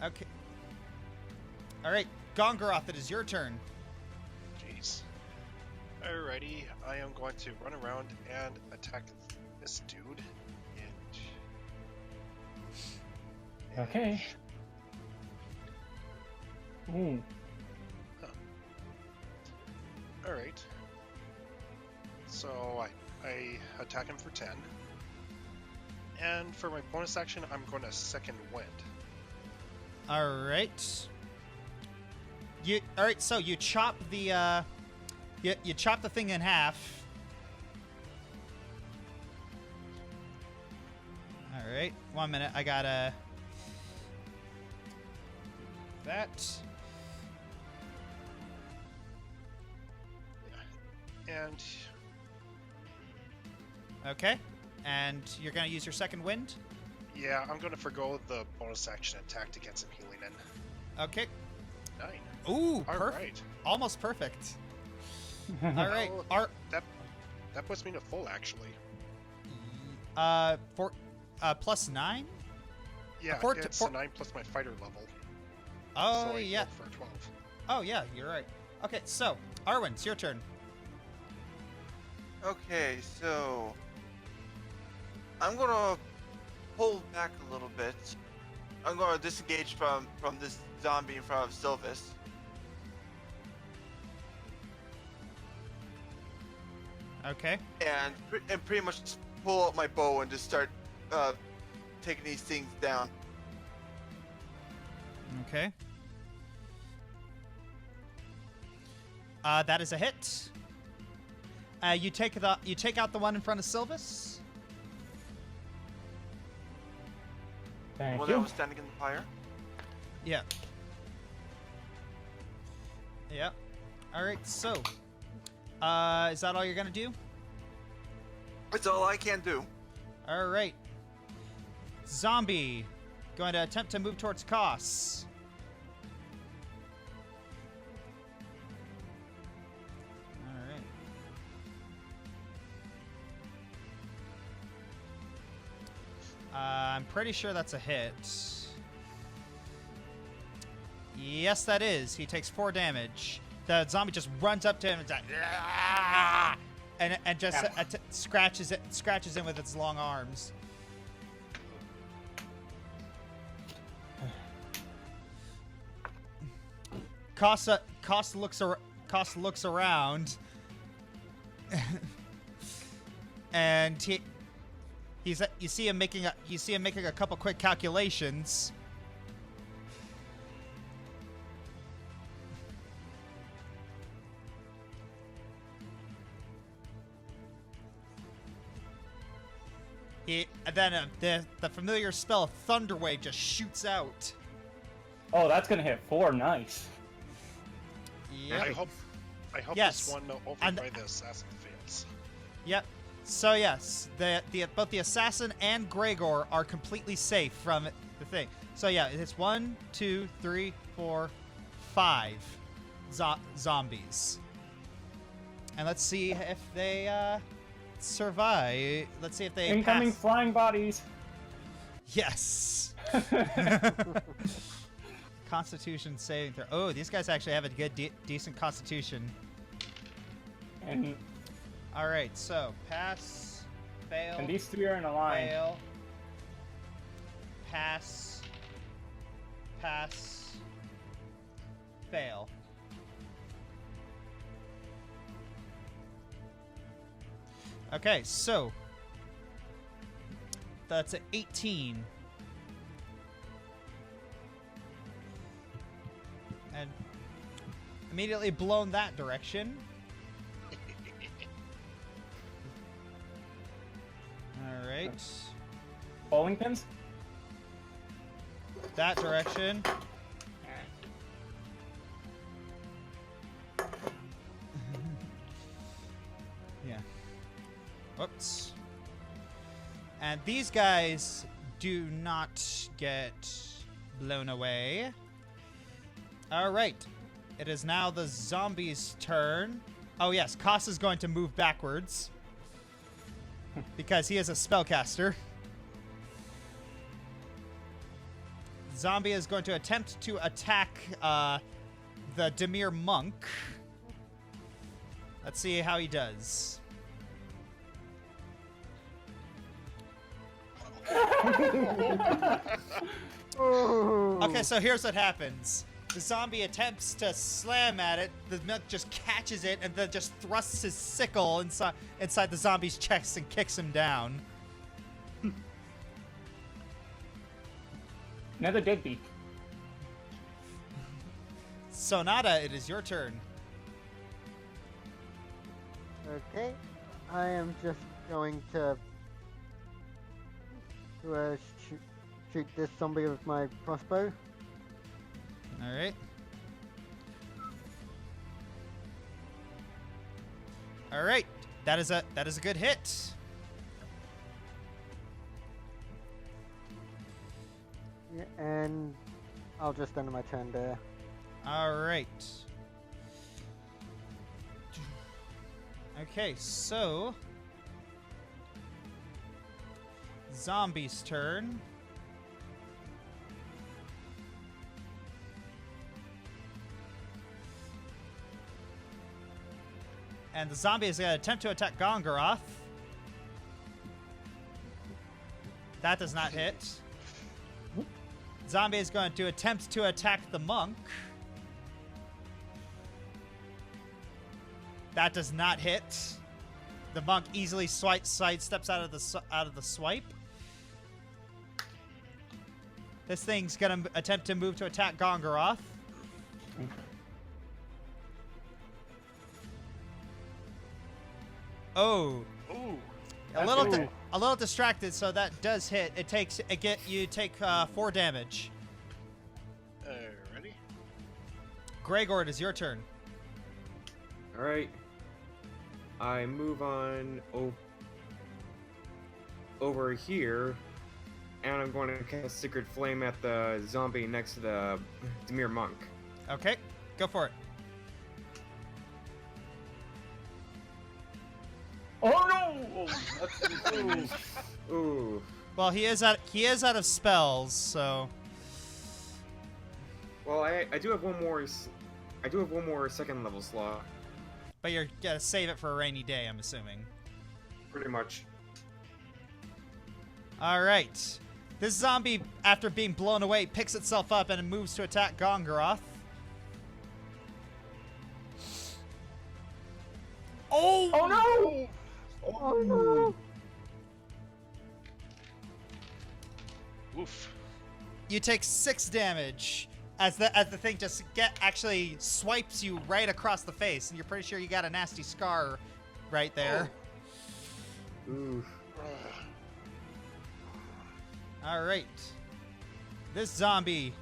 Okay. All right, Gongoroth, it is your turn.
Jeez. Alrighty, I am going to run around and attack this dude.
Okay. Ooh.
Alright. So I attack him for 10. And for my bonus action, I'm going to second wind.
All right. All right, so you chop the you chop the thing in half. All right, 1 minute. I gotta that.
And
Okay, and you're gonna use your second wind.
yeah, I'm going to forgo the bonus action attack to get some healing in.
Okay.
9.
Ooh,
All
perfect.
right.
Almost perfect. All right.
Oh, that puts me to full, actually.
For plus 9.
Yeah,
Four-
it's
four-
a 9 plus my fighter level.
Oh
so I
yeah.
go for 12.
Oh yeah, you're right. Okay, so Arwen, it's your turn.
Okay, so I'm gonna pull back a little bit. I'm gonna disengage from this zombie in front of Sylvas.
Okay.
And pretty much just pull out my bow and just start taking these things down.
Okay. That is a hit. You take out the one in front of Sylvas.
The
Thank
one that
you.
was standing in the fire.
Yeah. Yeah. All right. So, is that all you're gonna do?
That's all I can do.
All right. Zombie, going to attempt to move towards Koss. All right. I'm pretty sure that's a hit. Yes, that is. He takes 4 damage. The zombie just runs up to him and is like, "Ah!" and just scratches him with its long arms. Koss looks around, and you see him making a couple quick calculations. And then the familiar spell Thunderwave just shoots out.
Oh, that's gonna hit 4. Nice.
Yep.
I hope
Yes.
this one over
And-
by the assassin fails.
Yep. So yes, both the assassin and Gregor are completely safe from the thing. So yeah, it's 1, 2, 3, 4, 5 zombies. And let's see if they survive. Let's see if they
Incoming
pass.
flying bodies.
Yes. Constitution saving throw. Oh, these guys actually have a good, decent constitution.
And
All right, so pass, fail,
and these three are in a line.
fail, pass, pass, fail. Okay, so that's an 18. And immediately blown that direction. All right.
Bowling pins.
That direction. Yeah. Whoops. And these guys do not get blown away. All right. It is now the zombies' turn. Oh, yes. Koss is going to move backwards because he is a spellcaster. Zombie is going to attempt to attack the Demir monk. Let's see how he does. Okay, so here's what happens. The zombie attempts to slam at it. The monk just catches it and then just thrusts his sickle inside the zombie's chest and kicks him down.
Another deadbeat.
Sonata, it is your turn.
Okay, I am just going to shoot this zombie with my crossbow.
All right. All right. That is a good hit.
Yeah, and I'll just end my turn there.
All right. Okay, so zombie's turn. And the zombie is going to attempt to attack Gongoroth. That does not hit. Zombie is going to attempt to attack the monk. That does not hit. The monk easily sidesteps out of the swipe. This thing's going to attempt to move to attack Gongoroth. Oh.
Ooh.
A little distracted, so that does hit. You take 4 damage.
Ready?
Gregor, it is your turn.
All right. I move on over here, and I'm going to cast Secret Flame at the zombie next to the Demir monk.
Okay, go for it.
Oh no!
Ooh.
Well, he is out of spells, so
Well, I do have one more. I do have one more second level slot.
but you're gonna save it for a rainy day, I'm assuming.
Pretty much.
All right. This zombie, after being blown away, picks itself up and it moves to attack Gongoroth. Oh!
Oh no!
Oh no!
Oof.
You take 6 damage as the thing just actually swipes you right across the face, and you're pretty sure you got a nasty scar right there.
Ooh.
All right. This zombie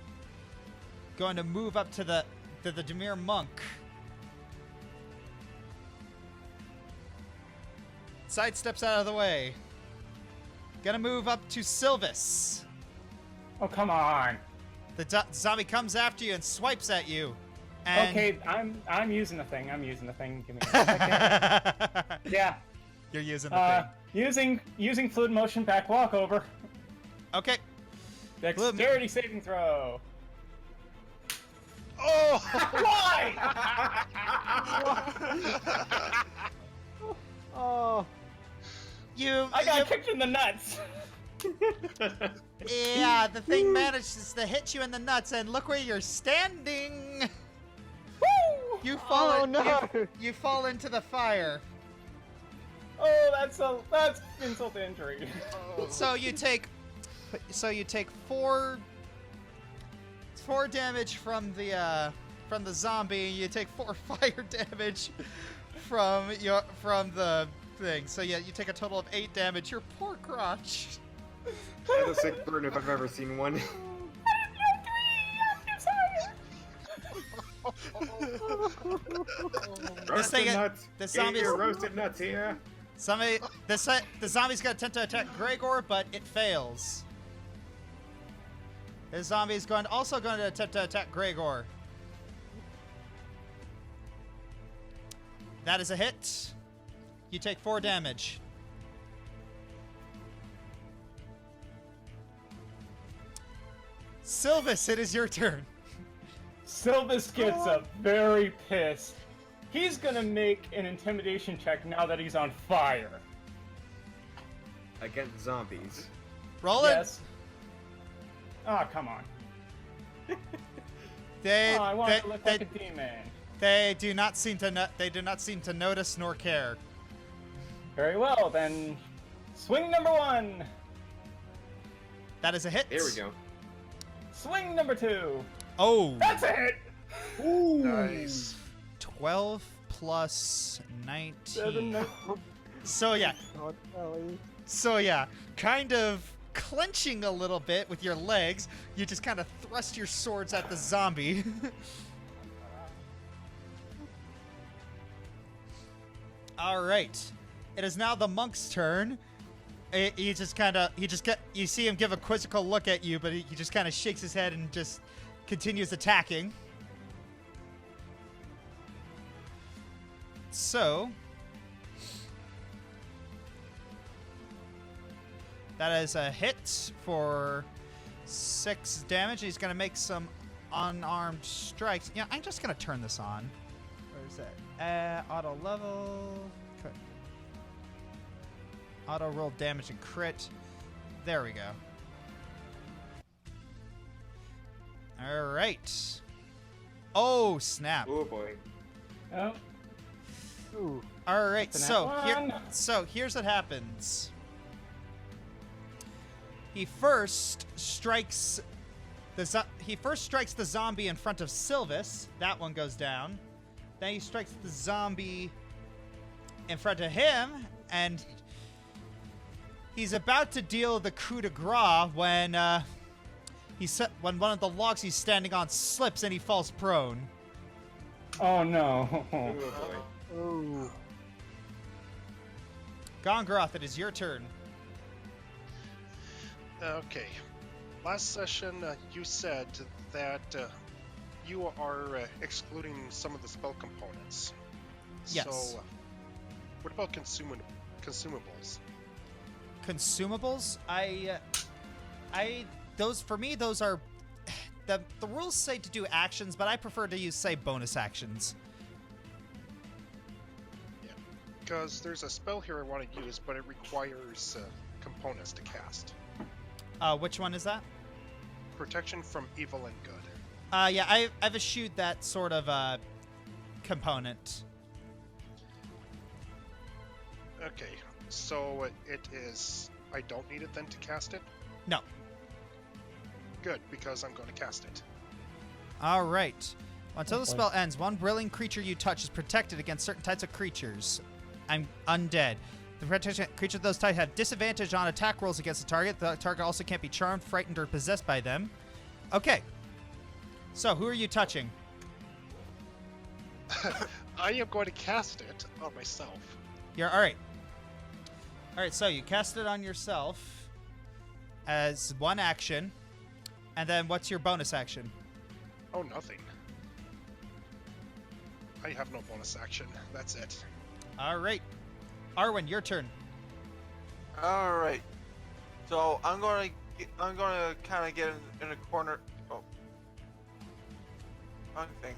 going to move up to the Demir monk. Sidesteps out of the way. Gonna move up to Sylvas.
Oh come on!
The zombie comes after you and swipes at you.
And
Okay, I'm using the thing. I'm using the thing. Give me a second. Yeah.
You're using the thing.
Using fluid motion back walkover.
Okay.
Dexterity saving throw.
Oh!
Why?
Oh,
I got kicked in the nuts.
Yeah, the thing manages to hit you in the nuts, and look where you're standing.
Woo!
You fall.
oh no!
You fall into the fire.
Oh, that's insult to injury.
So you take four damage from the zombie. You take 4 fire damage from the thing. So yeah, you take a total of 8 damage. Your poor crotch.
That's a sick burn if I've ever seen one. Roasted nuts.
the
Get
zombies-
your roasted nuts here.
The zombie's gonna attempt to attack Gregor, but it fails. The zombie is also going to attempt to attack Gregor. That is a hit. You take 4 damage. Sylvas, it is your turn.
Sylvas gets up very pissed. He's gonna make an intimidation check now that he's on fire.
Against zombies.
Roll it.
Yes. Oh, come on. I want to look like a demon.
They do not seem to notice nor care.
Very well, then. Swing number 1.
That is a hit.
There we go.
Swing number 2.
Oh.
That's a hit. Ooh.
Nice.
12 plus 19.
7.
So yeah.
God, Ellie.
So yeah, kind of clenching a little bit with your legs, you just kind of thrust your swords at the zombie. All right, it is now the monk's turn. You see him give a quizzical look at you, but he just kind of shakes his head and just continues attacking. So that is a hit for 6 damage. He's going to make some unarmed strikes. Yeah, I'm just going to turn this on. Where is it? Auto level. Auto roll damage and crit. There we go. All right. Oh, snap.
Oh boy.
Oh,
Ooh.
All right,
That's an
so here's what happens. He first strikes the zombie in front of Sylvas. That one goes down. Then he strikes the zombie in front of him, and he's about to deal the coup de grace when when one of the logs he's standing on slips and he falls prone.
oh no.
Oh boy.
Ooh.
Gongoroth, it is your turn.
Okay. Last session, you said that you are excluding some of the spell components.
Yes.
So, what about consumables?
Consumables? Those are the rules say to do actions, but I prefer to use, say, bonus actions.
Yeah. Because there's a spell here I want to use, but it requires components to cast.
Which one is that?
Protection from evil and good.
Yeah, I've eschewed that sort of component.
Okay, so it is... I don't need it then to cast it?
No.
Good, because I'm going to cast it.
All right. Until the spell ends, one brilliant creature you touch is protected against certain types of creatures. I'm undead. The protection creature of those types have disadvantage on attack rolls against the target. The target also can't be charmed, frightened, or possessed by them. Okay. So, who are you touching?
I am going to cast it on myself.
You're all right. All right, so you cast it on yourself as one action, and then what's your bonus action?
Oh, nothing. I have no bonus action. That's it.
All right. Arwen, your turn.
All right. So I'm gonna kind of get in a corner. Oh, wrong thing.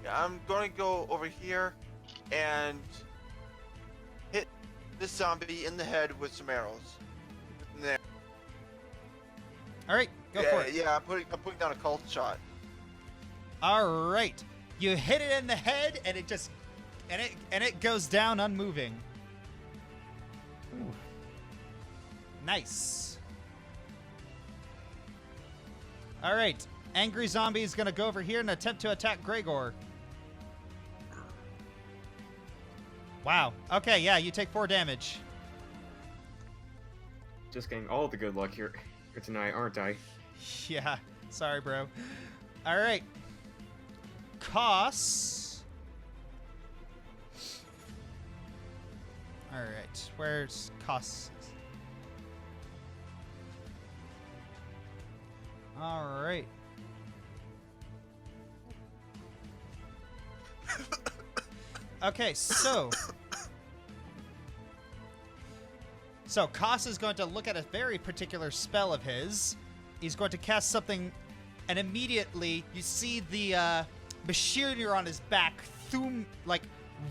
Yeah, I'm gonna go over here and hit this zombie in the head with some arrows. In there.
All right, go
yeah,
for it.
Yeah, I'm putting down a cult shot.
All right. You hit it in the head, and it just, and it goes down unmoving.
Ooh.
Nice. All right. Angry zombie is gonna go over here and attempt to attack Gregor. Wow. Okay, yeah, you take 4 damage.
Just getting all the good luck here tonight, aren't I?
Yeah. Sorry, bro. All right. Koss. All right. Where's Koss? All right. Okay, so Koss is going to look at a very particular spell of his. He's going to cast something, and immediately you see the machinery on his back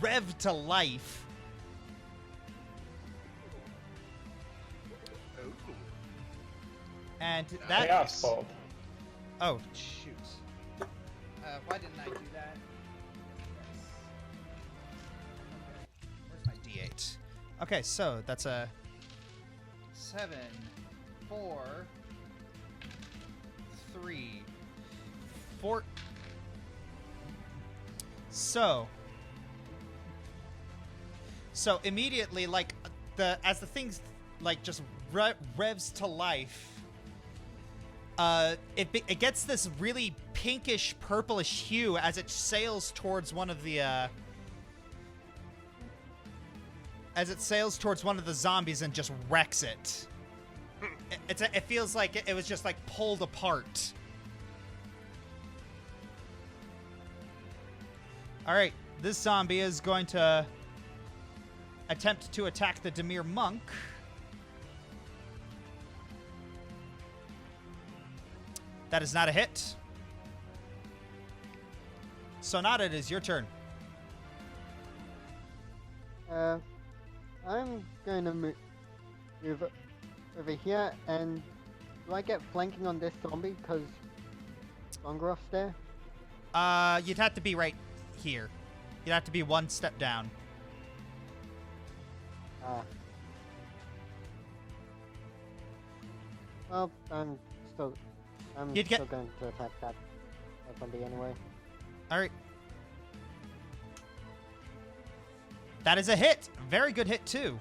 rev to life. And that
Chaos Bolt.
Oh, shoot. Why didn't I do that? Where's my D8? Okay, so that's a 7, 4, 3, 4. So immediately, as the things just revs to life. It gets this really pinkish purplish hue as it sails towards one of the zombies and just wrecks it. It feels like it was just pulled apart. All right, this zombie is going to attempt to attack the Demir monk. That is not a hit. Sonata, it is your turn.
I'm going to move over here, and do I get flanking on this zombie because Gongoroth's there?
You'd have to be right here. You'd have to be 1 step down.
Well, I'm still going to attack that zombie anyway.
All right. That is a hit. Very good hit, too.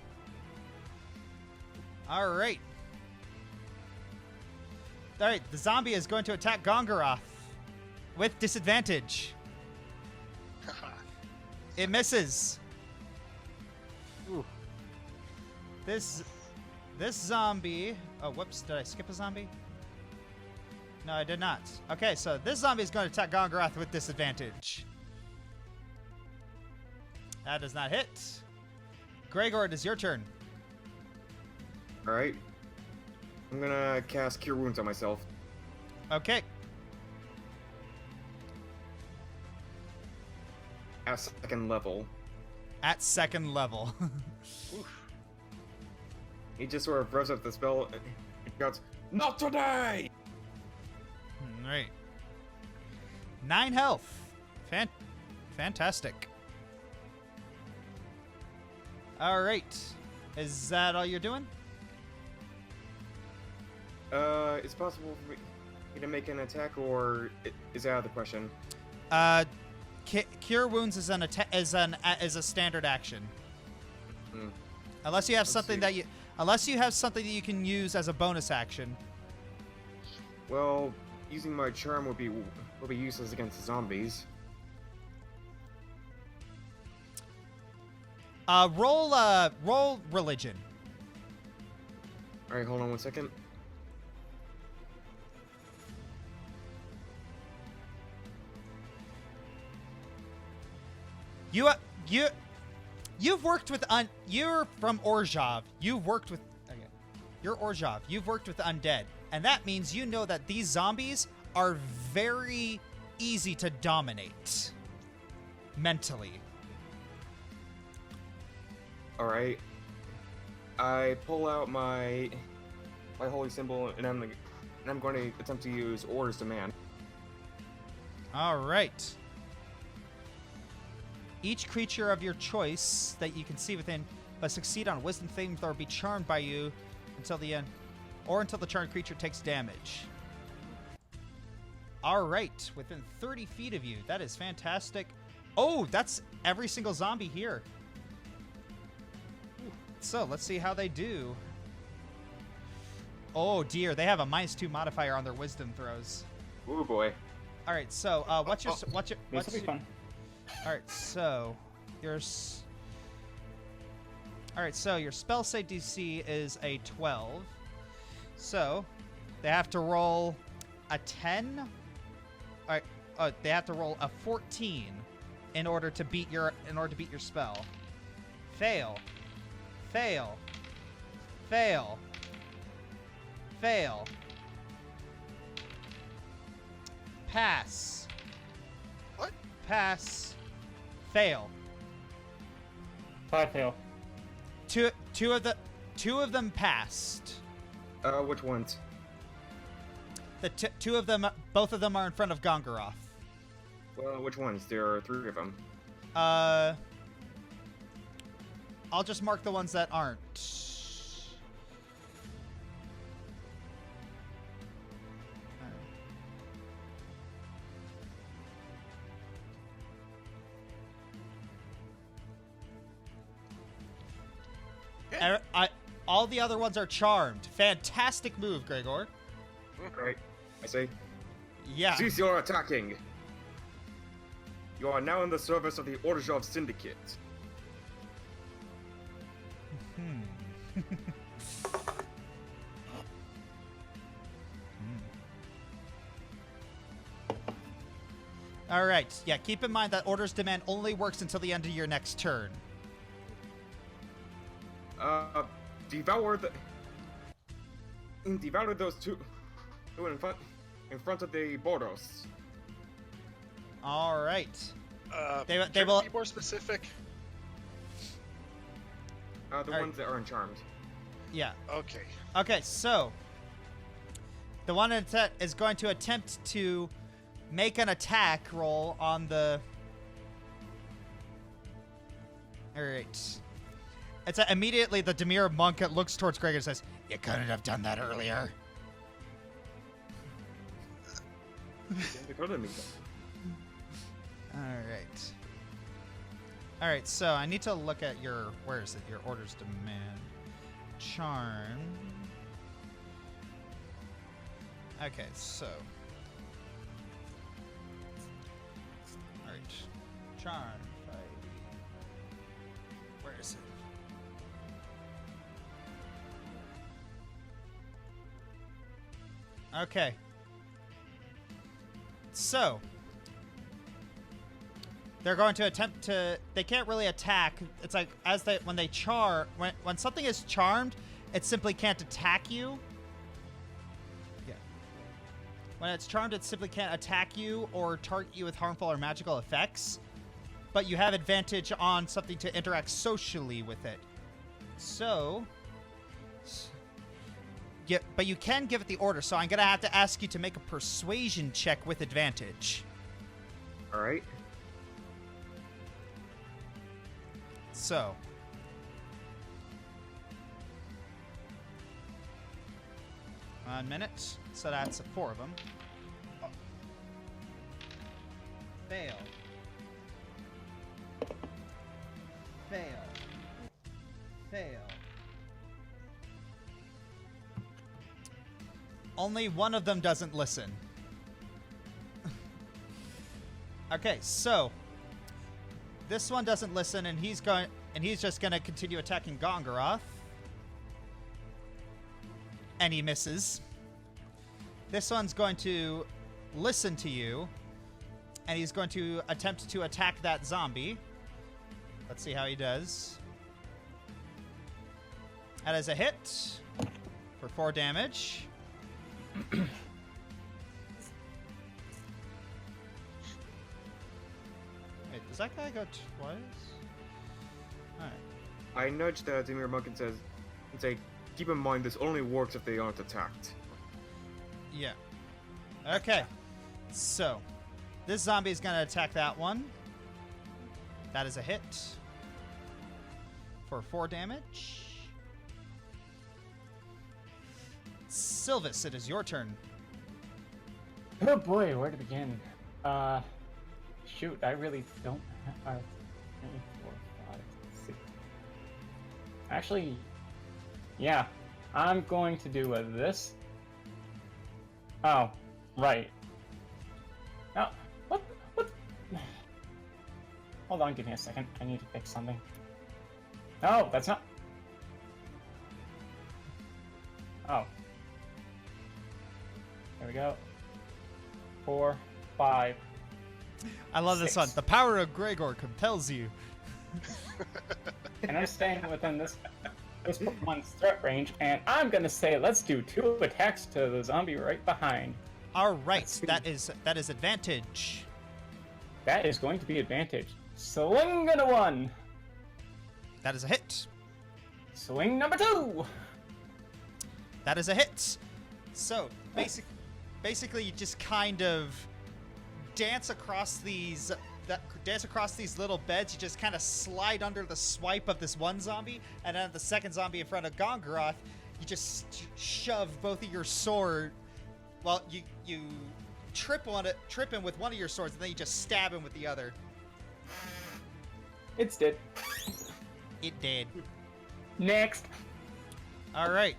All right. All right, the zombie is going to attack Gongoroth with disadvantage. It misses.
Ooh.
This zombie... Oh, whoops. Did I skip a zombie? No, I did not. Okay, so this zombie is going to attack Gongoroth with disadvantage. That does not hit. Gregor, it is your turn.
Alright. I'm gonna cast Cure Wounds on myself.
Okay.
At 2nd level.
At 2nd level.
He just sort of revs up the spell and he goes, "Not today!"
Right. 9 health. Fantastic. All right. Is that all you're doing?
It's possible for me to make an attack, or is it out of the question?
Cure wounds is a standard action.
Hmm.
Unless you have
Let's
something
see.
unless you have something that you can use as a bonus action.
Well, using my charm will be useless against the zombies.
Roll religion.
All right, hold on 1 second.
You've worked with you're from Orzhov. You've worked with You're Orzhov. You've worked with undead, and that means you know that these zombies are very easy to dominate mentally.
All right. I pull out my holy symbol, and I'm going to attempt to use Orders Demand.
All right. Each creature of your choice that you can see within must succeed on a wisdom saving throw or be charmed by you until the end, or until the charmed creature takes damage. All right, within 30 feet of you. That is fantastic. Oh, that's every single zombie here. So let's see how they do. Oh dear, they have a -2 modifier on their wisdom throws.
Ooh boy.
All right, so what's your
This will be fun.
All right, so your spell save DC is a 12. So they have to roll a 10. All right, they have to roll a 14 in order to beat your spell. Fail. Fail. Fail. Fail. Pass.
What?
Pass. Fail.
5 fail.
Two of them passed.
Which ones?
The two of them, both of them are in front of Gongoroth.
Well, which ones? There are 3 of them.
I'll just mark the ones that aren't. All the other ones are charmed. Fantastic move, Gregor.
Right. I say,
Yeah.
cease your attacking. You are now in the service of the Orzhov Syndicate.
All right. Yeah, keep in mind that Orders Demand only works until the end of your next turn.
Devour those two in front of the Boros.
All right. They
Can
will.
you be more specific?
The ones that aren't charmed.
Yeah.
Okay.
Okay. So the one that is going to attempt to make an attack roll on the. All right. It's immediately the Demir monk looks towards Gregor and says, "You couldn't have done that earlier." All right. So I need to look at your. Where is it? Your Orders Demand. Charm. Okay. So. All right. Charm. Where is it? Okay. So they're going to attempt to. They can't really attack. It's like when something is charmed, it simply can't attack you. Yeah. When it's charmed, it simply can't attack you or target you with harmful or magical effects. But you have advantage on something to interact socially with it. So. Yeah, but you can give it the order, so I'm going to have to ask you to make a persuasion check with advantage.
All right.
So. One minute. So that's 4 of them. Fail. Fail. Fail. Only one of them doesn't listen. Okay, so this one doesn't listen, and he's just gonna continue attacking Gongoroth. And he misses. This one's going to listen to you, and he's going to attempt to attack that zombie. Let's see how he does. That is a hit for 4 damage. Wait, does that guy go twice? Alright.
I nudged Dimir Monk and say, keep in mind this only works if they aren't attacked.
Yeah. Okay. So, this zombie is going to attack that one. That is a hit for 4 damage. Sylvas, it is your turn.
Oh boy, where to begin? Shoot, I really don't have 3, 4, 5, 6. Actually, yeah, I'm going to do this. Oh, right. Now, what? Hold on, give me a second. I need to fix something. No, that's not. Oh. There we go. 4, 5.
I love this
6.
one. The power of Gregor compels you.
And I'm staying within this Pokemon's threat range, and I'm gonna say let's do 2 attacks to the zombie right behind.
All right, that is advantage.
That is going to be advantage. Swing and a 1.
That is a hit.
Swing number 2.
That is a hit. So basically, you just kind of dance across these little beds. You just kind of slide under the swipe of this one zombie, and then the second zombie in front of Gongoroth, you just shove both of your sword. Well, you trip him with one of your swords, and then you just stab him with the other.
It's dead.
It did.
Next.
All right.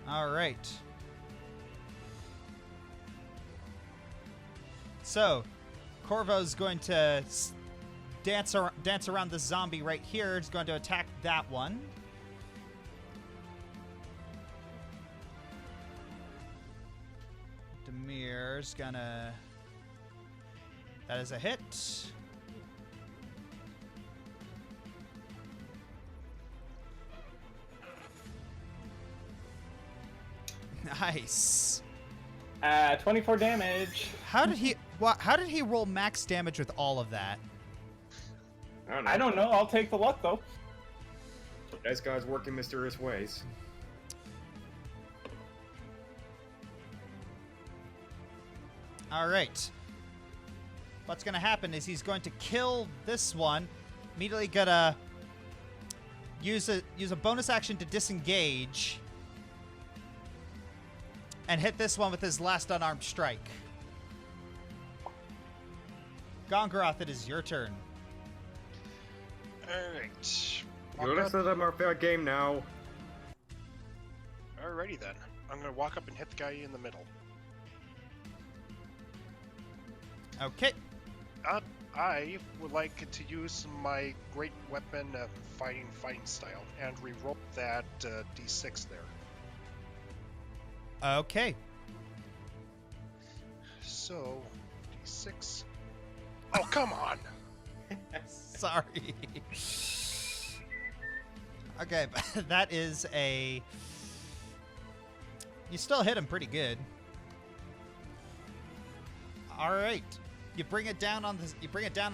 All right. So, Corvo's going to dance around the zombie right here. He's going to attack that one. Demir's gonna... That is a hit. Nice.
24 damage.
How did he roll max damage with all of that?
I don't know. I'll take the luck though.
This guy's working mysterious ways.
All right. What's going to happen is he's going to kill this one. Immediately gonna use a bonus action to disengage and hit this one with his last unarmed strike. Gongoroth, it is your turn.
Alright.
You listen to them, our fair game now.
Alrighty then. I'm gonna walk up and hit the guy in the middle.
Okay.
I would like to use my great weapon of fighting style and reroll that d6 there.
Okay.
So, d6. Oh, come on!
Sorry. Okay, but that is a... You still hit him pretty good. All right. You bring it down on the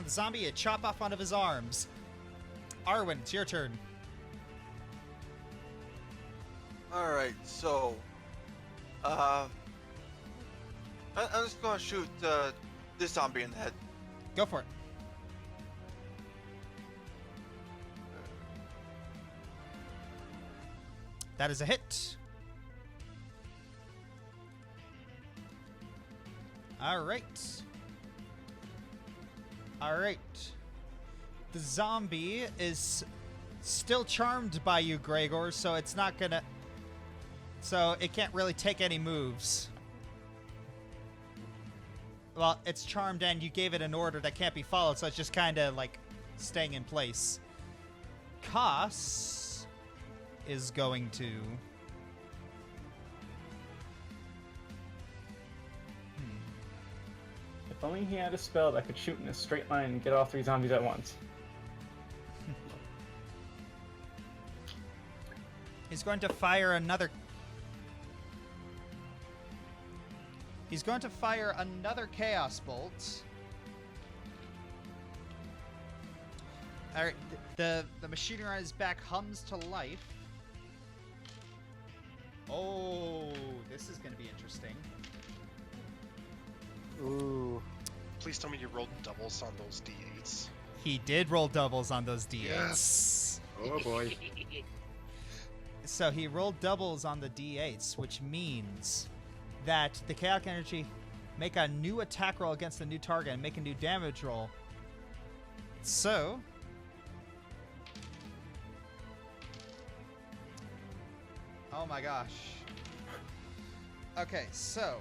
zombie. You chop off one of his arms. Arwen, it's your turn.
Alright, so I'm just gonna shoot this zombie in the head.
Go for it. That is a hit. All right. All right. The zombie is still charmed by you, Gregor, so it's not gonna... So it can't really take any moves. Well, it's charmed and you gave it an order that can't be followed, so it's just kind of like staying in place. Koss is going to...
If only he had a spell that could shoot in a straight line and get all 3 zombies at once.
He's going to fire another. He's going to fire another Chaos Bolt. All right, the machinery on his back hums to life. Oh, this is going to be interesting.
Ooh.
Please tell me you rolled doubles on those d8s.
He did roll doubles on those d8s.
Yes.
Oh boy.
So he rolled doubles on the d8s, which means that the chaotic energy make a new attack roll against the new target and make a new damage roll. So oh my gosh. Okay, so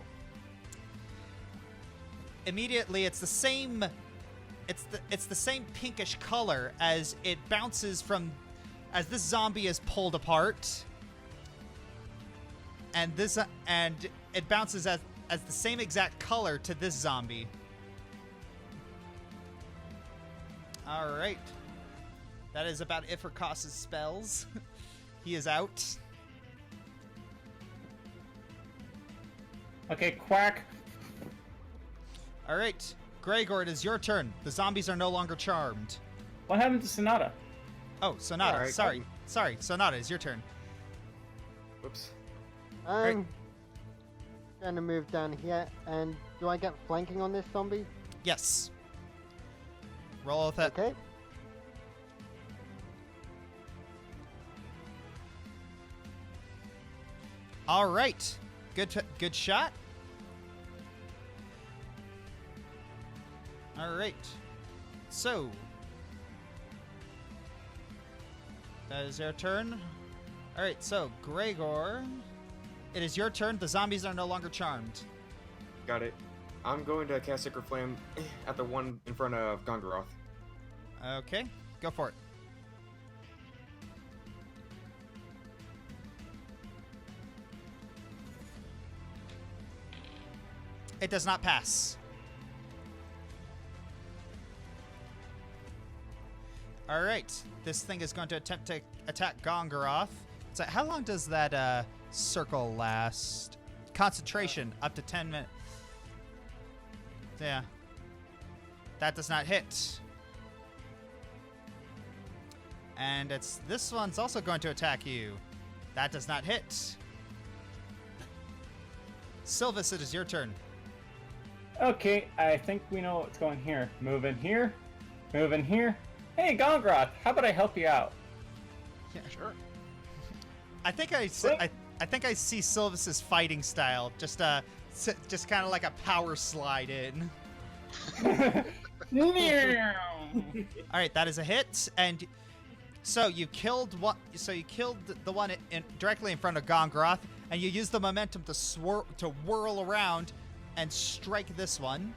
immediately it's the same pinkish color as it bounces from as this zombie is pulled apart, and it bounces as the same exact color to this zombie. All right, that is about it for Koss's spells. He is out.
Okay, quack.
All right, Gregor, it is your turn. The zombies are no longer charmed.
What happened to Sonata?
Oh, Sonata.
All right,
Sorry. Sonata, it's your turn.
Whoops.
I'm gonna move down here, and do I get flanking on this zombie?
Yes. Roll with it.
Okay.
All right. Good shot. All right. So that is their turn. All right. So Gregor, it is your turn. The zombies are no longer charmed.
Got it. I'm going to cast Sacred Flame at the one in front of Gongoroth.
Okay. Go for it. It does not pass. All right. This thing is going to attempt to attack Gongoroth. So how long does that circle last? Concentration, up to 10 minutes. Yeah. That does not hit. And this one's also going to attack you. That does not hit. Sylvas, it is your turn.
Okay, I think we know what's going here. Move in here. Move in here. Hey, Gongoroth, how about I help you out?
Yeah.
Sure.
I think I see Sylvas's fighting style. Just kind of like a power slide in. All right, that is a hit, and so you killed one. So you killed the one directly in front of Gongoroth, and you use the momentum to whirl around and strike this one.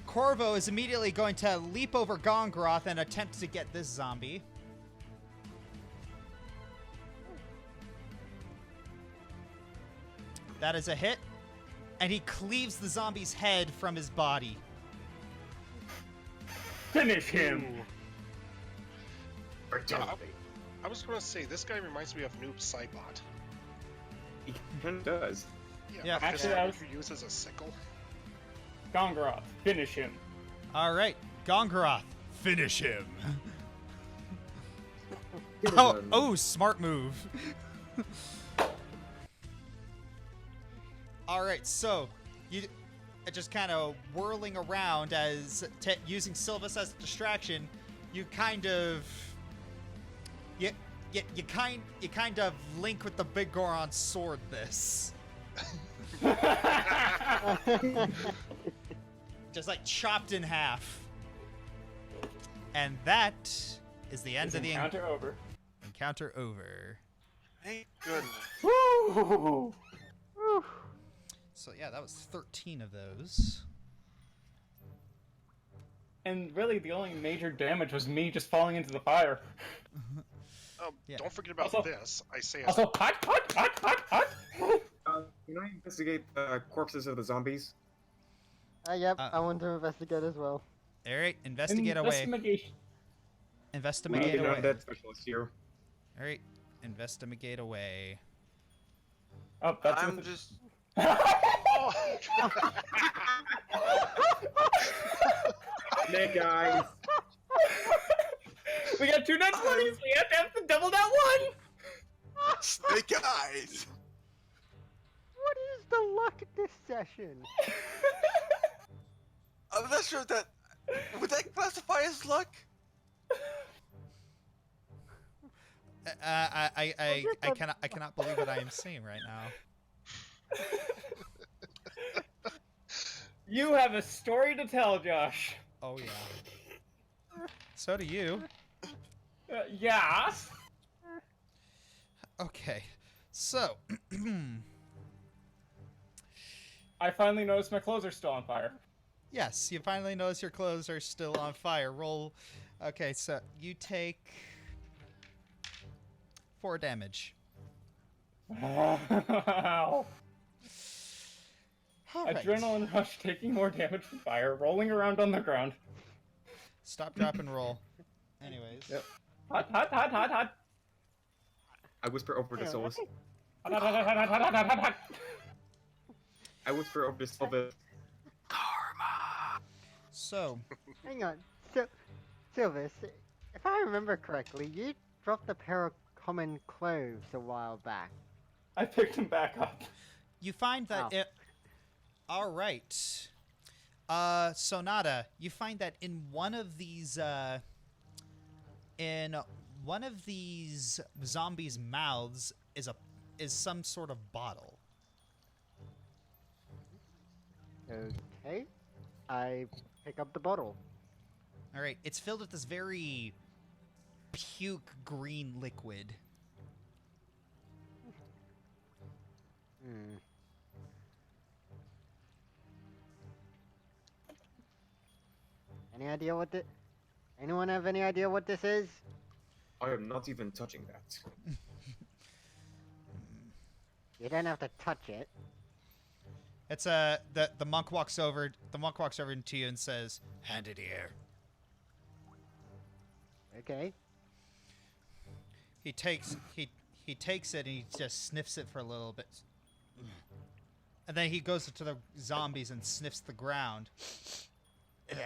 Corvo is immediately going to leap over Gongoroth and attempt to get this zombie. That is a hit, and he cleaves the zombie's head from his body.
Finish him!
I was going to say, this guy reminds me of Noob Cybot.
He kind of does.
Yeah,
actually, I was-
who uses a sickle.
Gongoroth, finish him.
All right, Gongoroth, finish him.
Give it
Oh,
a-
oh, smart move. All right, so you just kind of whirling around as using Sylvas as a distraction. You kind of you kind of link with the big Goron sword this. Just like chopped in half. And that is the end of the
encounter over.
encounter over.
Thank goodness.
Woo!
So yeah, that was 13 of those.
And really, the only major damage was me just falling into the fire.
Yeah.
Don't forget about
Also-
this. I say as
Also, hot.
Can I investigate the corpses of the zombies?
Yep, I want to investigate as well.
All right, investigate away.
Investigation.
We
Investigate
need an
away.
undead specialist here.
All right, investigate away.
Oh, that's
I'm
with the-
just.
Oh,
Snake eyes.
We got 2 nat 20s. We have to have the double that one.
Snake eyes!
What is the luck this session?
I'm not sure if that. Would that classify as luck?
I cannot believe what I am seeing right now.
You have a story to tell, Josh.
Oh yeah. So do you.
Yeah.
Okay, so
I finally noticed my clothes are still on fire.
yes, you finally notice your clothes are still on fire. Roll. Okay, so you take 4 damage.
Wow.
All right.
Adrenaline rush, taking more damage from fire, rolling around on the ground.
Stop, drop, and roll. Anyways.
Yep.
Hot, hot, hot, hot, hot.
I whisper over to Sylvas.
Hot, hot, hot, hot, hot, hot, hot, hot, hot.
I whisper over to Sylvas.
So,
Hang on. So, Sylvas, if I remember correctly, you dropped a pair of common clothes a while back.
I picked him back up.
you find that
Oh.
it. All right. Sonata, you find that in one of these zombies' mouths is some sort of bottle.
Okay. I pick up the bottle.
All right, it's filled with this very puke green liquid.
Hmm. Any idea what this? Anyone have any idea what this is?
I am not even touching that.
You don't have to touch it.
It's the monk walks over. The monk walks over to you and says, "Hand it here."
Okay.
He takes it and he just sniffs it for a little bit, and then he goes to the zombies and sniffs the ground. Ugh.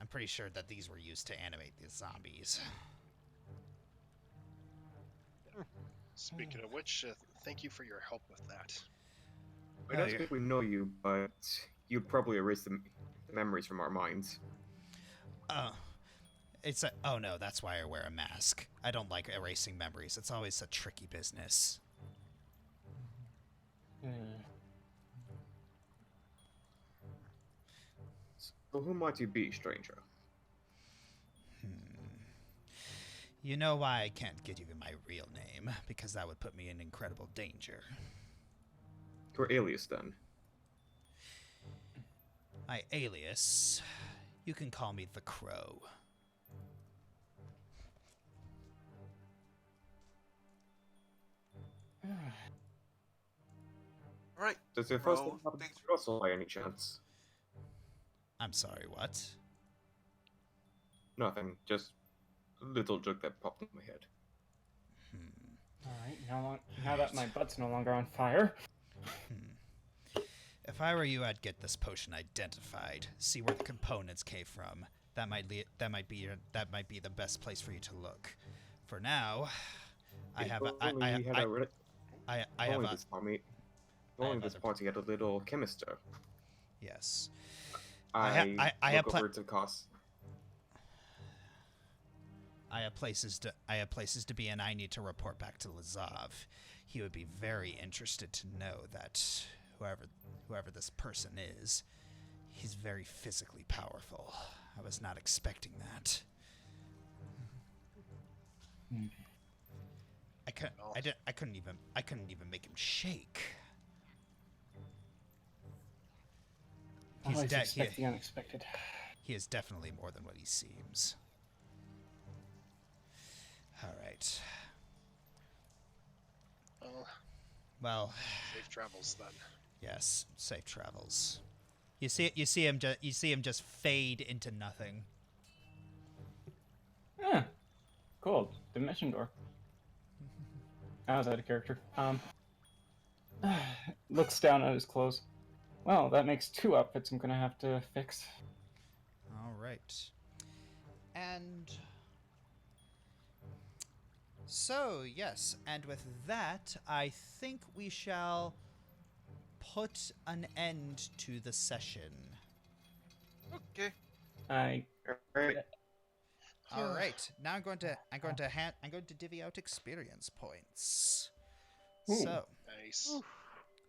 I'm pretty sure that these were used to animate these zombies.
speaking of which, thank you for your help with that.
I don't think we know you, but you'd probably erase the memories from our minds.
Oh no, that's why I wear a mask. I don't like erasing memories. It's always a tricky business.
So who might you be, stranger?
You know why I can't give you my real name, because that would put me in incredible danger.
Your alias, then.
My alias, you can call me the Crow.
Alright.
Does your first
Bro,
name happen to
thanks
be Russell by any chance?
I'm sorry, what?
Nothing, just a little joke that popped in my head.
Alright, now that my butt's no longer on fire.
If I were you, I'd get this potion identified, see where the components came from. That might be the best place for you to look. For now, I have a
this party had a little chemister.
yes.
I
have
look over to Koss.
I have places to be, and I need to report back to Lazav. He would be very interested to know that whoever this person is, he's very physically powerful. I was not expecting that. I couldn't even make him shake.
Always expect the unexpected.
He is definitely more than what he seems. All right.
Well,
Well,
Safe travels then.
yes, safe travels. You see him just fade into nothing.
Yeah. Cool. Dimension door. I was out of character. Looks down at his clothes. Well, that makes 2 outfits I'm gonna have to fix.
All right. And so, yes, and with that, I think we shall put an end to the session.
Okay.
Alright.
All right. Now I'm going to divvy out experience points.
Ooh.
Nice.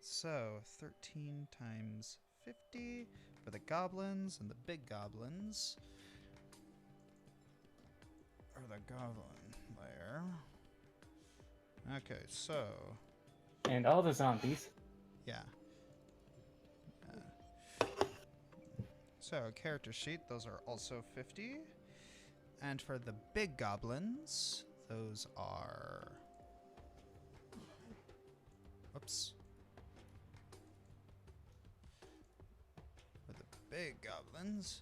So 13 times 50 for the goblins and the big goblins. Or the goblin there. Okay, so
And all the zombies.
yeah. So character sheet, those are also 50. And for the big goblins, those are... Whoops. For the big goblins,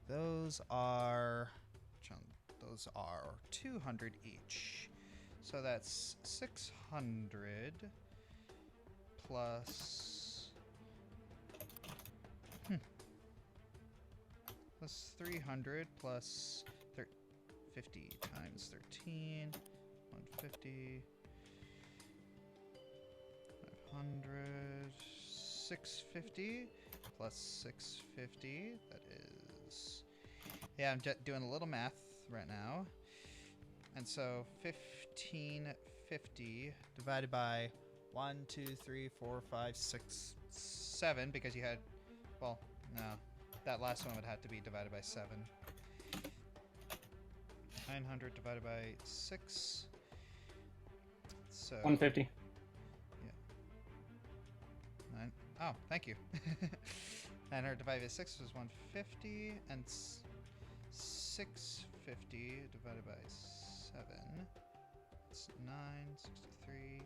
those are 200 each. So that's 600 plus plus 300 plus 50 times 13, 150, 500, 650 plus 650. That is, yeah, I'm doing a little math right now. And so 1550 divided by 1, 2, 3, 4, 5, 6, 7, because you had, well, no, that last one would have to be divided by 7. 900 divided by 6. So
150.
Nine. Oh, thank you. 900 divided by 6 was 150, and 650 divided by 7. It's 9, 63,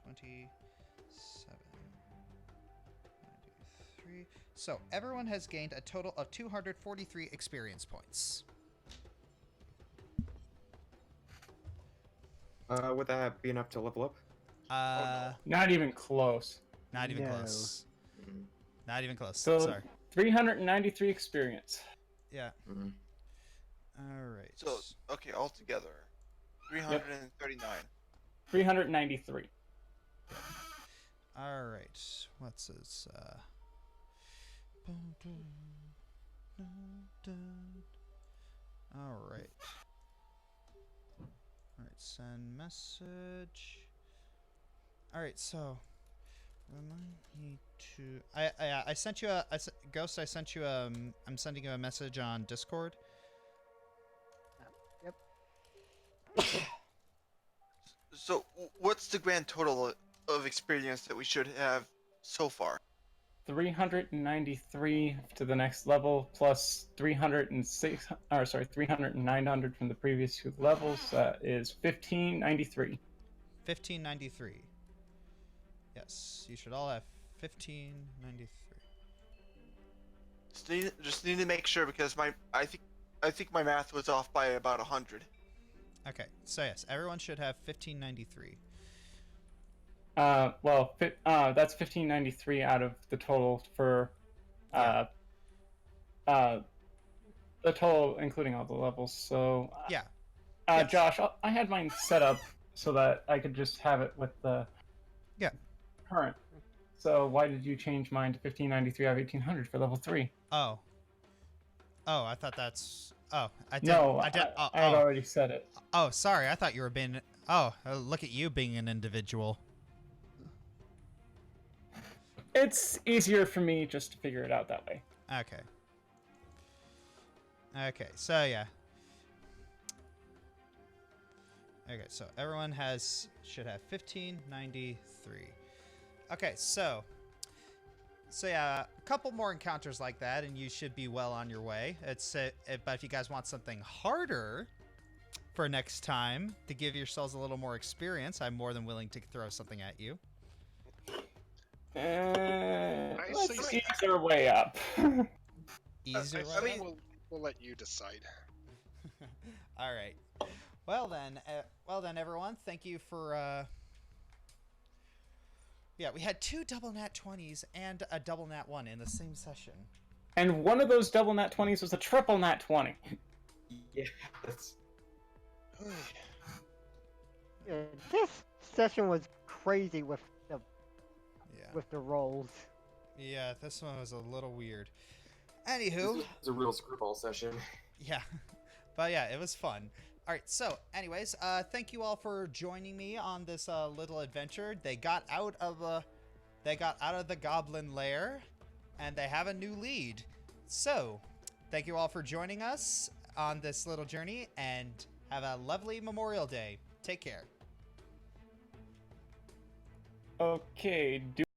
27, 93. So everyone has gained a total of 243 experience points.
Would that be enough to level up?
Not even close.
Not even
No.
close. Not even close.
So
Sorry.
393 experience.
Yeah.
Mm-hmm.
All right.
So, okay, altogether, 339.
393.
All right. What's this? All right. All right. Send message. All right. So, remind me to. I sent you a Ghost. I sent you I'm sending you a message on Discord.
Yep.
So, what's the grand total of experience that we should have so far?
393 to the next level, plus 306, or sorry, 300 and 900 from the previous 2 levels. That is 1593.
1593. Yes, you should all have 1593.
Just need to make sure because I think my math was off by about 100.
Okay, so yes, everyone should have 1593.
Well, that's 1593 out of the total for, the total including all the levels. So,
Yeah.
yes. Josh, I had mine set up so that I could just have it with the current. So why did you change mine to 1593 out of 1800 for level 3?
Oh, I thought that's. Oh, I did.
No,
I did.
I had already said it.
Oh, sorry. I thought you were being. Oh, look at you being an individual.
It's easier for me just to figure it out that way.
Okay. Okay, so yeah. Okay, so everyone should have 1593. Okay, so yeah, a couple more encounters like that, and you should be well on your way. But if you guys want something harder for next time to give yourselves a little more experience, I'm more than willing to throw something at you.
Let's
say
ease our way up.
Easier
I
way?
mean-
we'll let you decide.
All right. Well then, everyone. Thank you for. Yeah, we had 2 double nat 20s and a double nat 1 in the same session.
And one of those double nat 20s was a triple nat 20.
Yeah, that's
Yeah, this session was crazy with the
Yeah.
rolls.
Yeah, this one was a little weird.
this
Anywho,
was a real screwball session.
yeah. But yeah, it was fun. All right, so anyways, thank you all for joining me on this little adventure. They got out of the goblin lair, and they have a new lead. So, thank you all for joining us on this little journey, and have a lovely Memorial Day. Take care.
Okay, do